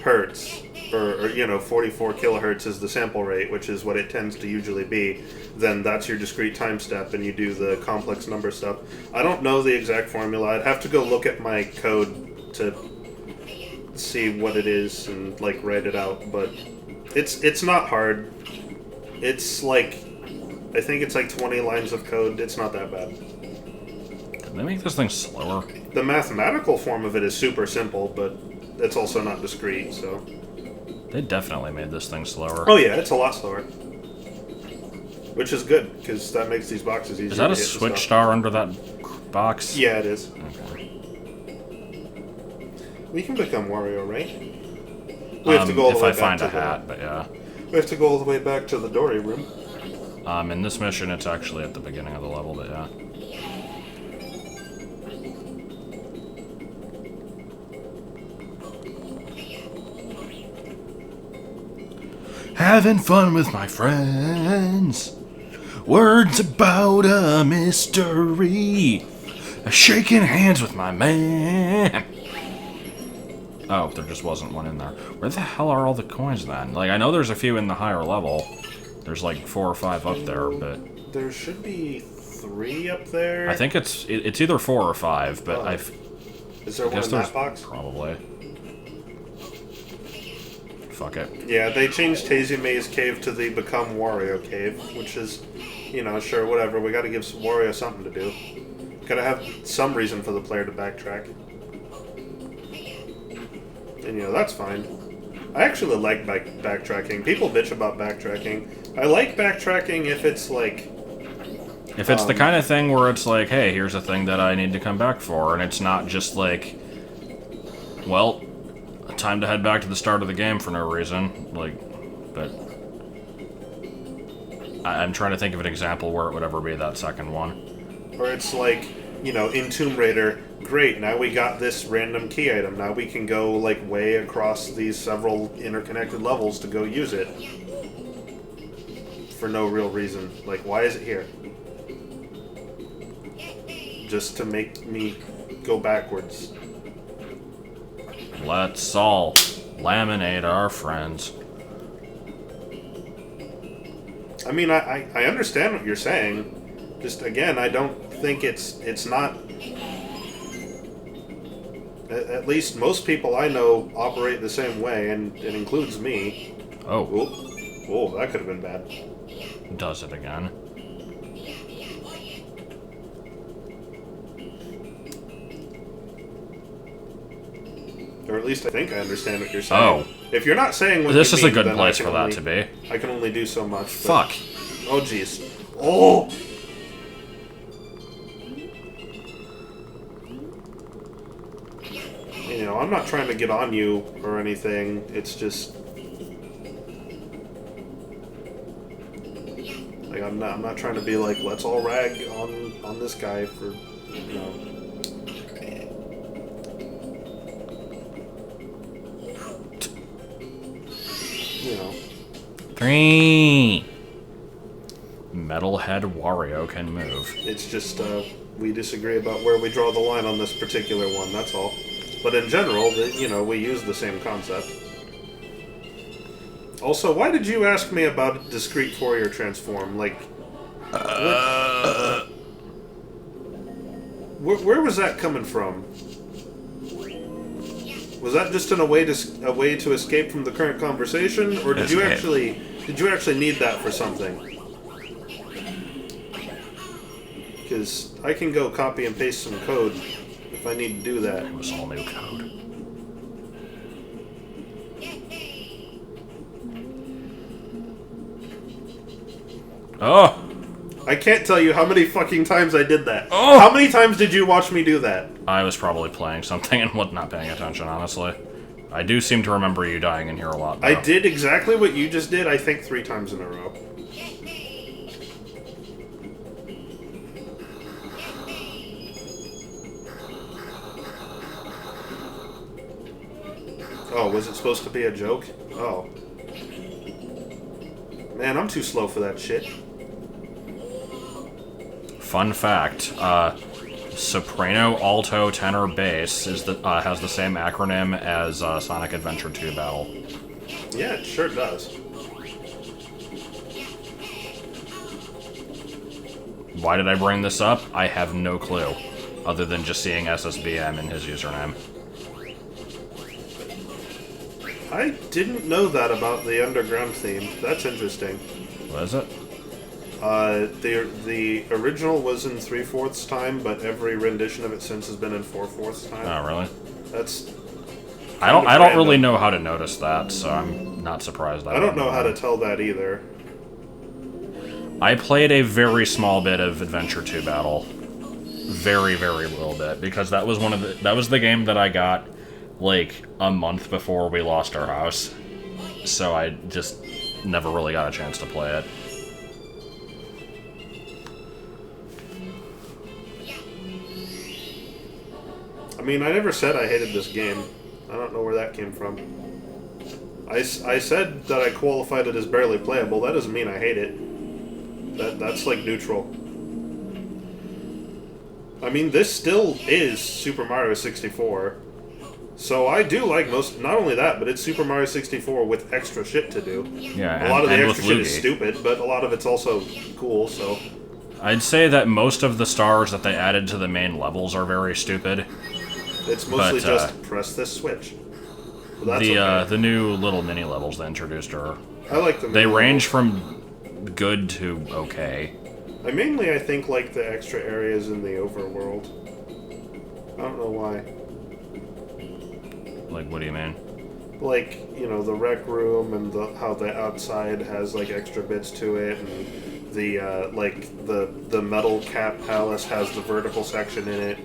hertz, or 44 kilohertz is the sample rate, which is what it tends to usually be, then that's your discrete time step, and you do the complex number stuff. I don't know the exact formula. I'd have to go look at my code to see what it is and, like, write it out, but it's not hard. It's like, I think it's like 20 lines of code. It's not that bad. Can they make this thing slower? The mathematical form of it is super simple, but it's also not discrete, so... They definitely made this thing slower. Oh yeah, it's a lot slower. Which is good, because that makes these boxes easier. Is that a switch star under that box? Yeah, it is. Okay. We can become Wario, right? We have to go all the way back if I find to a hat, but yeah. We have to go all the way back to the Dory room. In this mission, it's actually at the beginning of the level, but yeah. Having fun with my friends. Words about a mystery. Shaking hands with my man. Oh, there just wasn't one in there. Where the hell are all the coins then? Like, I know there's a few in the higher level. There's like 4 or 5 up there, but... There should be 3 up there. I think it's either 4 or 5, but Is there one in that box? Probably. Fuck it. Yeah, they changed Hazume's cave to the Become Wario cave, which is, sure, whatever. We gotta give Wario something to do. Gotta have some reason for the player to backtrack. And, that's fine. I actually like backtracking. People bitch about backtracking. I like backtracking if it's like... If it's the kind of thing where it's like, hey, here's a thing that I need to come back for, and it's not just like, well, time to head back to the start of the game for no reason. Like, but... I'm trying to think of an example where it would ever be that second one. Or it's like, in Tomb Raider, great, now we got this random key item. Now we can go, like, way across these several interconnected levels to go use it. For no real reason. Like, why is it here? Just to make me go backwards. Let's all laminate our friends. I mean, I understand what you're saying. Just, again, I don't think it's not... At least most people I know operate the same way, and it includes me. Oh. Oh, that could have been bad. Does it again. Or at least I think I understand what you're saying. Oh. If you're not saying what This you is mean, a good then place for that to be. I can only do so much. Fuck. Oh, jeez. Oh! You know, I'm not trying to get on you or anything. It's just... Like, I'm not trying to be like, let's all rag on this guy for, you know... You know. 3. Metalhead Wario can move. It's just, we disagree about where we draw the line on this particular one, that's all. But in general, you know, we use the same concept. Also, why did you ask me about discrete Fourier transform? Like, where was that coming from? Was that just a way to escape from the current conversation, or did you actually need that for something? Because I can go copy and paste some code if I need to do that. It was all new code. Oh! I can't tell you how many fucking times I did that. Oh! How many times did you watch me do that? I was probably playing something and not paying attention, honestly. I do seem to remember you dying in here a lot, though. I did exactly what you just did, I think 3 times in a row. Oh, was it supposed to be a joke? Oh. Man, I'm too slow for that shit. Fun fact, soprano, alto, tenor, bass has the same acronym as Sonic Adventure 2 Battle. Yeah, it sure does. Why did I bring this up? I have no clue, other than just seeing SSBM in his username. I didn't know that about the underground theme. That's interesting. What is it? The original was in 3/4 time, but every rendition of it since has been in 4/4 time. Oh, really? That's. I don't really know how to notice that, so I'm not surprised. I don't know how to tell that either. I played a very small bit of Adventure 2 Battle, very little bit, because that was the game that I got like a month before we lost our house, so I just never really got a chance to play it. I mean, I never said I hated this game. I don't know where that came from. I said that I qualified it as barely playable. That doesn't mean I hate it. That's like neutral. I mean, this still is Super Mario 64. So I do like not only that, but it's Super Mario 64 with extra shit to do. Yeah, a lot of the extra shit Luigi is stupid, but a lot of it's also cool, so... I'd say that most of the stars that they added to the main levels are very stupid. It's mostly just press this switch. But that's okay. The new little mini levels they introduced are... I like them. They range from good to okay. I mainly, I think, like the extra areas in the overworld. I don't know why. Like, what do you mean? Like, you know, the rec room and how the outside has, like, extra bits to it, and the, like, the metal cap palace has the vertical section in it.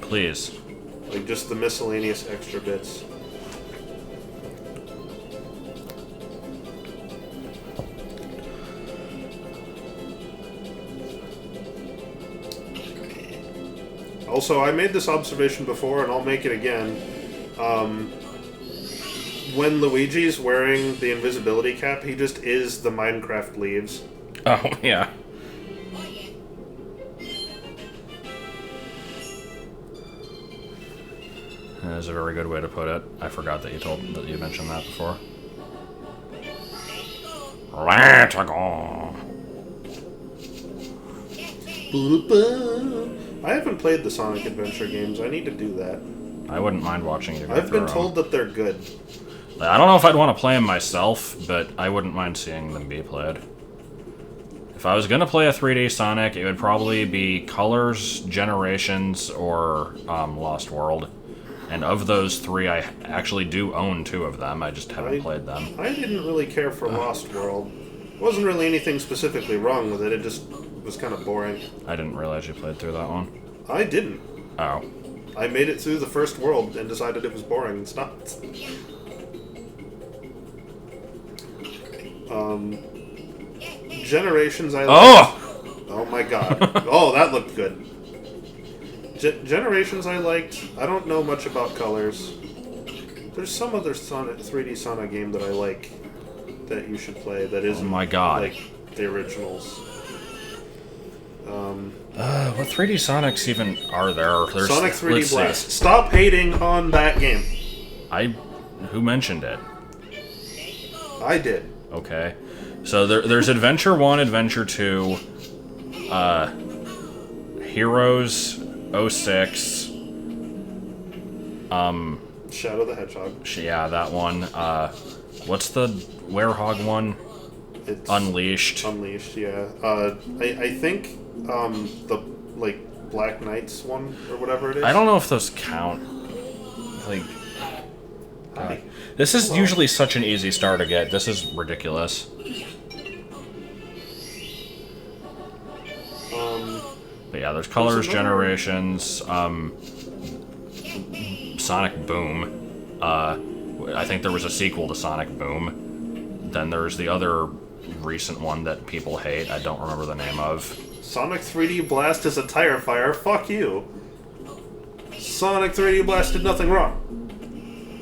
Please. Like, just the miscellaneous extra bits. Also, I made this observation before, and I'll make it again. When Luigi's wearing the invisibility cap, he just is the Minecraft leaves. Oh, yeah. That's a very good way to put it. I forgot that you mentioned that before. I haven't played the Sonic Adventure games. I need to do that. I wouldn't mind watching you go I've through been told that they're good. I don't know if I'd want to play them myself, but I wouldn't mind seeing them be played. If I was going to play a 3D Sonic, it would probably be Colors, Generations, or Lost World. And of those three, I actually do own 2 of them. I just haven't played them. I didn't really care for Lost World. There wasn't really anything specifically wrong with it. It just was kind of boring. I didn't realize you played through that one. I didn't. Oh. I made it through the first world and decided it was boring. It's not. Generations I liked. Oh my god. Oh, that looked good. Generations I liked. I don't know much about Colors. There's some other Sonic 3D Sonic game that I like that you should play that isn't Oh my god. like the originals. What 3D Sonics even are there? There's, Sonic 3D let's see. Blast. Stop hating on that game. Who mentioned it? I did. Okay. So there's Adventure 1, Adventure 2, Heroes 06, Shadow the Hedgehog. yeah, that one. What's the Werehog one? It's Unleashed. Unleashed, yeah. I think the like Black Knights one or whatever it is. I don't know if those count. Like, this is usually such an easy star to get. This is ridiculous. But yeah, there's Colors, Generations, Sonic Boom. I think there was a sequel to Sonic Boom. Then there's the other recent one that people hate. I don't remember the name of. Sonic 3D Blast is a tire fire. Fuck you. Sonic 3D Blast did nothing wrong.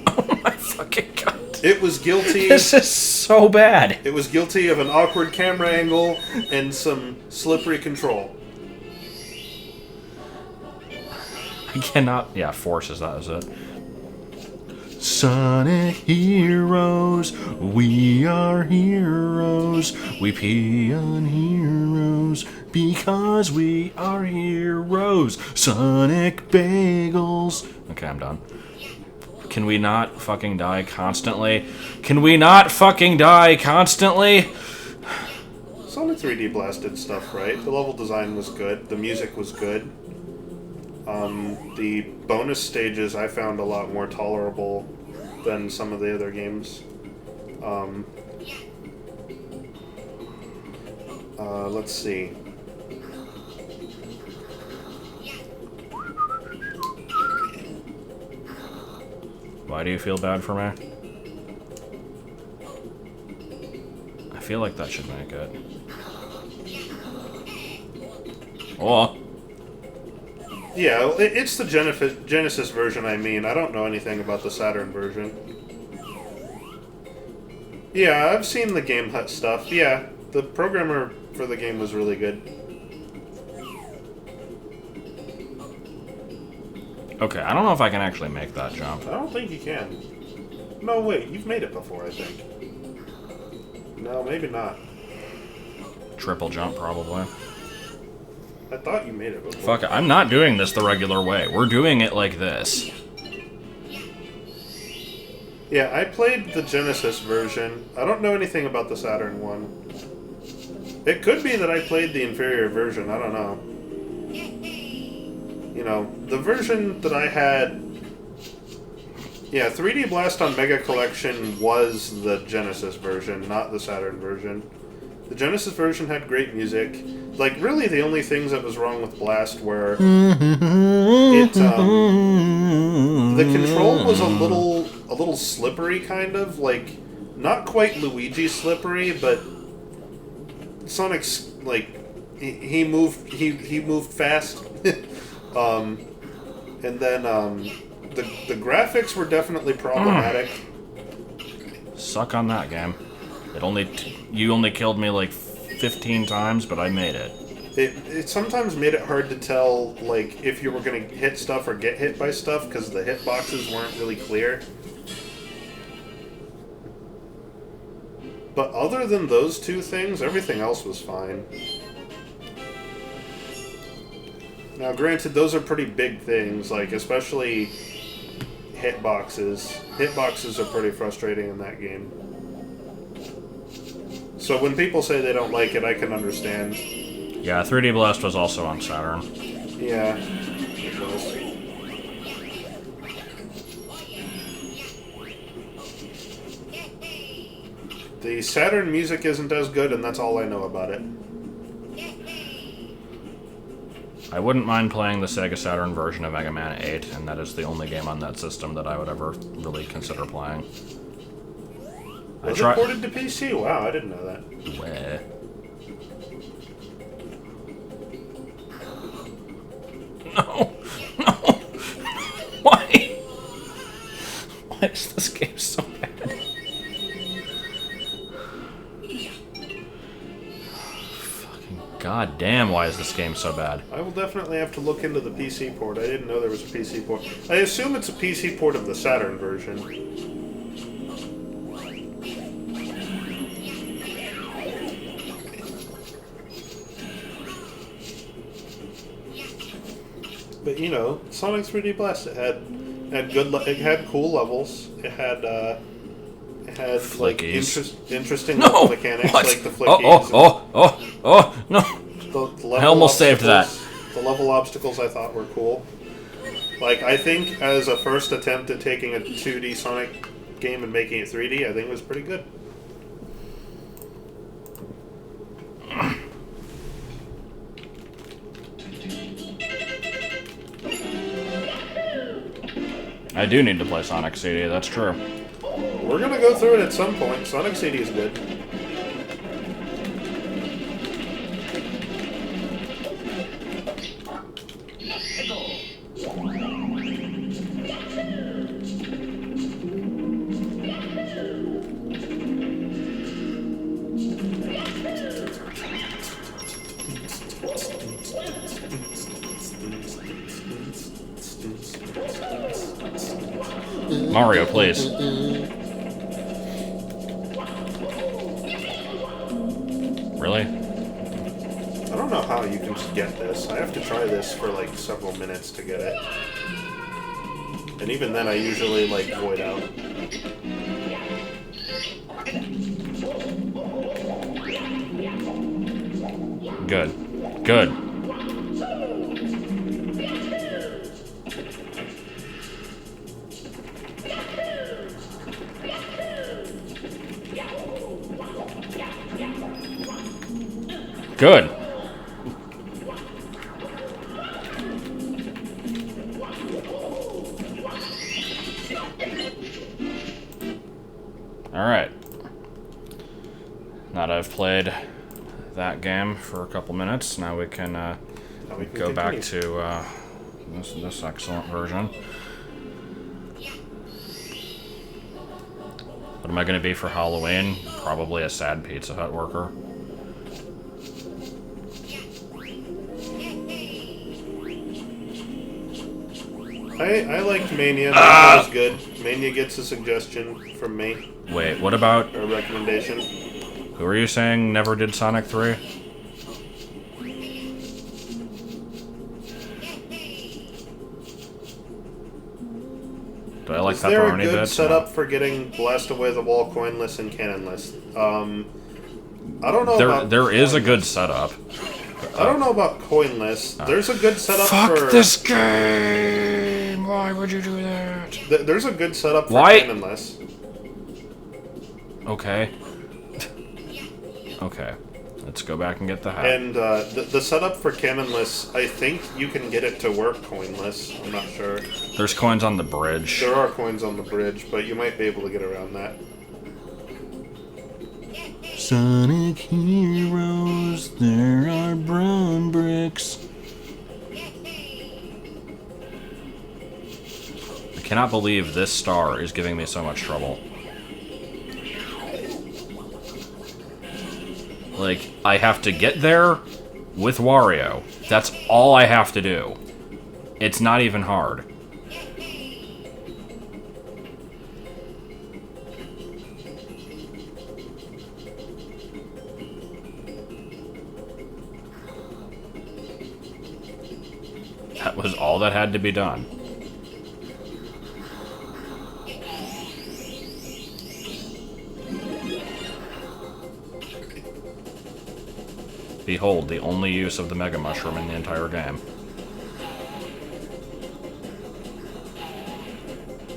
Oh my fucking god. It was guilty. This is so bad. It was guilty of an awkward camera angle and some slippery control. I cannot. Yeah, Forces, that is it. Sonic heroes, we are heroes. We pee on heroes because we are heroes. Sonic bagels. Okay, I'm done. Can we not fucking die constantly? Can we not fucking die constantly? Sonic 3D Blast did stuff right. The level design was good. The music was good. The bonus stages I found a lot more tolerable than some of the other games. Let's see. Why do you feel bad for me? I feel like that should make it. Oh. Yeah, it's the Genesis version, I mean. I don't know anything about the Saturn version. Yeah, I've seen the Game Hut stuff. Yeah, the programmer for the game was really good. Okay, I don't know if I can actually make that jump. I don't think you can. No, wait, you've made it before, I think. No, maybe not. Triple jump, probably. I thought you made it before. Fuck it, I'm not doing this the regular way. We're doing it like this. Yeah, I played the Genesis version. I don't know anything about the Saturn one. It could be that I played the inferior version, I don't know. You know, the version that I had... Yeah, 3D Blast on Mega Collection was the Genesis version, not the Saturn version. The Genesis version had great music. Like, really the only things that was wrong with Blast were... the control was a little slippery, kind of. Like, not quite Luigi slippery, but... Sonic's, like... He moved fast. And then, the graphics were definitely problematic. Suck on that game. You only killed me like 15 times, but I made it. It sometimes made it hard to tell, like, if you were gonna hit stuff or get hit by stuff, because the hitboxes weren't really clear. But other than those two things, everything else was fine. Now, granted, those are pretty big things, like, especially hitboxes. Hitboxes are pretty frustrating in that game. So when people say they don't like it, I can understand. Yeah, 3D Blast was also on Saturn. Yeah, it was. The Saturn music isn't as good, and that's all I know about it. I wouldn't mind playing the Sega Saturn version of Mega Man 8, and that is the only game on that system that I would ever really consider playing. Was it ported to PC? Wow, I didn't know that. Wah. No! No! Why? Why is this game so bad? Fucking goddamn, why is this game so bad? I will definitely have to look into the PC port. I didn't know there was a PC port. I assume it's a PC port of the Saturn version. But you know, Sonic 3D Blast, it had it had cool levels. It had like interesting level mechanics, what? like the flickies. No! The level I almost saved that. The level obstacles I thought were cool. Like, I think as a first attempt at taking a 2D Sonic game and making it 3D, I think it was pretty good. I do need to play Sonic CD, that's true. We're gonna go through it at some point. Sonic CD is good. Mario, please. Really? I don't know how you can just get this. I have to try this for like several minutes to get it. And even then I usually like void out. Good. Good. Good. Alright. Now that I've played that game for a couple minutes, now we can, go back to this excellent version. What am I going to be for Halloween? Probably a sad Pizza Hut worker. I liked Mania. That was good. Mania gets a suggestion from me. Wait, what about... Or a recommendation. Who are you saying never did Sonic 3? Do I like Is there a pepperoni good bits? setup for getting Blast Away the Wall coinless and cannonless? I don't know there is a good setup. I don't know about coinless. There's a good setup for... Fuck this game! Why would you do that? There's a good setup for Why? cannonless. Okay. Okay. Let's go back and get the hat. And the setup for cannonless, I think you can get it to work coinless. I'm not sure. There's coins on the bridge. There are coins on the bridge, but you might be able to get around that. Sonic Heroes, there are brown bricks. I cannot believe this star is giving me so much trouble. Like, I have to get there with Wario. That's all I have to do. It's not even hard. That was all that had to be done. Behold, the only use of the Mega Mushroom in the entire game.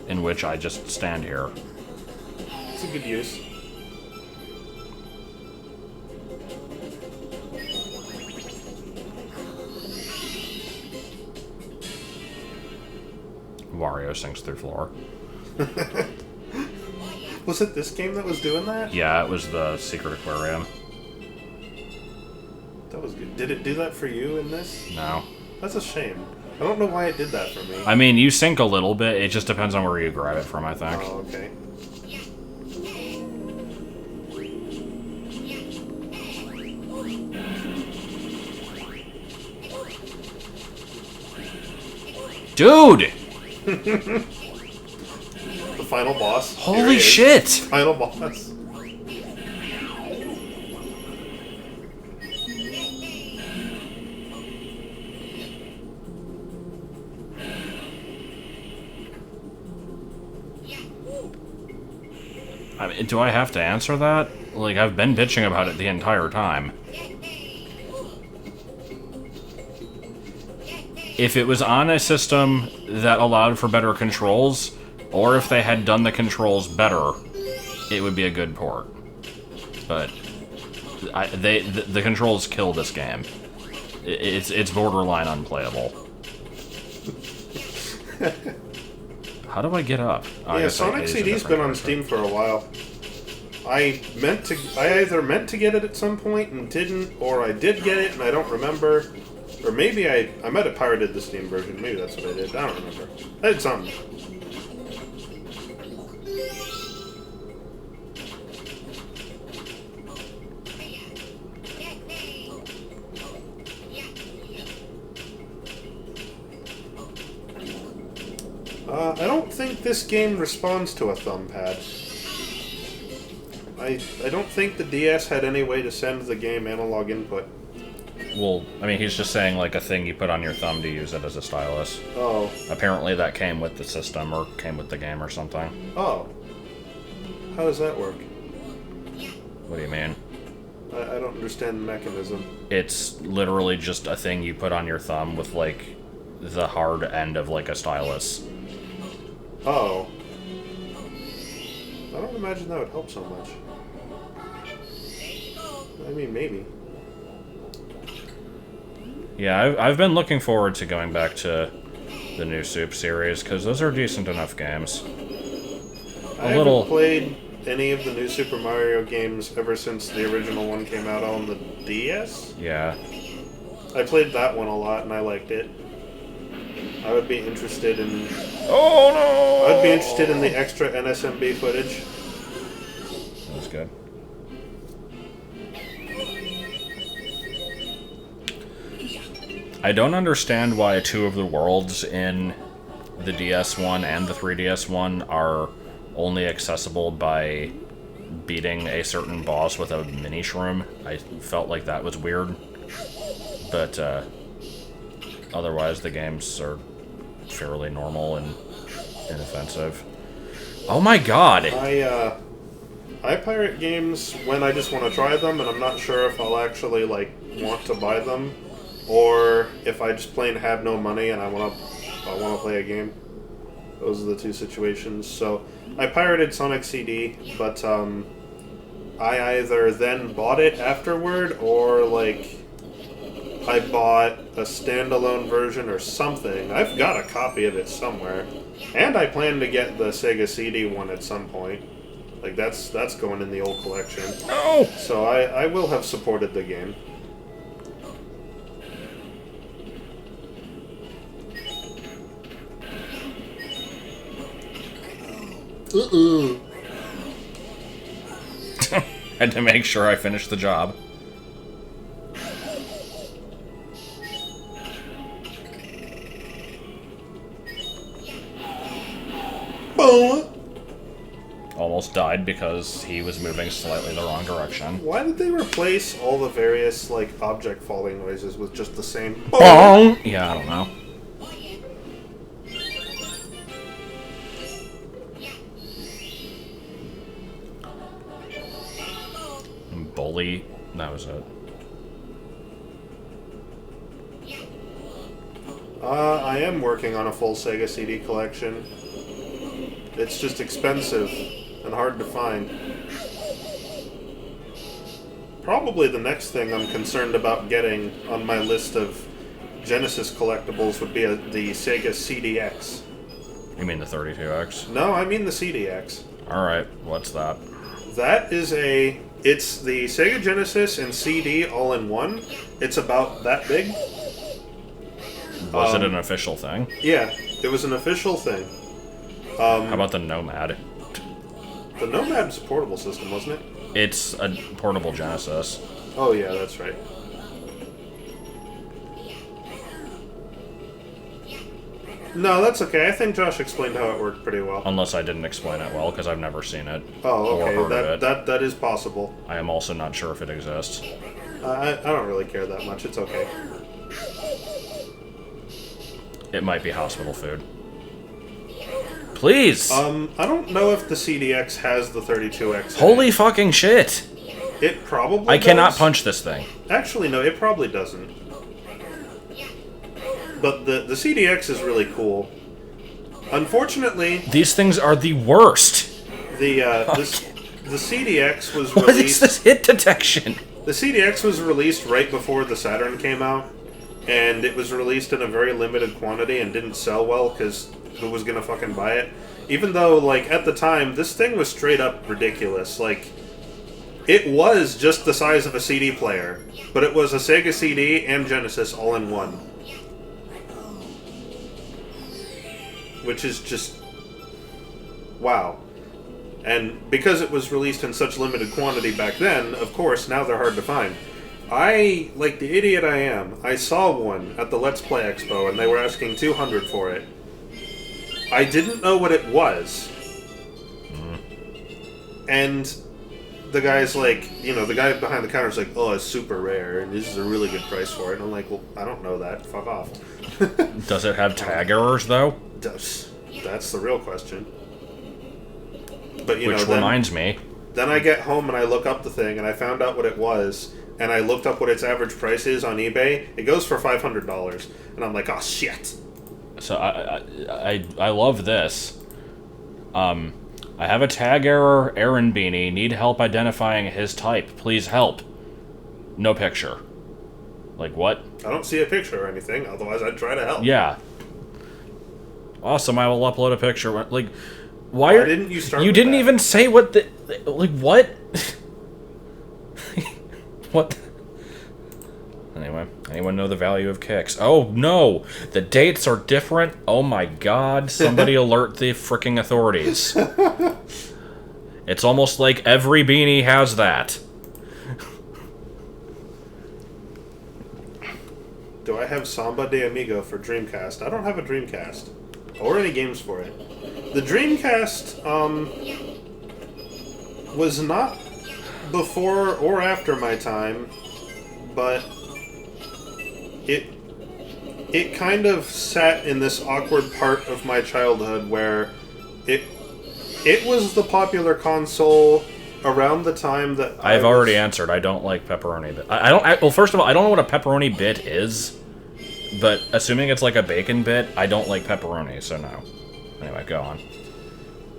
In which I just stand here. It's a good use. Wario sinks through floor. Was it this game that was doing that? Yeah, it was the Secret Aquarium. That was good. Did it do that for you in this? No. That's a shame. I don't know why it did that for me. I mean, you sink a little bit. It just depends on where you grab it from, I think. Oh, okay. Dude! The final boss. Here Holy he is. shit! Final boss. I mean, do I have to answer that? Like, I've been bitching about it the entire time. If it was on a system that allowed for better controls, or if they had done the controls better, it would be a good port. But the controls kill this game. It's borderline unplayable. How do I get up? Yeah, Sonic CD's been on Steam for a while. I either meant to get it at some point and didn't, or I did get it and I don't remember. Or maybe I might have pirated the Steam version. Maybe that's what I did. I don't remember. I did something. I don't think this game responds to a thumb pad. I don't think the DS had any way to send the game analog input. Well, I mean, he's just saying, like, a thing you put on your thumb to use it as a stylus. Oh. Apparently that came with the system, or came with the game or something. Oh. How does that work? What do you mean? I don't understand the mechanism. It's literally just a thing you put on your thumb with, like, the hard end of, like, a stylus. Oh. I don't imagine that would help so much. I mean, maybe. Yeah, I've been looking forward to going back to the new Soup series, because those are decent enough games. I haven't played any of the new Super Mario games ever since the original one came out on the DS. Yeah. I played that one a lot and I liked it. I would be interested in... Oh no! I'd be interested in the extra NSMB footage. That was good. I don't understand why two of the worlds in the DS one and the 3DS one are only accessible by beating a certain boss with a mini shroom. I felt like that was weird. But otherwise the games are fairly normal and inoffensive. Oh my god! I pirate games when I just want to try them and I'm not sure if I'll actually, like, want to buy them. Or if I just plain have no money and I want to play a game. Those are the two situations. So I pirated Sonic CD, but I either then bought it afterward or like I bought a standalone version or something. I've got a copy of it somewhere, and I plan to get the Sega CD one at some point. Like that's going in the old collection. Oh! So I will have supported the game. Had to make sure I finished the job. Almost died because he was moving slightly the wrong direction. Why did they replace all the various like object falling noises with just the same Bong! Yeah, I don't know. really... That was it. I am working on a full Sega CD collection. It's just expensive and hard to find. Probably the next thing I'm concerned about getting on my list of Genesis collectibles would be the Sega CDX. You mean the 32X? No, I mean the CDX. Alright, what's that? That is it's the Sega Genesis and CD all in one. It's about that big. Was it an official thing? Yeah, it was an official thing. How about the Nomad? The Nomad's a portable system, wasn't it? It's a portable Genesis. Oh yeah, that's right. No, that's okay. I think Josh explained how it worked pretty well. Unless I didn't explain it well, because I've never seen it. Oh, or okay. heard of it. That is possible. I am also not sure if it exists. I don't really care that much. It's okay. It might be hospital food. Please! I don't know if the CDX has the 32X. Holy fucking shit! It probably I cannot does. punch this thing. Actually, no, it probably doesn't. But the CDX is really cool. Unfortunately, These things are the worst! the CDX was What is released. this hit detection? The CDX was released right before the Saturn came out, and it was released in a very limited quantity and didn't sell well because who was gonna fucking buy it? Even though, like, at the time, this thing was straight up ridiculous. Like, it was just the size of a CD player, but it was a Sega CD and Genesis all in one. Which is just... wow. And because it was released in such limited quantity back then, of course, now they're hard to find. I, like the idiot I am, I saw one at the Let's Play Expo, and they were asking $200 for it. I didn't know what it was. And the guy's like, you know, the guy behind the counter's like, oh, it's super rare, and this is a really good price for it. And I'm like, well, I don't know that. Fuck off. Does it have tag errors, though? That's the real question. But, you Which know, reminds me. Then I get home and I look up the thing, and I found out what it was, and I looked up what its average price is on eBay. It goes for $500. And I'm like, oh, shit. So I love this. I have a tag error, Aaron Beanie. Need help identifying his type. Please help. No picture. Like, what? I don't see a picture or anything, otherwise I'd try to help. Yeah. Awesome, I will upload a picture. Like, why didn't you start You with didn't that? even say what the... Like, what? What? Anyway, anyone know the value of kicks? Oh, no! The dates are different? Oh my god, somebody alert the fricking authorities. It's almost like every beanie has that. Do I have Samba de Amigo for Dreamcast? I don't have a Dreamcast. Or any games for it. The Dreamcast, was not before or after my time, but it kind of sat in this awkward part of my childhood where it was the popular console around the time that I've already answered. I don't like pepperoni bit. Well, first of all, I don't know what a pepperoni bit is, but assuming it's like a bacon bit, I don't like pepperoni, so no. Anyway, go on.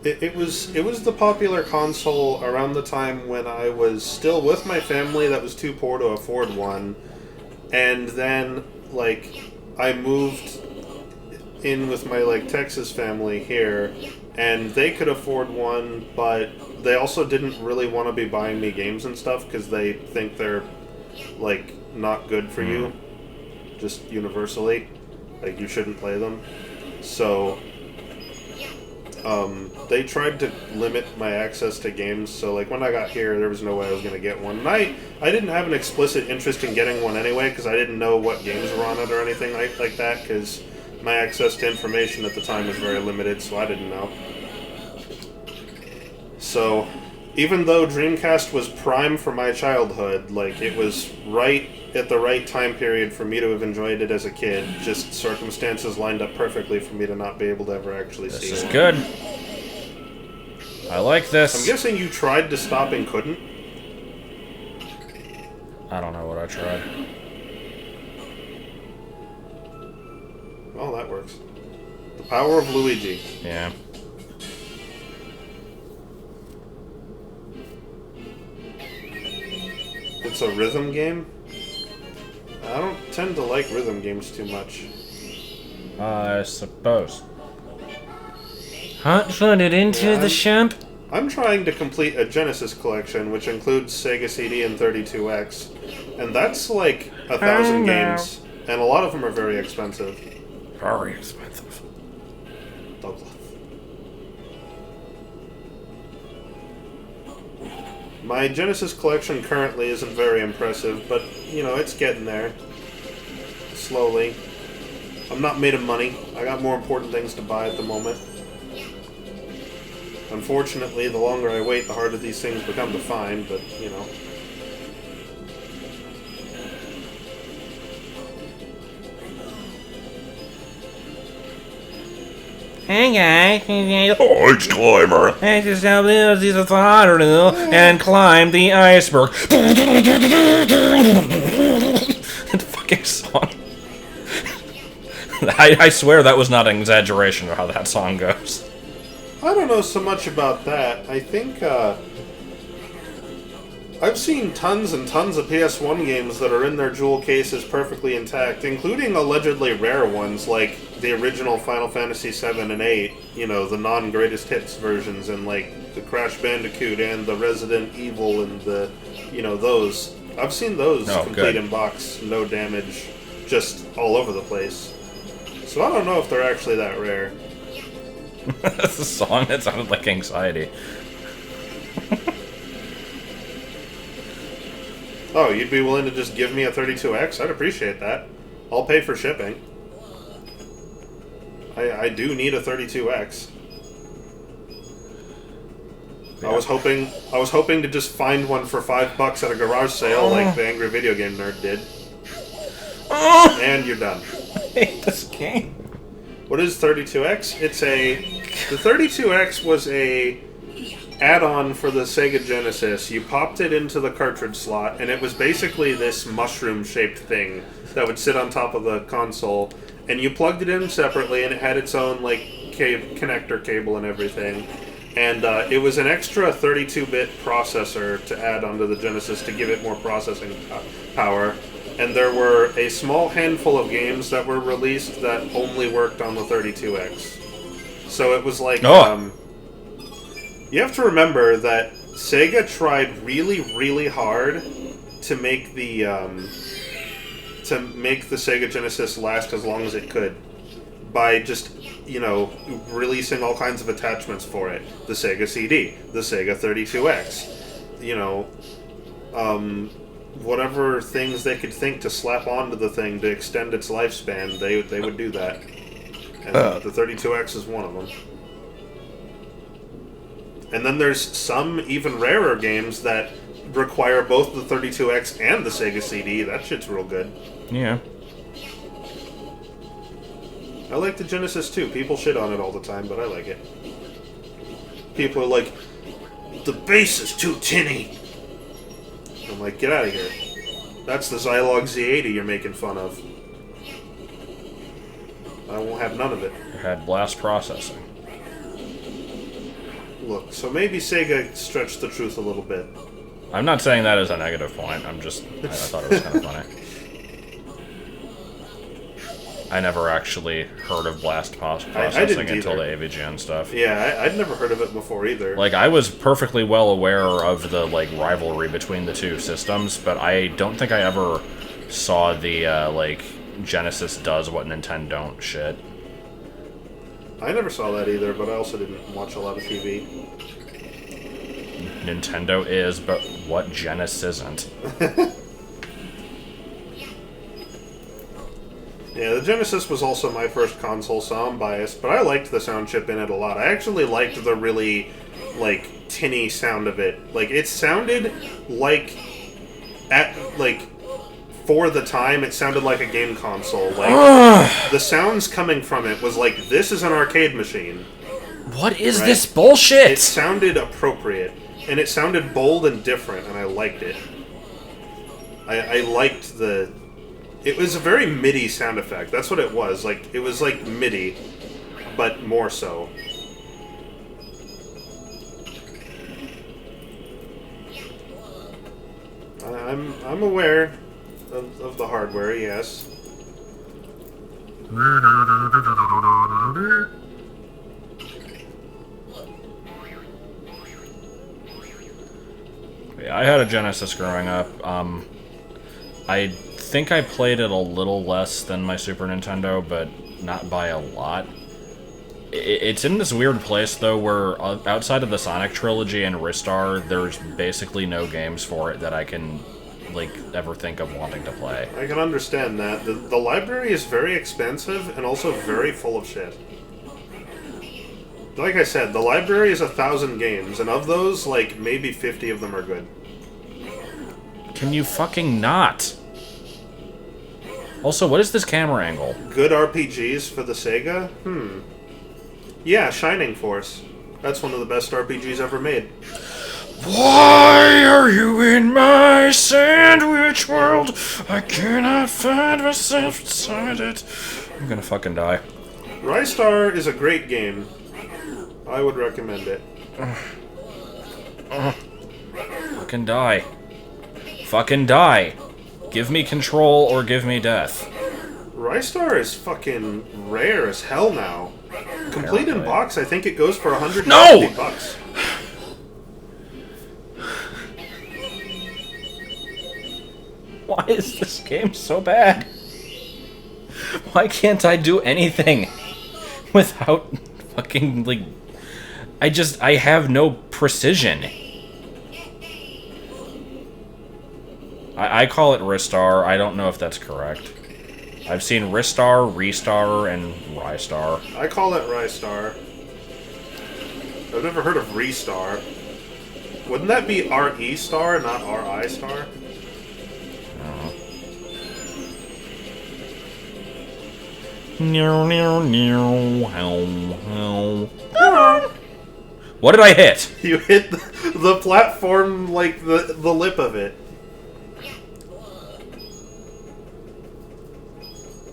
It was the popular console around the time when I was still with my family that was too poor to afford one, and then, like, I moved in with my, like, Texas family here, and they could afford one, but they also didn't really want to be buying me games and stuff because they think they're, like, not good for you, just universally. Like, you shouldn't play them. So they tried to limit my access to games, so, like, when I got here, there was no way I was going to get one. And I didn't have an explicit interest in getting one anyway, because I didn't know what games were on it or anything like that, because my access to information at the time was very limited, so I didn't know. So, even though Dreamcast was prime for my childhood, like, it was right at the right time period for me to have enjoyed it as a kid, just circumstances lined up perfectly for me to not be able to ever actually see it. This is good. I like this. I'm guessing you tried to stop and couldn't? I don't know what I tried. Oh, that works. The power of Luigi. Yeah. It's a rhythm game? I don't tend to like rhythm games too much. I suppose. Hot-footed into the shop? I'm trying to complete a Genesis collection, which includes Sega CD and 32X. And that's like 1,000 games. And a lot of them are very expensive. Very expensive. Douglas. My Genesis collection currently isn't very impressive, but, you know, it's getting there. Slowly. I'm not made of money. I got more important things to buy at the moment. Unfortunately, the longer I wait, the harder these things become to find, but, you know. Hey guys, Oh, it's Climber. I just have this is a throttle and climb the iceberg. That fucking song. I swear that was not an exaggeration of how that song goes. I don't know so much about that. I think, I've seen tons and tons of PS1 games that are in their jewel cases perfectly intact, including allegedly rare ones like the original Final Fantasy 7 and 8, you know, the non-greatest hits versions, and like the Crash Bandicoot and the Resident Evil and the, you know, those. I've seen those complete in box, no damage, just all over the place. So I don't know if they're actually that rare. That's a song that sounded like anxiety. Oh, you'd be willing to just give me a 32X? I'd appreciate that. I'll pay for shipping. I do need a 32X. Yeah. I was hoping to just find one for $5 at a garage sale like the Angry Video Game Nerd did. And you're done. I hate this game. What is 32X? The 32X was a add-on for the Sega Genesis. You popped it into the cartridge slot, and it was basically this mushroom-shaped thing that would sit on top of the console, and you plugged it in separately, and it had its own like connector cable and everything. And it was an extra 32-bit processor to add onto the Genesis to give it more processing power. And there were a small handful of games that were released that only worked on the 32X. So it was like, you have to remember that Sega tried really, really hard to make the Sega Genesis last as long as it could by just, you know, releasing all kinds of attachments for it. The Sega CD, the Sega 32X, you know, whatever things they could think to slap onto the thing to extend its lifespan, they would do that. And the 32X is one of them. And then there's some even rarer games that require both the 32X and the Sega CD. That shit's real good. Yeah. I like the Genesis too. People shit on it all the time, but I like it. People are like, the bass is too tinny. I'm like, get out of here. That's the Zilog Z80 you're making fun of. I won't have none of it. It had blast processing. Look, so maybe Sega stretched the truth a little bit. I'm not saying that as a negative point. I thought it was kind of funny. I never actually heard of blast processing until the AVGN stuff. Yeah, I'd never heard of it before either. Like, I was perfectly well aware of the, like, rivalry between the two systems, but I don't think I ever saw the, like, Genesis does what Nintendo don't shit. I never saw that either, but I also didn't watch a lot of TV. Nintendo is, but what Genesis isn't. Yeah, the Genesis was also my first console, so I'm biased, but I liked the sound chip in it a lot. I actually liked the really, like, tinny sound of it. Like, it sounded like, for the time, it sounded like a game console. Like, the sounds coming from it was like, this is an arcade machine. What is this bullshit? It sounded appropriate, and it sounded bold and different, and I liked it. I liked the... It was a very MIDI sound effect. That's what it was. Like, it was like MIDI, but more so. I'm aware of the hardware, yes. Yeah, I had a Genesis growing up. I think I played it a little less than my Super Nintendo, but not by a lot. It's in this weird place, though, where outside of the Sonic trilogy and Ristar, there's basically no games for it that I can, like, ever think of wanting to play. I can understand that. The library is very expensive and also very full of shit. Like I said, the library is 1,000 games, and of those, like, maybe 50 of them are good. Can you fucking not? Also, what is this camera angle? Good RPGs for the Sega? Yeah, Shining Force. That's one of the best RPGs ever made. Why are you in my sandwich world? I cannot find myself inside it. I'm gonna fucking die. Rystar is a great game. I would recommend it. Fucking die. Fucking die. Give me control or give me death. Rystar is fucking rare as hell now. Complete in box, I think it goes for $150. No! Why is this game so bad? Why can't I do anything without fucking, like... I have no precision. I call it Ristar. I don't know if that's correct. I've seen Ristar, Restar, and Rystar. I call it Rystar. I've never heard of Restar. Wouldn't that be R-E star, not R-I star? What did I hit? You hit the platform, like, the lip of it.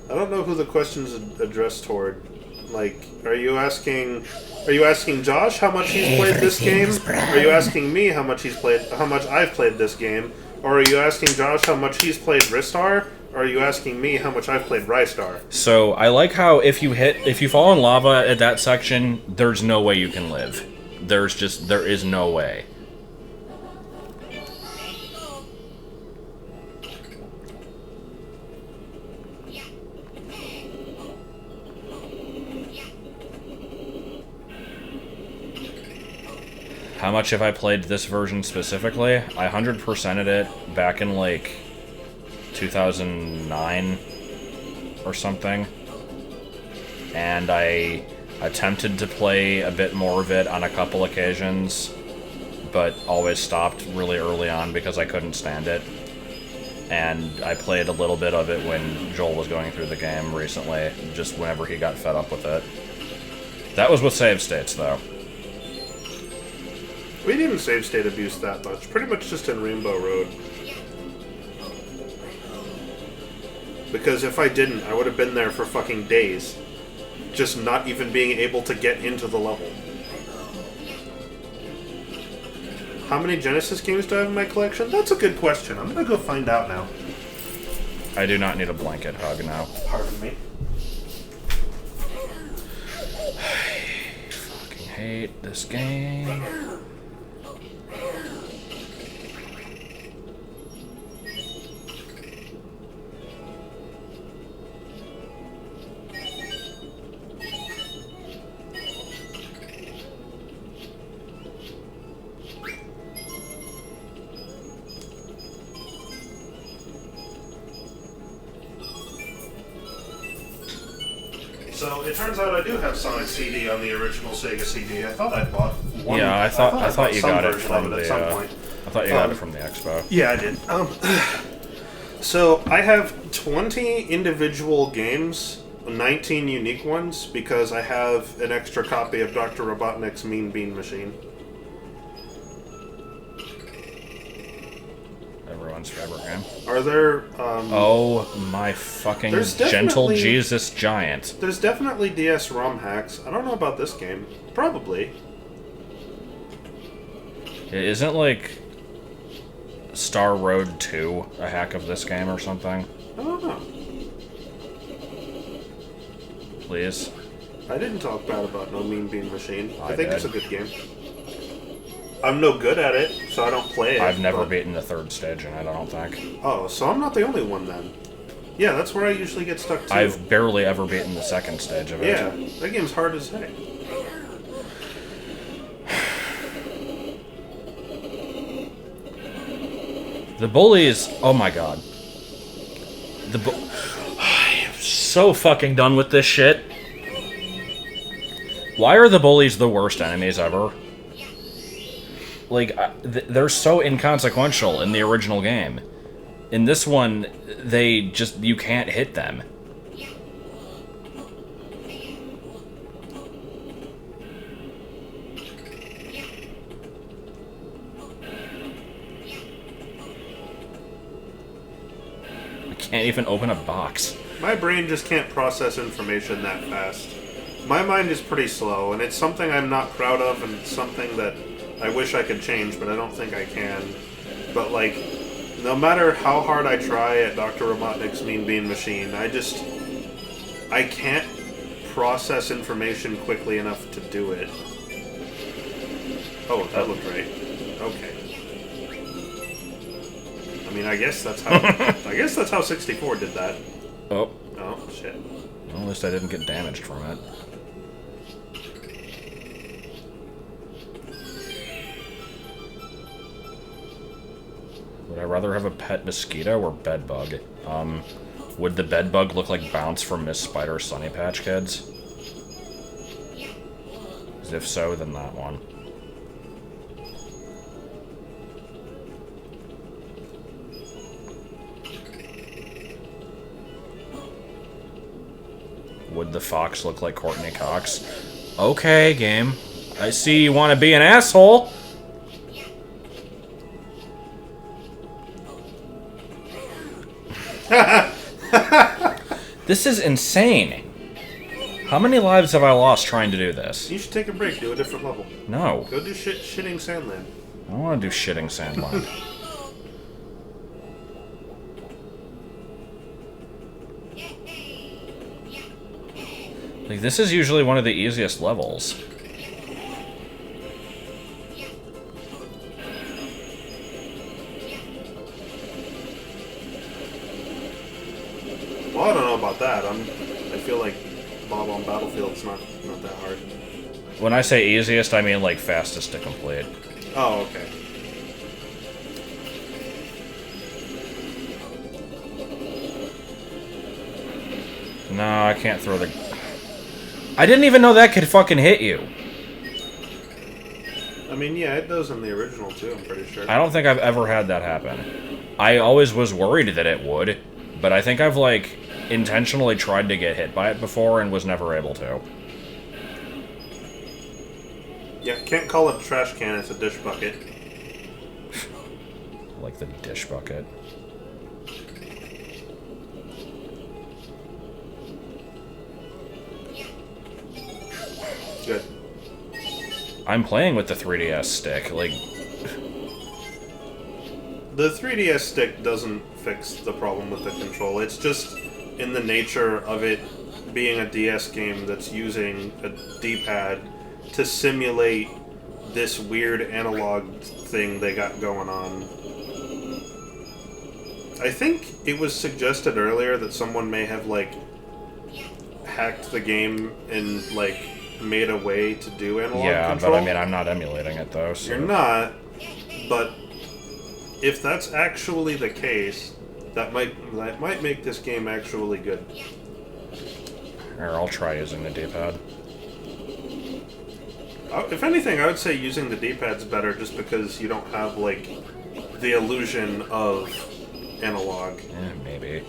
I don't know who the question's addressed toward. Like, are you asking Josh how much he's played this game? Are you asking me how much I've played this game? Or are you asking Josh how much he's played Ristar? Or are you asking me how much I've played Rystar? So, I like how if you fall in lava at that section, there's no way you can live. There is no way. How much have I played this version specifically? I 100%ed it back in, like, 2009 or something. And I attempted to play a bit more of it on a couple occasions, but always stopped really early on because I couldn't stand it. And I played a little bit of it when Joel was going through the game recently, just whenever he got fed up with it. That was with save states, though. We didn't save state abuse that much. Pretty much just in Rainbow Road. Because if I didn't, I would have been there for fucking days. Just not even being able to get into the level. How many Genesis games do I have in my collection? That's a good question. I'm gonna go find out now. I do not need a blanket hug now. Pardon me. I fucking hate this game. So it turns out I do have Sonic CD on the original Sega CD. I thought I bought one. Yeah, I thought you got it version from of the. at some point. I thought you got it from the expo. Yeah, I did. So I have 20 individual games, 19 unique ones, because I have an extra copy of Dr. Robotnik's Mean Bean Machine. everyone's favorite game. Are there? Oh my fucking There's gentle definitely- Jesus giant! There's definitely DS ROM hacks. I don't know about this game. Probably. Isn't like Star Road 2 a hack of this game or something? I don't know. Please. I didn't talk bad about No Mean Bean Machine. I think did. it's a good game. I'm no good at it, so I don't play it. I've never but- beaten the third stage in it, I don't think. Oh, so I'm not the only one then. Yeah, that's where I usually get stuck too. I've barely ever beaten the second stage of it. Yeah, that game's hard as heck. The bullies, oh my god. I am so fucking done with this shit. Why are the bullies the worst enemies ever? Like, they're so inconsequential in the original game. In this one, you can't hit them. I can't even open a box. My brain just can't process information that fast. My mind is pretty slow, and it's something I'm not proud of, and it's something that I wish I could change, but I don't think I can. But, like, no matter how hard I try at Dr. Robotnik's Mean Bean Machine, I can't process information quickly enough to do it. Oh, that looked right. Okay. I mean, I guess that's how 64 did that. Oh. Oh, shit. Well, at least I didn't get damaged from it. Would I rather have a pet mosquito or bedbug? Would the bedbug look like Bounce from Miss Spider's Sunny Patch Kids? 'Cause if so, then that one. Would the fox look like Courtney Cox? Okay, game. I see you want to be an asshole. This is insane. How many lives have I lost trying to do this? You should take a break, do a different level. No. Go do shitting Sandland. I don't want to do shitting Sandland. Like, this is usually one of the easiest levels. Well, I don't know about that. I feel like Bob on Battlefield's not that hard. When I say easiest, I mean, like, fastest to complete. Oh, okay. No, I can't throw the... I didn't even know that could fucking hit you. I mean, yeah, it does in the original, too, I'm pretty sure. I don't think I've ever had that happen. I always was worried that it would, but I think I've, like, intentionally tried to get hit by it before and was never able to. Yeah, can't call it a trash can, it's a dish bucket. Like the dish bucket. Good. I'm playing with the 3DS stick, like... The 3DS stick doesn't fix the problem with the control. It's just in the nature of it being a DS game that's using a D-pad to simulate this weird analog thing they got going on. I think it was suggested earlier that someone may have, like, hacked the game and, like, made a way to do analog control. But I mean, I'm not emulating it, though, so... You're not, but if that's actually the case, that might make this game actually good. Here, I'll try using the D-pad. If anything, I would say using the D-pad's better just because you don't have, like, the illusion of analog. Maybe.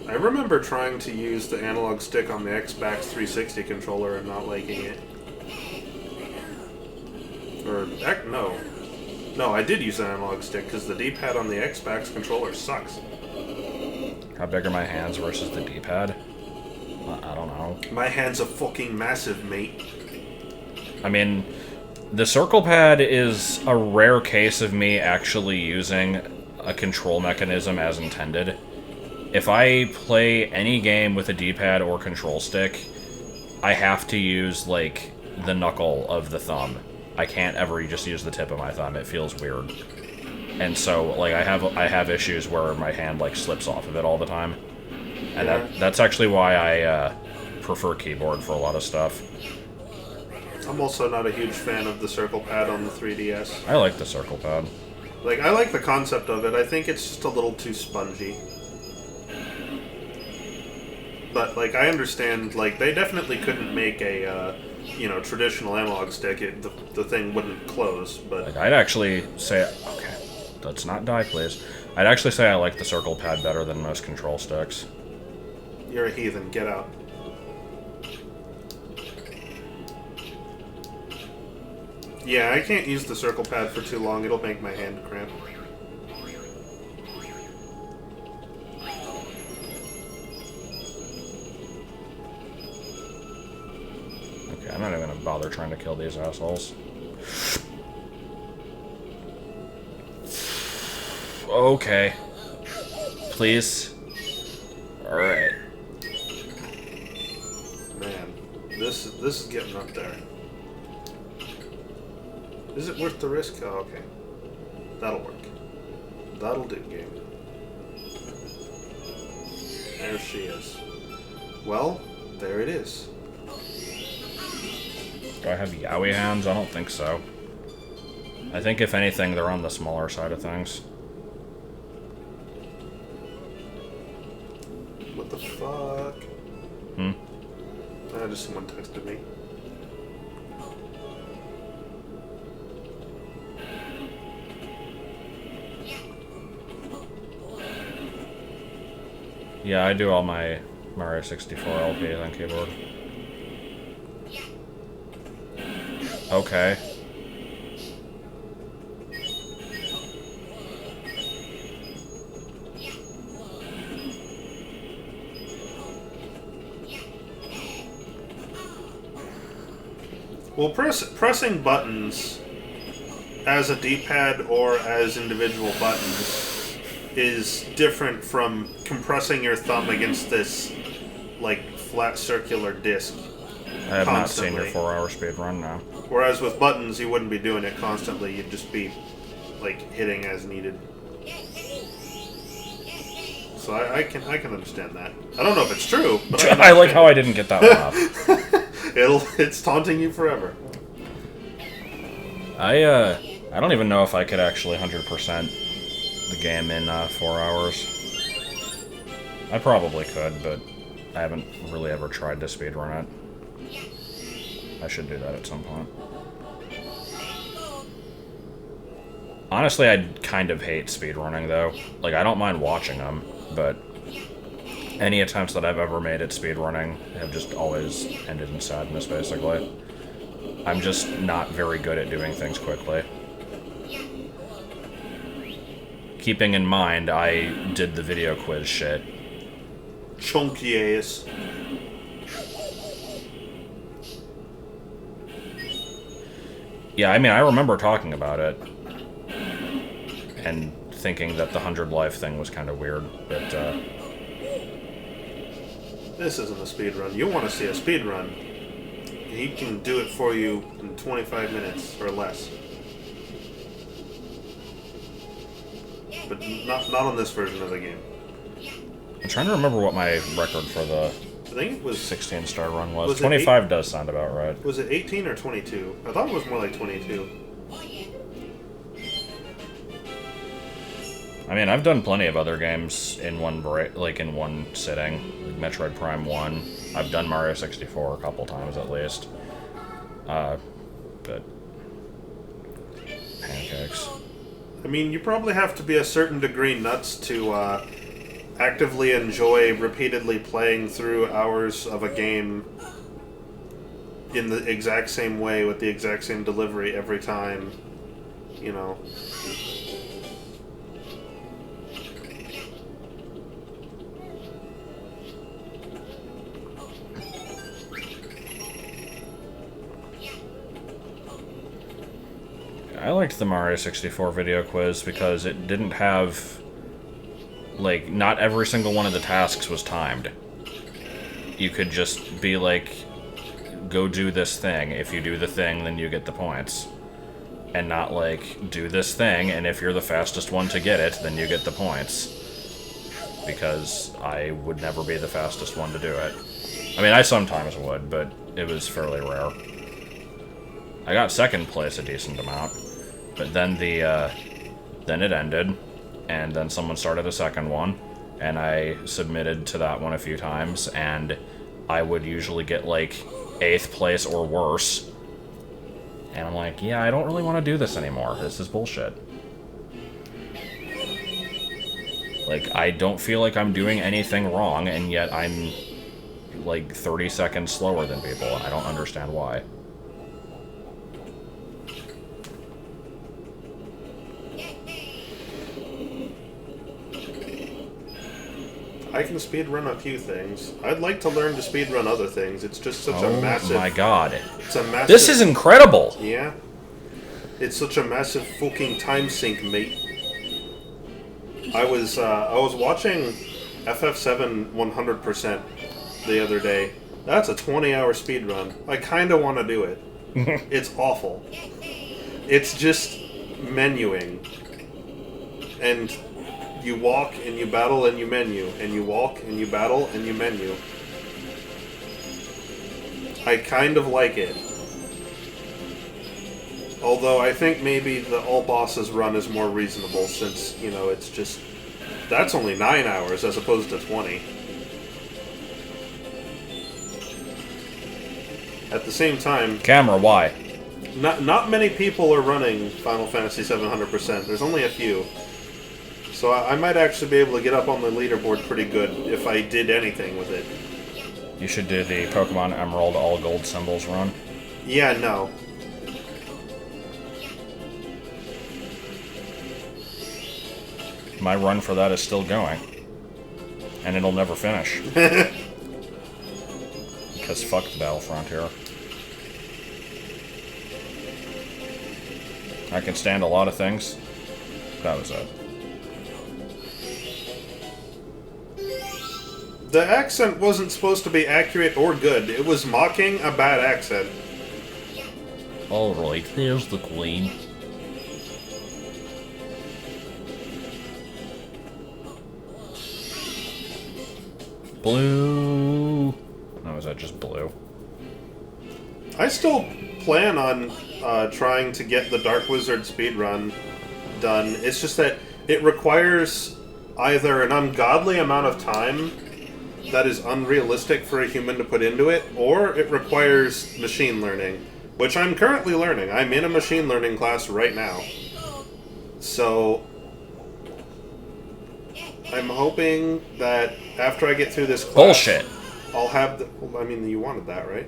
I remember trying to use the analog stick on the Xbox 360 controller and not liking it. Or, heck, no. No, I did use an analog stick because the D-pad on the Xbox controller sucks. How big are my hands versus the D-pad? I don't know. My hands are fucking massive, mate. I mean, the circle pad is a rare case of me actually using a control mechanism as intended. If I play any game with a D-pad or control stick, I have to use, like, the knuckle of the thumb. I can't ever just use the tip of my thumb. It feels weird. And so, like, I have issues where my hand, like, slips off of it all the time. And that's actually why I prefer keyboard for a lot of stuff. I'm also not a huge fan of the circle pad on the 3DS. I like the circle pad. Like, I like the concept of it. I think it's just a little too spongy. But, like, I understand, like, they definitely couldn't make a, you know, traditional analog stick. The thing wouldn't close, but... Like, I'd actually say... Okay, let's not die, please. I'd actually say I like the circle pad better than most control sticks. You're a heathen. Get out. Yeah, I can't use the circle pad for too long. It'll make my hand cramp. Okay, I'm not even gonna bother trying to kill these assholes. Okay. Please. Alright. Man, this is getting up there. Is it worth the risk? Oh, okay. That'll work. That'll do, game. There she is. Well, there it is. Do I have yaoi hands? I don't think so. I think if anything, they're on the smaller side of things. What the fuck? Just someone texted me. Yeah, I do all my Mario 64 LPs on keyboard. Okay. Well, pressing buttons as a D-pad or as individual buttons is different from compressing your thumb against this, like, flat circular disc. I have not seen your 4-hour speedrun now. Whereas with buttons, you wouldn't be doing it constantly. You'd just be, like, hitting as needed. So I can understand that. I don't know if it's true, but I like how I didn't get that one off. It's taunting you forever. I don't even know if I could actually 100% the game in 4 hours. I probably could, but I haven't really ever tried to speedrun it. I should do that at some point. Honestly, I kind of hate speedrunning, though. Like, I don't mind watching them, but any attempts that I've ever made at speedrunning have just always ended in sadness, basically. I'm just not very good at doing things quickly. Keeping in mind, I did the video quiz shit. Chunky ass. Yeah, I mean, I remember talking about it. And thinking that the 100 life thing was kind of weird, but, This isn't a speedrun. You want to see a speedrun. He can do it for you in 25 minutes or less. But not on this version of the game. I'm trying to remember what my record for the I think it was 16-star run was. Was it 25 does sound about right. Was it 18 or 22? I thought it was more like 22. I mean, I've done plenty of other games in one in one sitting. Like Metroid Prime 1. I've done Mario 64 a couple times at least. But pancakes. I mean, you probably have to be a certain degree nuts to actively enjoy repeatedly playing through hours of a game in the exact same way with the exact same delivery every time you know. I liked the Mario 64 video quiz because it didn't have, like, not every single one of the tasks was timed. You could just be like, go do this thing. If you do the thing, then you get the points. And not like, do this thing, and if you're the fastest one to get it, then you get the points. Because I would never be the fastest one to do it. I mean, I sometimes would, but it was fairly rare. I got second place a decent amount. But then then it ended, and then someone started a second one, and I submitted to that one a few times, and I would usually get, like, 8th place or worse. And I'm like, yeah, I don't really want to do this anymore. This is bullshit. Like, I don't feel like I'm doing anything wrong, and yet I'm, like, 30 seconds slower than people, and I don't understand why. I can speedrun a few things. I'd like to learn to speedrun other things. It's just such a massive... Oh my god. It's a massive... This is incredible! Yeah. It's such a massive fucking time sink, mate. I was watching FF7 100% the other day. That's a 20-hour speedrun. I kinda want to do it. It's awful. It's just menuing. And... you walk, and you battle, and you menu. And you walk, and you battle, and you menu. I kind of like it. Although I think maybe the all bosses run is more reasonable since, you know, it's just... that's only 9 hours as opposed to 20. At the same time... Camera, why? Not many people are running Final Fantasy 700%. There's only a few. So I might actually be able to get up on the leaderboard pretty good if I did anything with it. You should do the Pokemon Emerald all gold symbols run. Yeah, no. My run for that is still going. And it'll never finish. Because fuck the Battle Frontier. I can stand a lot of things. That was it. The accent wasn't supposed to be accurate or good. It was mocking a bad accent. Alright, there's the Queen. Blue. No, is that just blue? I still plan on trying to get the Dark Wizard speedrun done. It's just that it requires either an ungodly amount of time that is unrealistic for a human to put into it, or it requires machine learning, which I'm currently learning. I'm in a machine learning class right now. So, I'm hoping that after I get through this class... Bullshit! I'll have the... Well, I mean, you wanted that, right?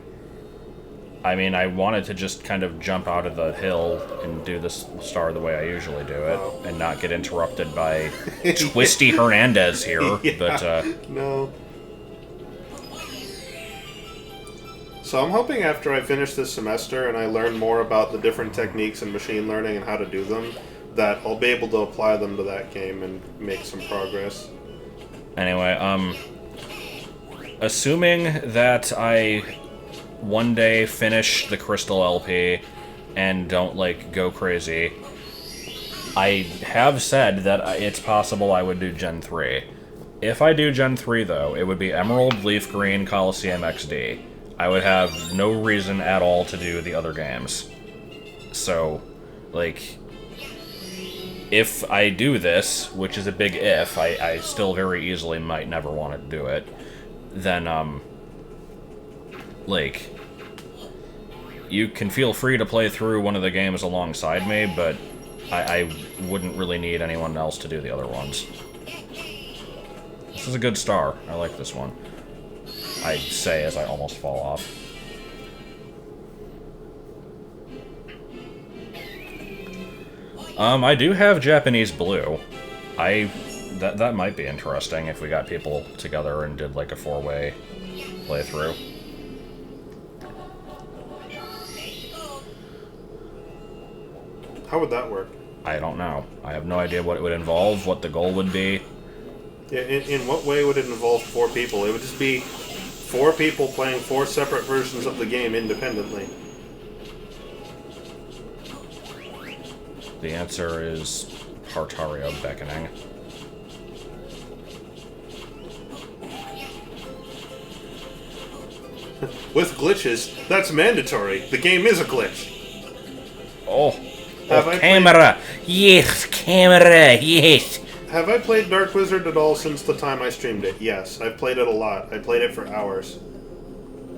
I mean, I wanted to just kind of jump out of the hill and do this star the way I usually do it, and not get interrupted by Twisty Hernandez here, yeah, but, No. So I'm hoping after I finish this semester and I learn more about the different techniques in machine learning and how to do them, that I'll be able to apply them to that game and make some progress. Anyway, assuming that I one day finish the Crystal LP and don't, like, go crazy, I have said that it's possible I would do Gen 3. If I do Gen 3, though, it would be Emerald, Leaf Green, Coliseum XD. I would have no reason at all to do the other games. So, like, if I do this, which is a big if, I still very easily might never want to do it, then, like, you can feel free to play through one of the games alongside me, but I wouldn't really need anyone else to do the other ones. This is a good star. I like this one. I say as I almost fall off. I do have Japanese Blue. That might be interesting if we got people together and did like a 4-way playthrough. How would that work? I don't know. I have no idea what it would involve, what the goal would be. Yeah, in what way would it involve 4 people? It would just be 4 people playing 4 separate versions of the game independently. The answer is Partario beckoning. With glitches, that's mandatory. The game is a glitch. Oh, Have I camera! Yes, camera, yes! Have I played Dark Wizard at all since the time I streamed it? Yes, I've played it a lot. I played it for hours.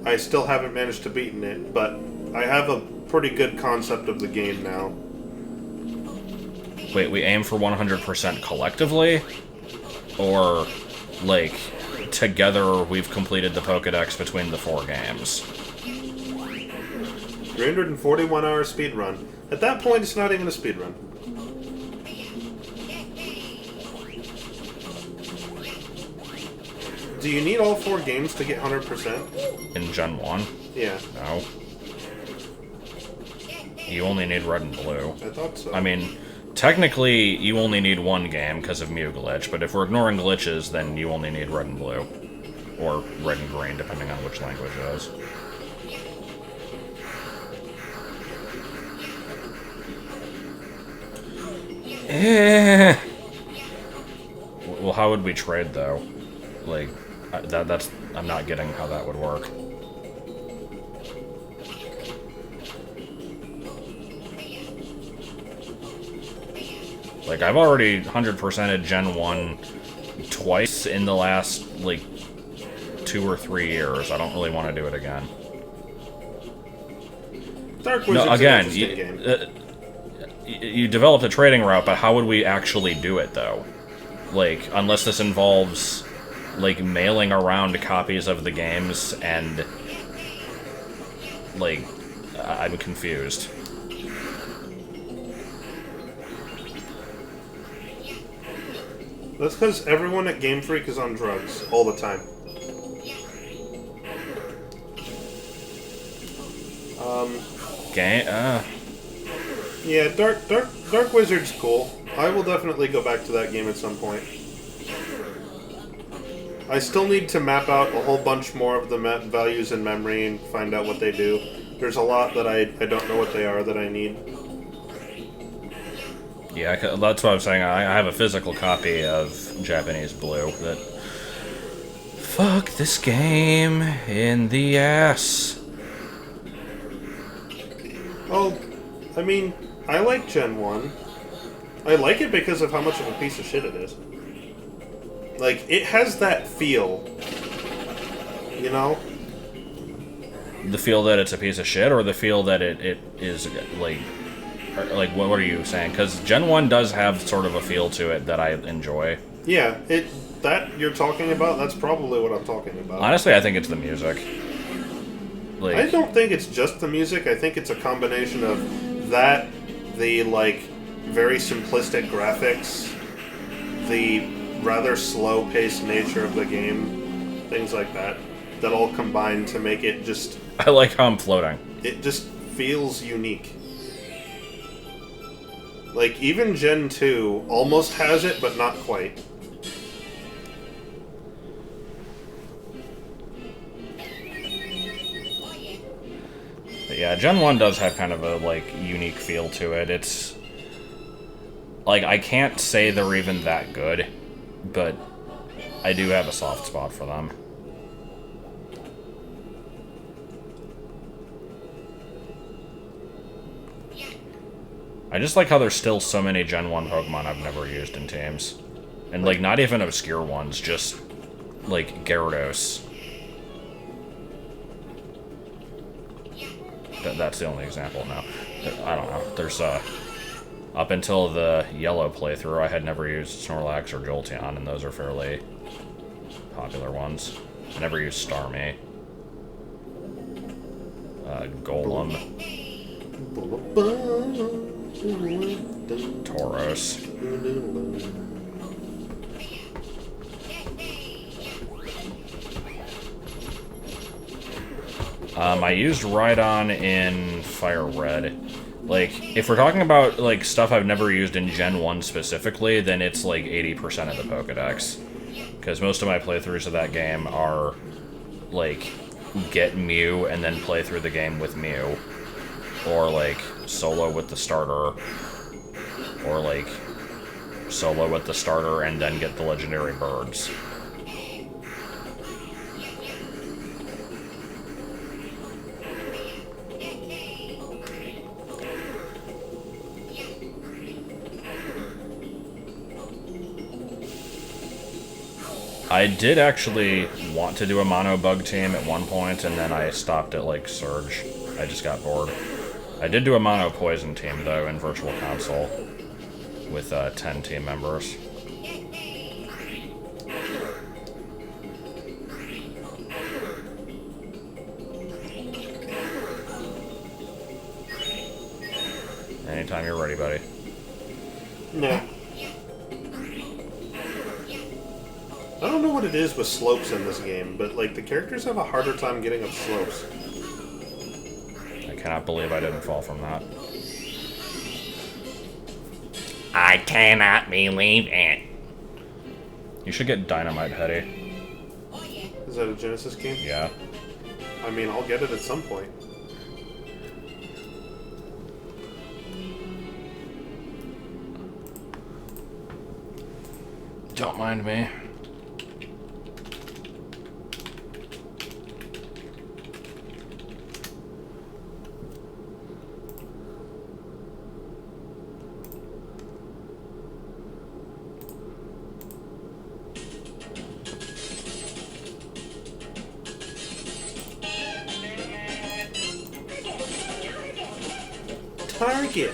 I still haven't managed to beat it, but I have a pretty good concept of the game now. Wait, we aim for 100% collectively? Or, like, together we've completed the Pokedex between the 4 games? 341 hour speedrun. At that point, it's not even a speedrun. Do you need all 4 games to get 100%? In Gen 1? Yeah, No. You only need Red and Blue. I thought so. I mean, technically, you only need 1 game because of Mew Glitch, but if we're ignoring glitches, then you only need Red and Blue. Or Red and Green, depending on which language it is. Well, how would we trade, though? Like, that's... I'm not getting how that would work. Like, I've already 100%ed Gen 1 twice in the last, like, 2 or 3 years. I don't really want to do it again. Dark Wizard's No, again, an interesting game. you developed a trading route, but how would we actually do it, though? Like, unless this involves, like, mailing around copies of the games and, like, I'm confused. That's because everyone at Game Freak is on drugs all the time. Yeah, Dark Wizard's cool. I will definitely go back to that game at some point. I still need to map out a whole bunch more of the map values in memory and find out what they do. There's a lot that I don't know what they are that I need. Yeah, that's what I'm saying. I have a physical copy of Japanese Blue that... Fuck this game in the ass. Oh, I mean, I like Gen 1. I like it because of how much of a piece of shit it is. Like, it has that feel. You know? The feel that it's a piece of shit, or the feel that it is, like... Like, what are you saying? Because Gen 1 does have sort of a feel to it that I enjoy. Yeah, that you're talking about, that's probably what I'm talking about. Honestly, I think it's the music. Like, I don't think it's just the music. I think it's a combination of that, the, like, very simplistic graphics, the rather slow-paced nature of the game, things like that, that all combine to make it just... I like how I'm floating. It just feels unique. Like, even Gen 2 almost has it, but not quite. But yeah, Gen 1 does have kind of a, like, unique feel to it. It's... Like, I can't say they're even that good, but I do have a soft spot for them. I just like how there's still so many Gen 1 Pokemon I've never used in teams. And, like, not even obscure ones, just, like, Gyarados. That's the only example now. I don't know. There's, up until the yellow playthrough, I had never used Snorlax or Jolteon, and those are fairly popular ones. I never used Starmie. Golem. Tauros. I used Rhydon in Fire Red. Like, if we're talking about, like, stuff I've never used in Gen 1 specifically, then it's, like, 80% of the Pokedex. Because most of my playthroughs of that game are, like, get Mew and then play through the game with Mew. Or, like, solo with the starter. Or, like, solo with the starter and then get the legendary birds. I did actually want to do a mono bug team at one point, and then I stopped at, like, Surge. I just got bored. I did do a mono poison team, though, in Virtual Console with 10 team members. Anytime you're ready, buddy. No. I don't know what it is with slopes in this game, but, like, the characters have a harder time getting up slopes. I cannot believe I didn't fall from that. I cannot believe it. You should get Dynamite Hetty. Is that a Genesis game? Yeah. I mean, I'll get it at some point. Don't mind me. Target!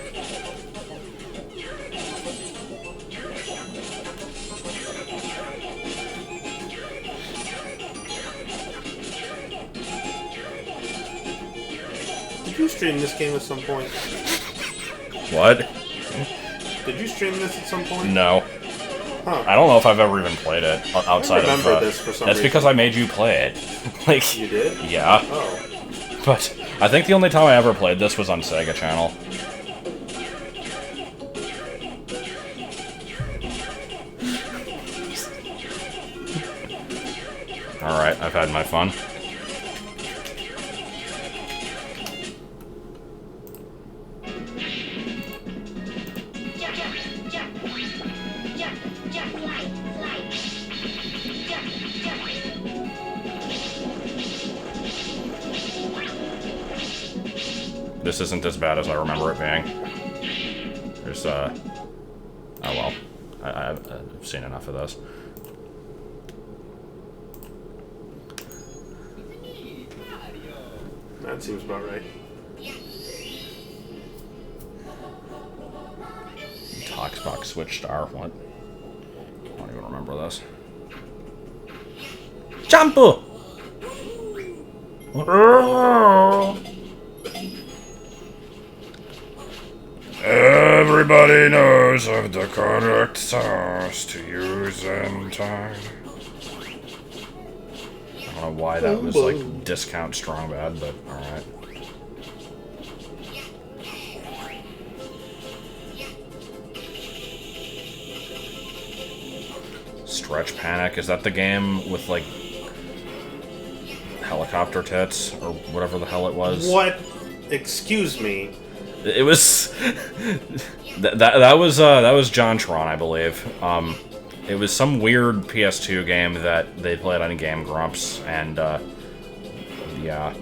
Did you stream this game at some point? What? Did you stream this at some point? No. Huh. I don't know if I've ever even played it outside of. remember this for some That's reason. because I made you play it. Like. You did? Yeah. Oh. But I think the only time I ever played this was on Sega Channel. Alright, I've had my fun. This isn't as bad as I remember it being. There's, oh well. I've seen enough of this. That seems about right. Toxbox Switch Star, what? I don't even remember this. Jump! Everybody knows of the correct sauce to use in time. I don't know why that was like discount strong bad, but alright. Stretch Panic, is that the game with like helicopter tits or whatever the hell it was? What? Excuse me. It was that was JonTron, I believe. It was some weird PS2 game that they played on Game Grumps, and yeah.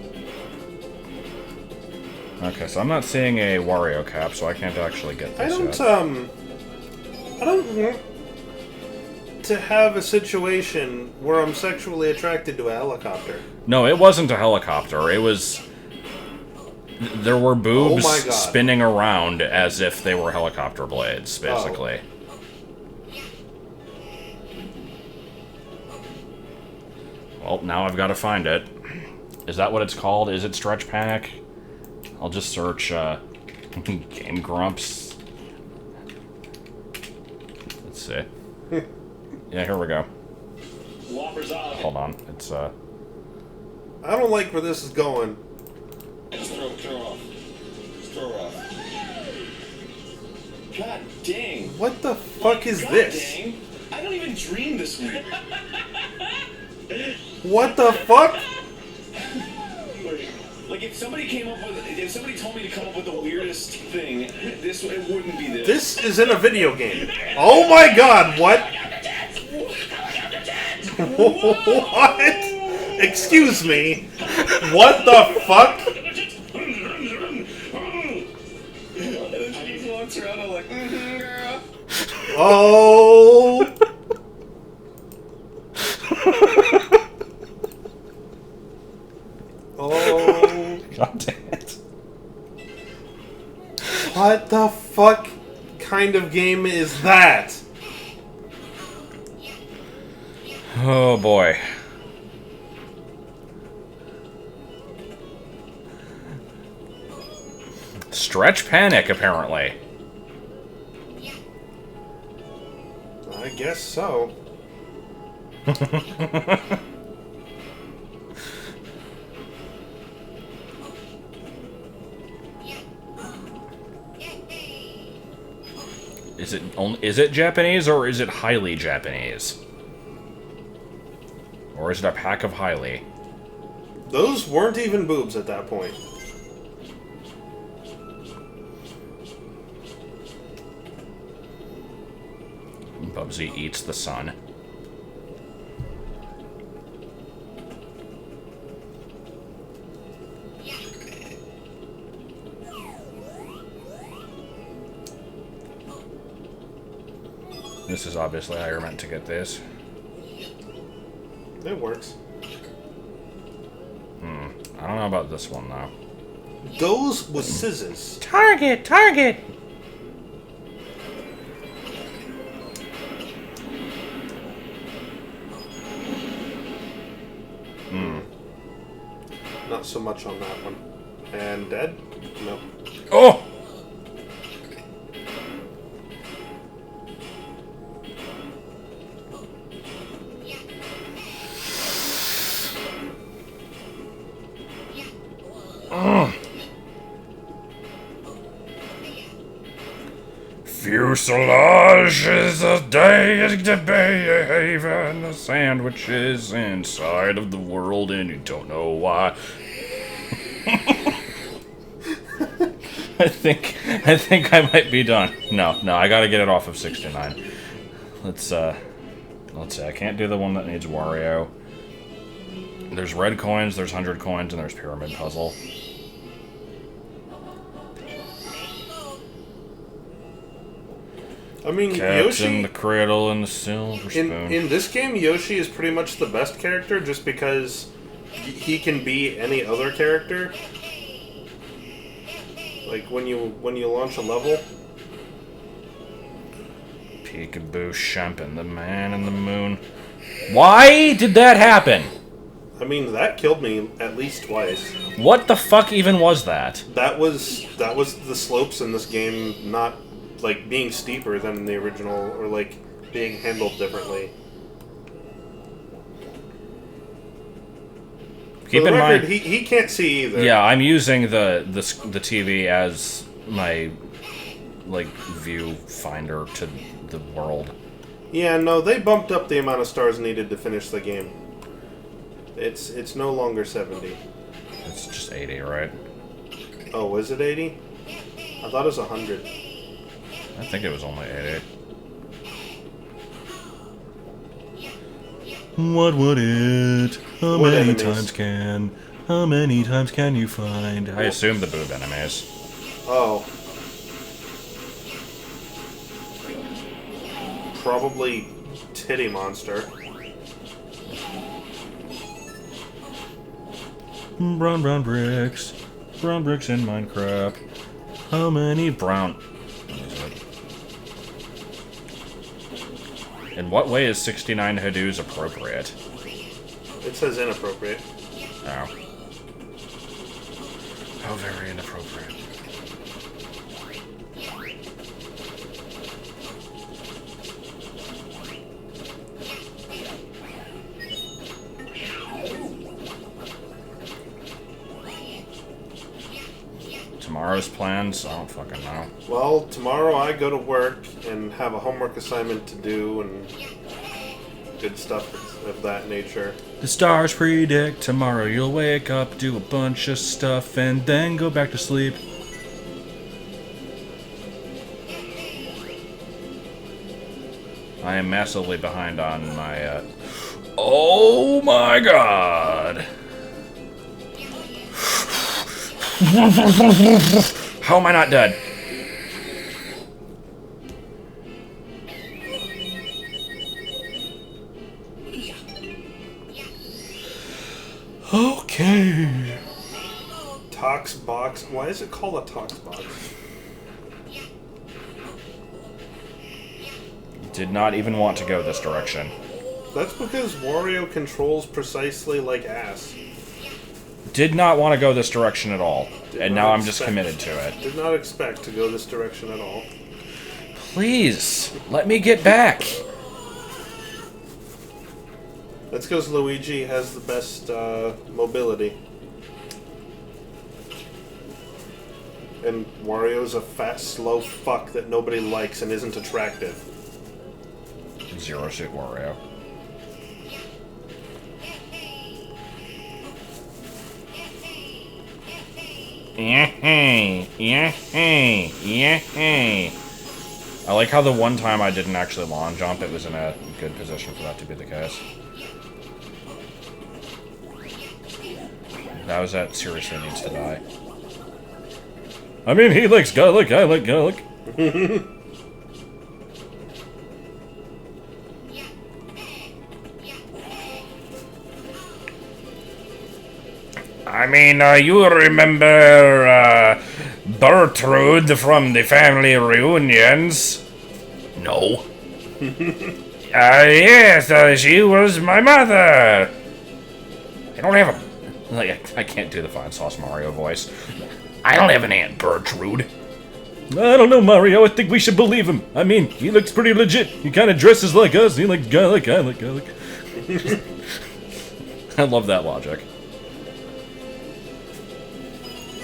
Okay, so I'm not seeing a Wario cap, so I can't actually get this yet. I don't want to have a situation where I'm sexually attracted to a helicopter. No, it wasn't a helicopter. It was. There were boobs Oh my God. spinning around as if they were helicopter blades, basically. Well, now I've got to find it. Is that what it's called? Is it Stretch Panic? I'll just search Game Grumps see. Yeah, here we go. Whoppers out. Hold on. It's, I don't like where this is going. Just throw off. Just throw off. God dang. What the fuck is God this? Dang. I don't even dream this week. What the fuck? Like if somebody told me to come up with the weirdest thing, it wouldn't be this. This is in a video game. Oh my god, what? What? Excuse me. What the fuck? And then she just walks around, I'm like, girl. Oh. Oh. God damn it. What the fuck kind of game is that? Oh boy. Stretch panic, apparently. I guess so. Is it Japanese or is it highly Japanese? Or is it a pack of highly? Those weren't even boobs at that point. Bubsy eats the sun. This is obviously how you're meant to get this. It works. I don't know about this one, though. Those with scissors. Target! Target! Not so much on that one. And dead? No. Oh! Fuselage is a day to behave, and the sandwich is inside of the world, and you don't know why. I think I might be done. No, I gotta get it off of 69. Let's see. I can't do the one that needs Wario. There's red coins, there's 100 coins, and there's pyramid puzzle. I mean, Cats Yoshi... in the cradle and the silver spoon. In this game, Yoshi is pretty much the best character just because he can be any other character. Like, when you launch a level... Peekaboo Shumpin, the man in the moon. Why did that happen? I mean, that killed me at least twice. What the fuck even was that? That was the slopes in this game not, like, being steeper than the original, or, like, being handled differently. Keep in mind, he can't see either. yeah, I'm using the TV as my, like, view finder to the world. Yeah, no, they bumped up the amount of stars needed to finish the game. It's no longer 70. It's just 80, right? Oh, is it 80? I thought it was 100. I think it was only 80. What would it? How What many enemies? How many times can you find? I assume the boob enemies. Oh. Probably Titty Monster. Brown bricks. Brown bricks in Minecraft. How many brown... In what way is 69 Hadoos appropriate? It says inappropriate. Oh. How very inappropriate. tomorrow's plans? I don't fucking know. Well, tomorrow I go to work and have a homework assignment to do and good stuff of that nature. The stars predict tomorrow you'll wake up, do a bunch of stuff, and then go back to sleep. I am massively behind on my, Oh my god! How am I not dead? Okay. Tox box. Why is it called a tox box? Did not even want to go this direction. That's because Wario controls precisely like ass. Did not want to go this direction at all. And now I'm just expect- committed to it. Did not expect to go this direction at all. Please, let me get back. That's because Luigi has the best mobility. And Wario's a fat, slow fuck that nobody likes and isn't attractive. Zero Suit Wario. I like how the one time I didn't actually long jump, it was in a good position for that to be the case. Bowsette seriously needs to die. I mean, he likes garlic, I like garlic. I mean, you remember, Bertrude from the family reunions? No. Yes, she was my mother. I don't have a... Like, I can't do the Fine Sauce Mario voice. I don't have an Aunt Bertrude. I don't know, Mario. I think we should believe him. I mean, he looks pretty legit. He kind of dresses like us. He likes garlic. I like garlic. I love that logic.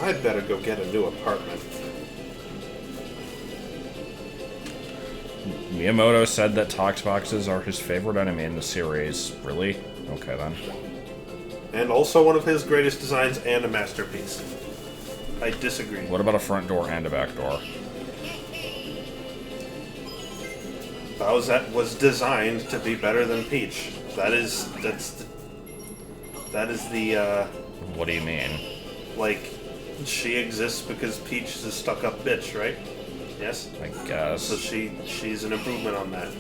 I'd better go get a new apartment. Miyamoto said that Tox Boxes are his favorite enemy in the series. Really? Okay, then. And also one of his greatest designs and a masterpiece. I disagree. What about a front door and a back door? Bowsette was designed to be better than Peach. That is the, What do you mean? like, she exists because Peach is a stuck-up bitch, right? Yes? I guess. So she's an improvement on that.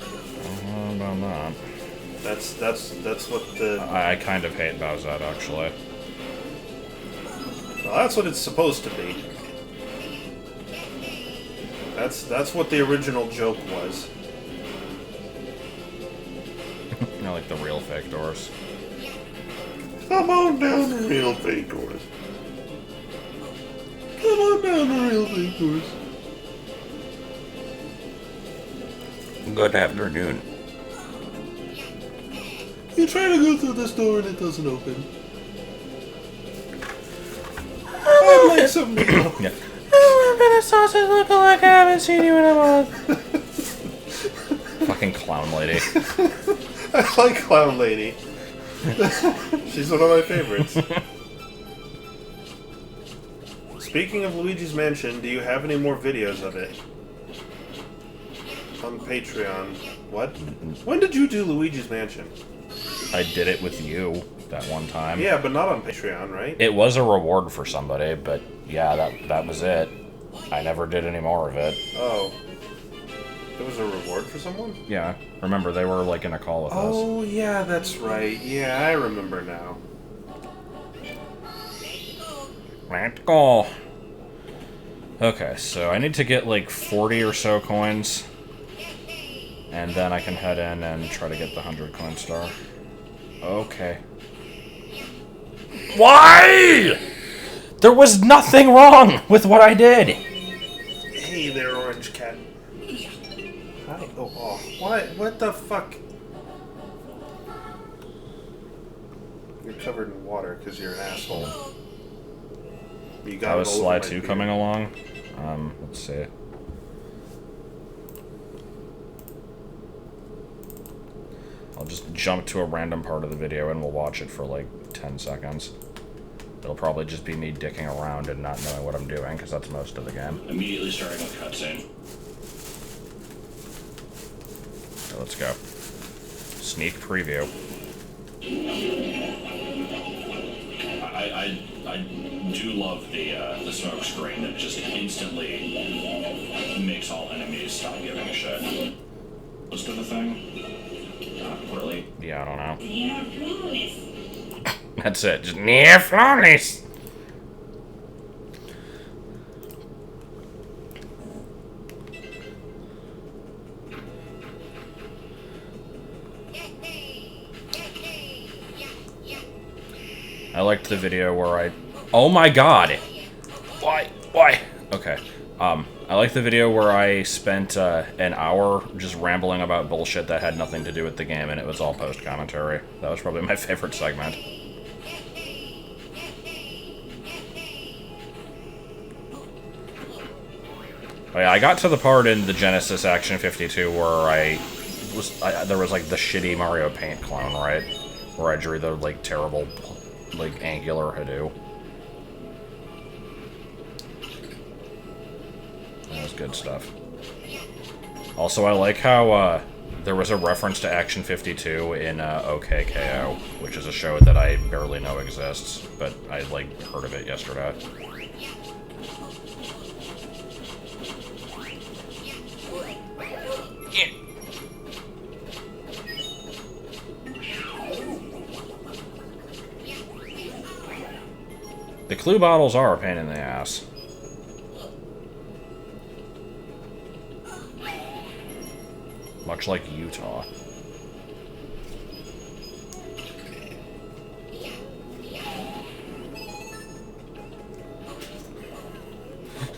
How about that? That's what the... I kind of hate Bowsette, actually. Well, that's what it's supposed to be. That's what the original joke was. You know, like the real fake doors. Come on down the real fake doors. Come on down the real fake doors. Good afternoon. You try to go through this door and it doesn't open. I'd like something to know. Yeah. Oh, I'm gonna sausage look like I haven't seen you in a month. Fucking clown lady. I like Clown Lady. She's one of my favorites. Speaking of Luigi's Mansion, do you have any more videos of it? On Patreon. What? When did you do Luigi's Mansion? I did it with you that one time. Yeah, but not on Patreon, right? It was a reward for somebody, but yeah, that was it. I never did any more of it. Oh. It was a reward for someone? Yeah. Remember, they were like in a call with us. Oh, yeah, that's right. Yeah, I remember now. Let's go. Okay, so I need to get like 40 or so coins. And then I can head in and try to get the 100 coin star. Okay. Why? There was nothing wrong with what I did. Hey there, Orange Cat. Hi. Oh, what the fuck? You're covered in water because you're an asshole. You got How it is all over Sly my 2 beard. coming along? Let's see. I'll just jump to a random part of the video and we'll watch it for like 10 seconds. It'll probably just be me dicking around and not knowing what I'm doing, because that's most of the game. Immediately starting with cutscene. So let's go. Sneak preview. I do love the smoke screen that just instantly makes all enemies stop giving a shit. Most of the thing? Not really. Yeah, I don't know. Yeah, flawless. That's it. Just near flawless. I liked the video where I... Oh my god! Why? Why? Okay. I liked the video where I spent an hour just rambling about bullshit that had nothing to do with the game, and it was all post-commentary. That was probably my favorite segment. Oh yeah, I got to the part in the Genesis Action 52 where there was like the shitty Mario Paint clone, right? Where I drew the like terrible, like angular Hadou. That was good stuff. Also, I like how there was a reference to Action 52 in OKKO, which is a show that I barely know exists, but I like heard of it yesterday. The clue bottles are a pain in the ass. Much like Utah.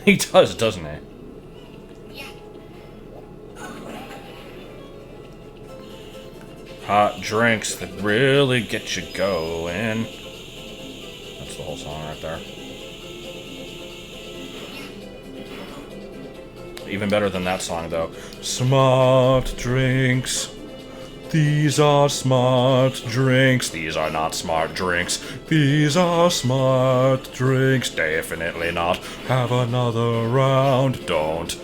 He does, doesn't he? Hot drinks that really get you going. That's the whole song right there. Even better than that song, though. Smart drinks. These are smart drinks. These are not smart drinks. These are smart drinks. Definitely not. Have another round. Don't.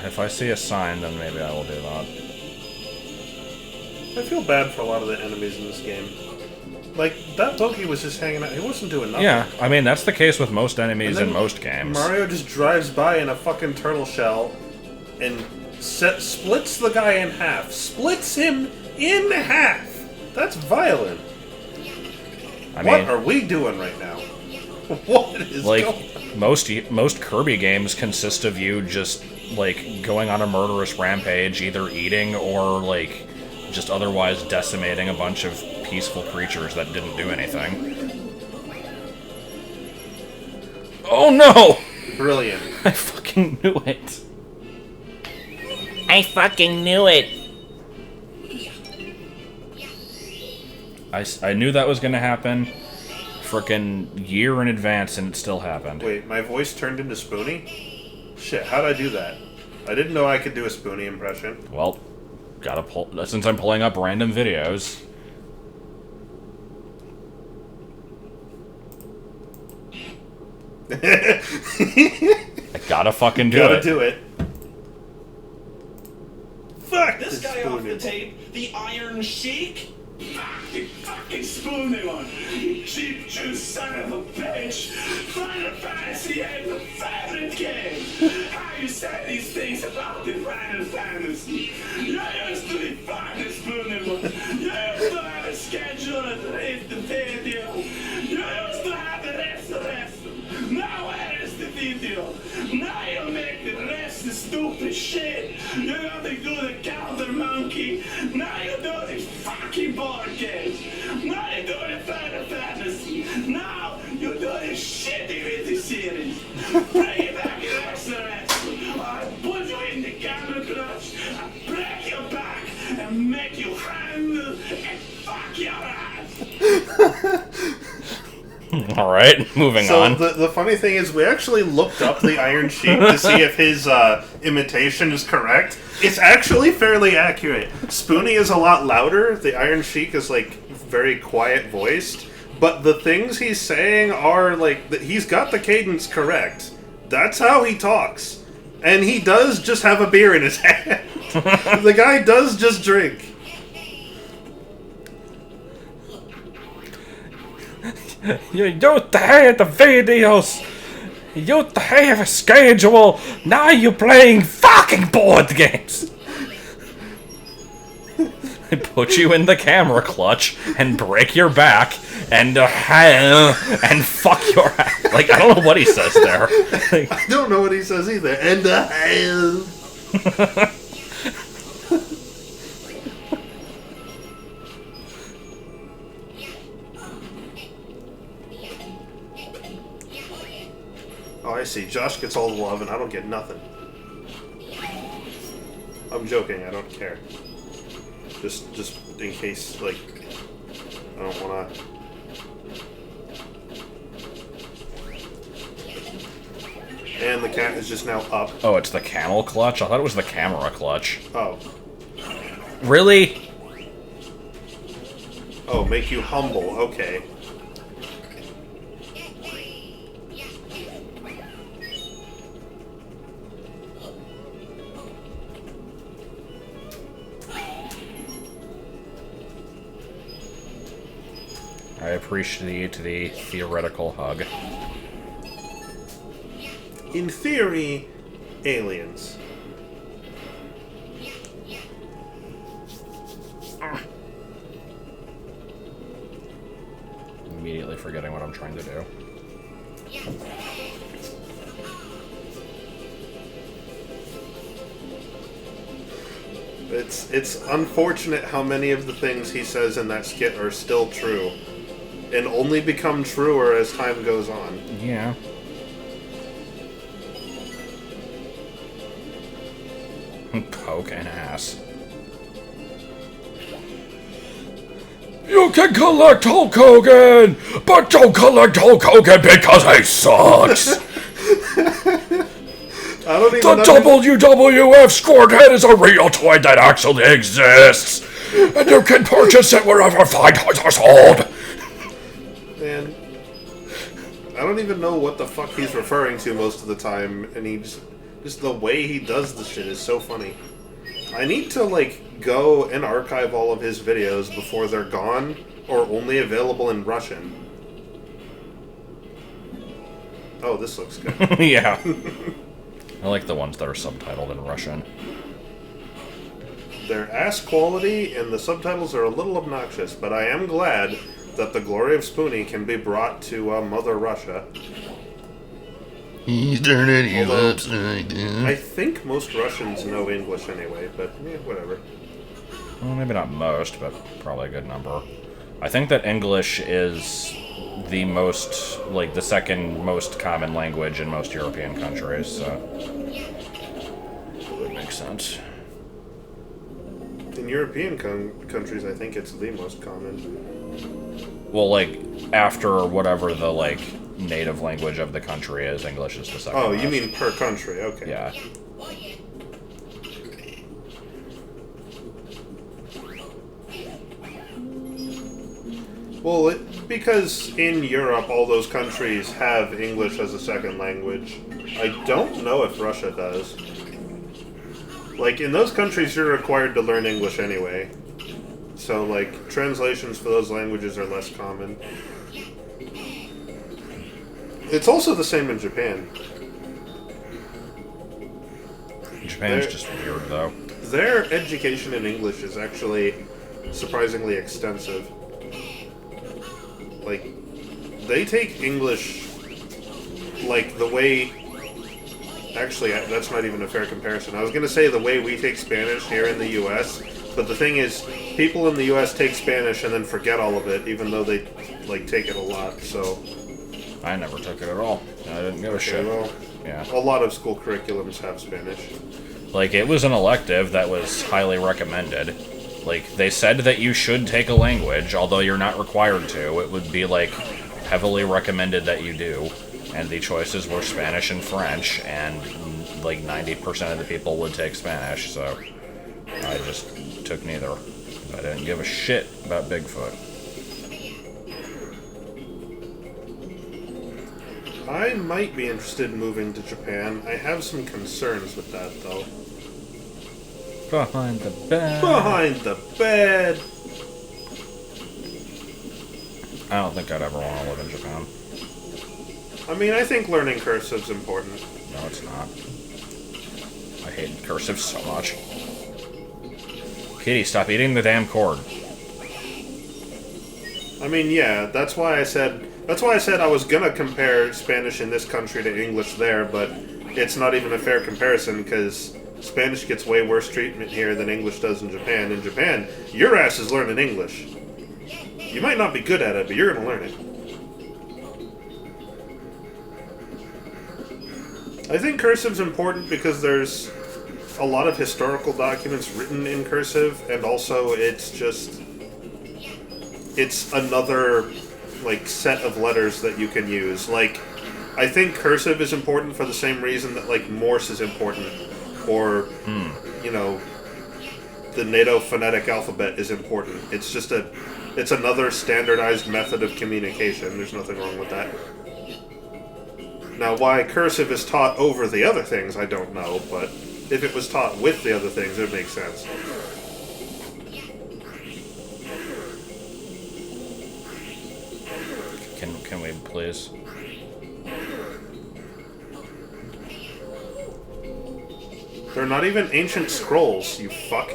If I see a sign, then maybe I will do that. I feel bad for a lot of the enemies in this game. Like, that Pokey was just hanging out. He wasn't doing nothing. Yeah, I mean, that's the case with most enemies And in then most games. Mario just drives by in a fucking turtle shell and splits the guy in half. Splits him in half! That's violent. I What mean, are we doing right now? What is like, going on? most Kirby games consist of you just, like, going on a murderous rampage, either eating or, like, just otherwise decimating a bunch of peaceful creatures that didn't do anything. Oh no! Brilliant. I fucking knew it. I fucking knew it. I knew that was gonna happen frickin' year in advance, and it still happened. Wait, my voice turned into Spoonie? Shit, how'd I do that? I didn't know I could do a Spoonie impression. Well, gotta pull... Since I'm pulling up random videos... I gotta fucking do Gotta it. do it. Fuck This this guy off the Spoonie. tape, the Iron Sheik? Fucking spoon him on. You cheap Jew son of a bitch. Final Fantasy ain't the favorite game. How you say these things about the Final Fantasy? You used to be fucking spoon him on. You used to have a schedule and read the video. You used to have the rest. Now where is the video? Now you make the rest of stupid shit. You gotta do the counter monkey. Now you do the fucking board games. Now you do the Final Fantasy. Now you do the shitty with the series. Bring it back in rest. I put you in the camera clutch. Alright, moving So on. the funny thing is, we actually looked up the Iron Sheik to see if his imitation is correct. It's actually fairly accurate. Spoonie is a lot louder. The Iron Sheik is, like, very quiet voiced. But the things he's saying are, like, he's got the cadence correct. That's how he talks. And he does just have a beer in his hand. The guy does just drink. You used to have the videos. You used to have a schedule. Now you're playing fucking board games. They put you in the camera clutch and break your back and fuck your ass. Like, I don't know what he says there. Like, I don't know what he says either. And oh, I see. Josh gets all the love and I don't get nothing. I'm joking. I don't care. Just in case, like, I don't wanna. And the cat is just now up. oh, it's the camel clutch? I thought it was the camera clutch. Oh. Really? Oh, make you humble. Okay. I appreciate the theoretical hug. In theory, aliens. Immediately forgetting what I'm trying to do. It's unfortunate how many of the things he says in that skit are still true. And only become truer as time goes on. Yeah. Poke an ass. You can collect Hulk Hogan, but don't collect Hulk Hogan because he sucks. I don't even The WWF Squirthead is a real toy that actually exists, and you can purchase it wherever fine toys are sold. Man, I don't even know what the fuck he's referring to most of the time, and just the way he does the shit is so funny. I need to, like, go and archive all of his videos before they're gone, or only available in Russian. Oh, this looks good. Yeah. I like the ones that are subtitled in Russian. They're ass quality, and the subtitles are a little obnoxious, but I am glad that the glory of Spoonie can be brought to Mother Russia. He's turning you Although, upside down. I think most Russians know English anyway, but whatever. Well, maybe not most, but probably a good number. I think that English is the most, like, the second most common language in most European countries, so that would make sense. In European countries, I think it's the most common. Well, like, after whatever the, like, native language of the country is, English is the second Oh, you most. mean per country, okay. Yeah. Well, because in Europe, all those countries have English as a second language. I don't know if Russia does. Like, in those countries, you're required to learn English anyway. So, like, translations for those languages are less common. It's also the same in Japan. Japan's just weird, though. Their education in English is actually surprisingly extensive. Like, they take English, like, the way... Actually, that's not even a fair comparison. I was going to say the way we take Spanish here in the U.S., but the thing is, people in the U.S. take Spanish and then forget all of it, even though they, like, take it a lot, so... I never took it at all. I didn't give a shit. Well, Yeah. a lot of school curriculums have Spanish. Like, it was an elective that was highly recommended. Like, they said that you should take a language, although you're not required to. It would be like heavily recommended that you do, and the choices were Spanish and French, and like 90% of the people would take Spanish, so I just took neither. I didn't give a shit about Bigfoot. I might be interested in moving to Japan. I have some concerns with that, though. Behind the bed. Behind the bed! I don't think I'd ever want to live in Japan. I mean, I think learning cursive's important. No, it's not. I hate cursive so much. Kitty, stop eating the damn cord. I mean, yeah, that's why I said I was gonna compare Spanish in this country to English there, but it's not even a fair comparison, because Spanish gets way worse treatment here than English does in Japan. In Japan, your ass is learning English. You might not be good at it, but you're gonna learn it. I think cursive's important because there's a lot of historical documents written in cursive, and also it's another, like, set of letters that you can use. Like, I think cursive is important for the same reason that, like, Morse is important, or, you know, the NATO phonetic alphabet is important. It's another standardized method of communication. There's nothing wrong with that. Now, why cursive is taught over the other things, I don't know, but if it was taught with the other things, it would make sense. Can we please? They're not even ancient scrolls, you fuck.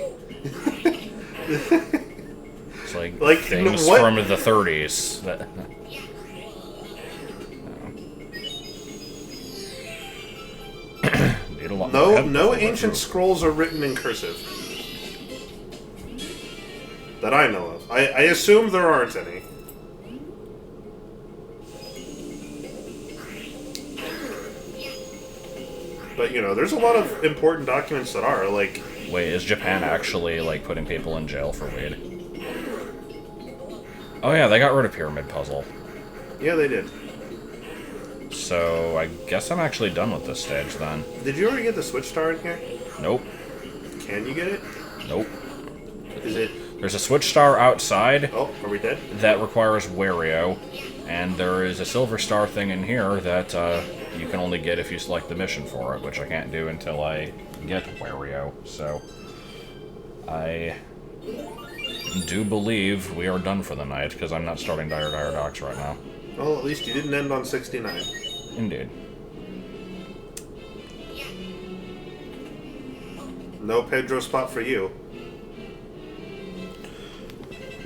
It's like things from the 30s. No ancient scrolls are written in cursive. That I know of. I assume there aren't any. But, you know, there's a lot of important documents that are, like... Wait, is Japan actually, like, putting people in jail for weed? Oh yeah, they got rid of Pyramid Puzzle. Yeah, they did. So, I guess I'm actually done with this stage, then. Did you already get the Switch Star in here? Nope. Can you get it? Nope. Is it... There's a Switch Star outside. Oh, are we dead? That requires Wario. And there is a Silver Star thing in here that, you can only get if you select the mission for it, which I can't do until I get Wario, so... I do believe we are done for the night, because I'm not starting Dire Docks right now. Well, at least you didn't end on 69. Indeed. No Pedro spot for you.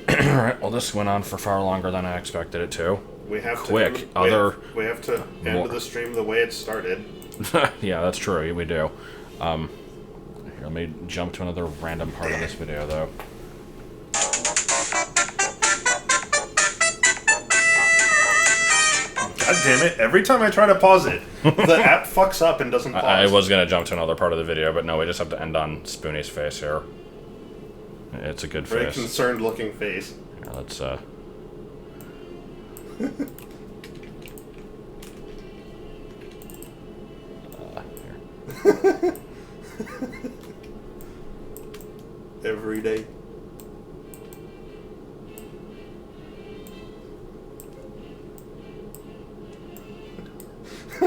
Alright, well this went on for far longer than I expected it to. We have to we have to end the stream the way it started. Yeah, that's true, we do. Here, let me jump to another random part of this video, though. God damn it, every time I try to pause it, the app fucks up and doesn't pause. I was gonna jump to another part of the video, but no, we just have to end on Spoonie's face here. It's a good Very face. concerned looking face. Yeah, let's, here. Every day. I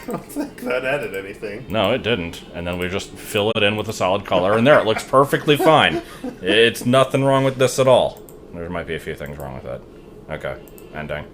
don't think that added anything. No, it didn't. And then we just fill it in with a solid color, and there, it looks perfectly fine. It's nothing wrong with this at all. There might be a few things wrong with it. Okay, ending.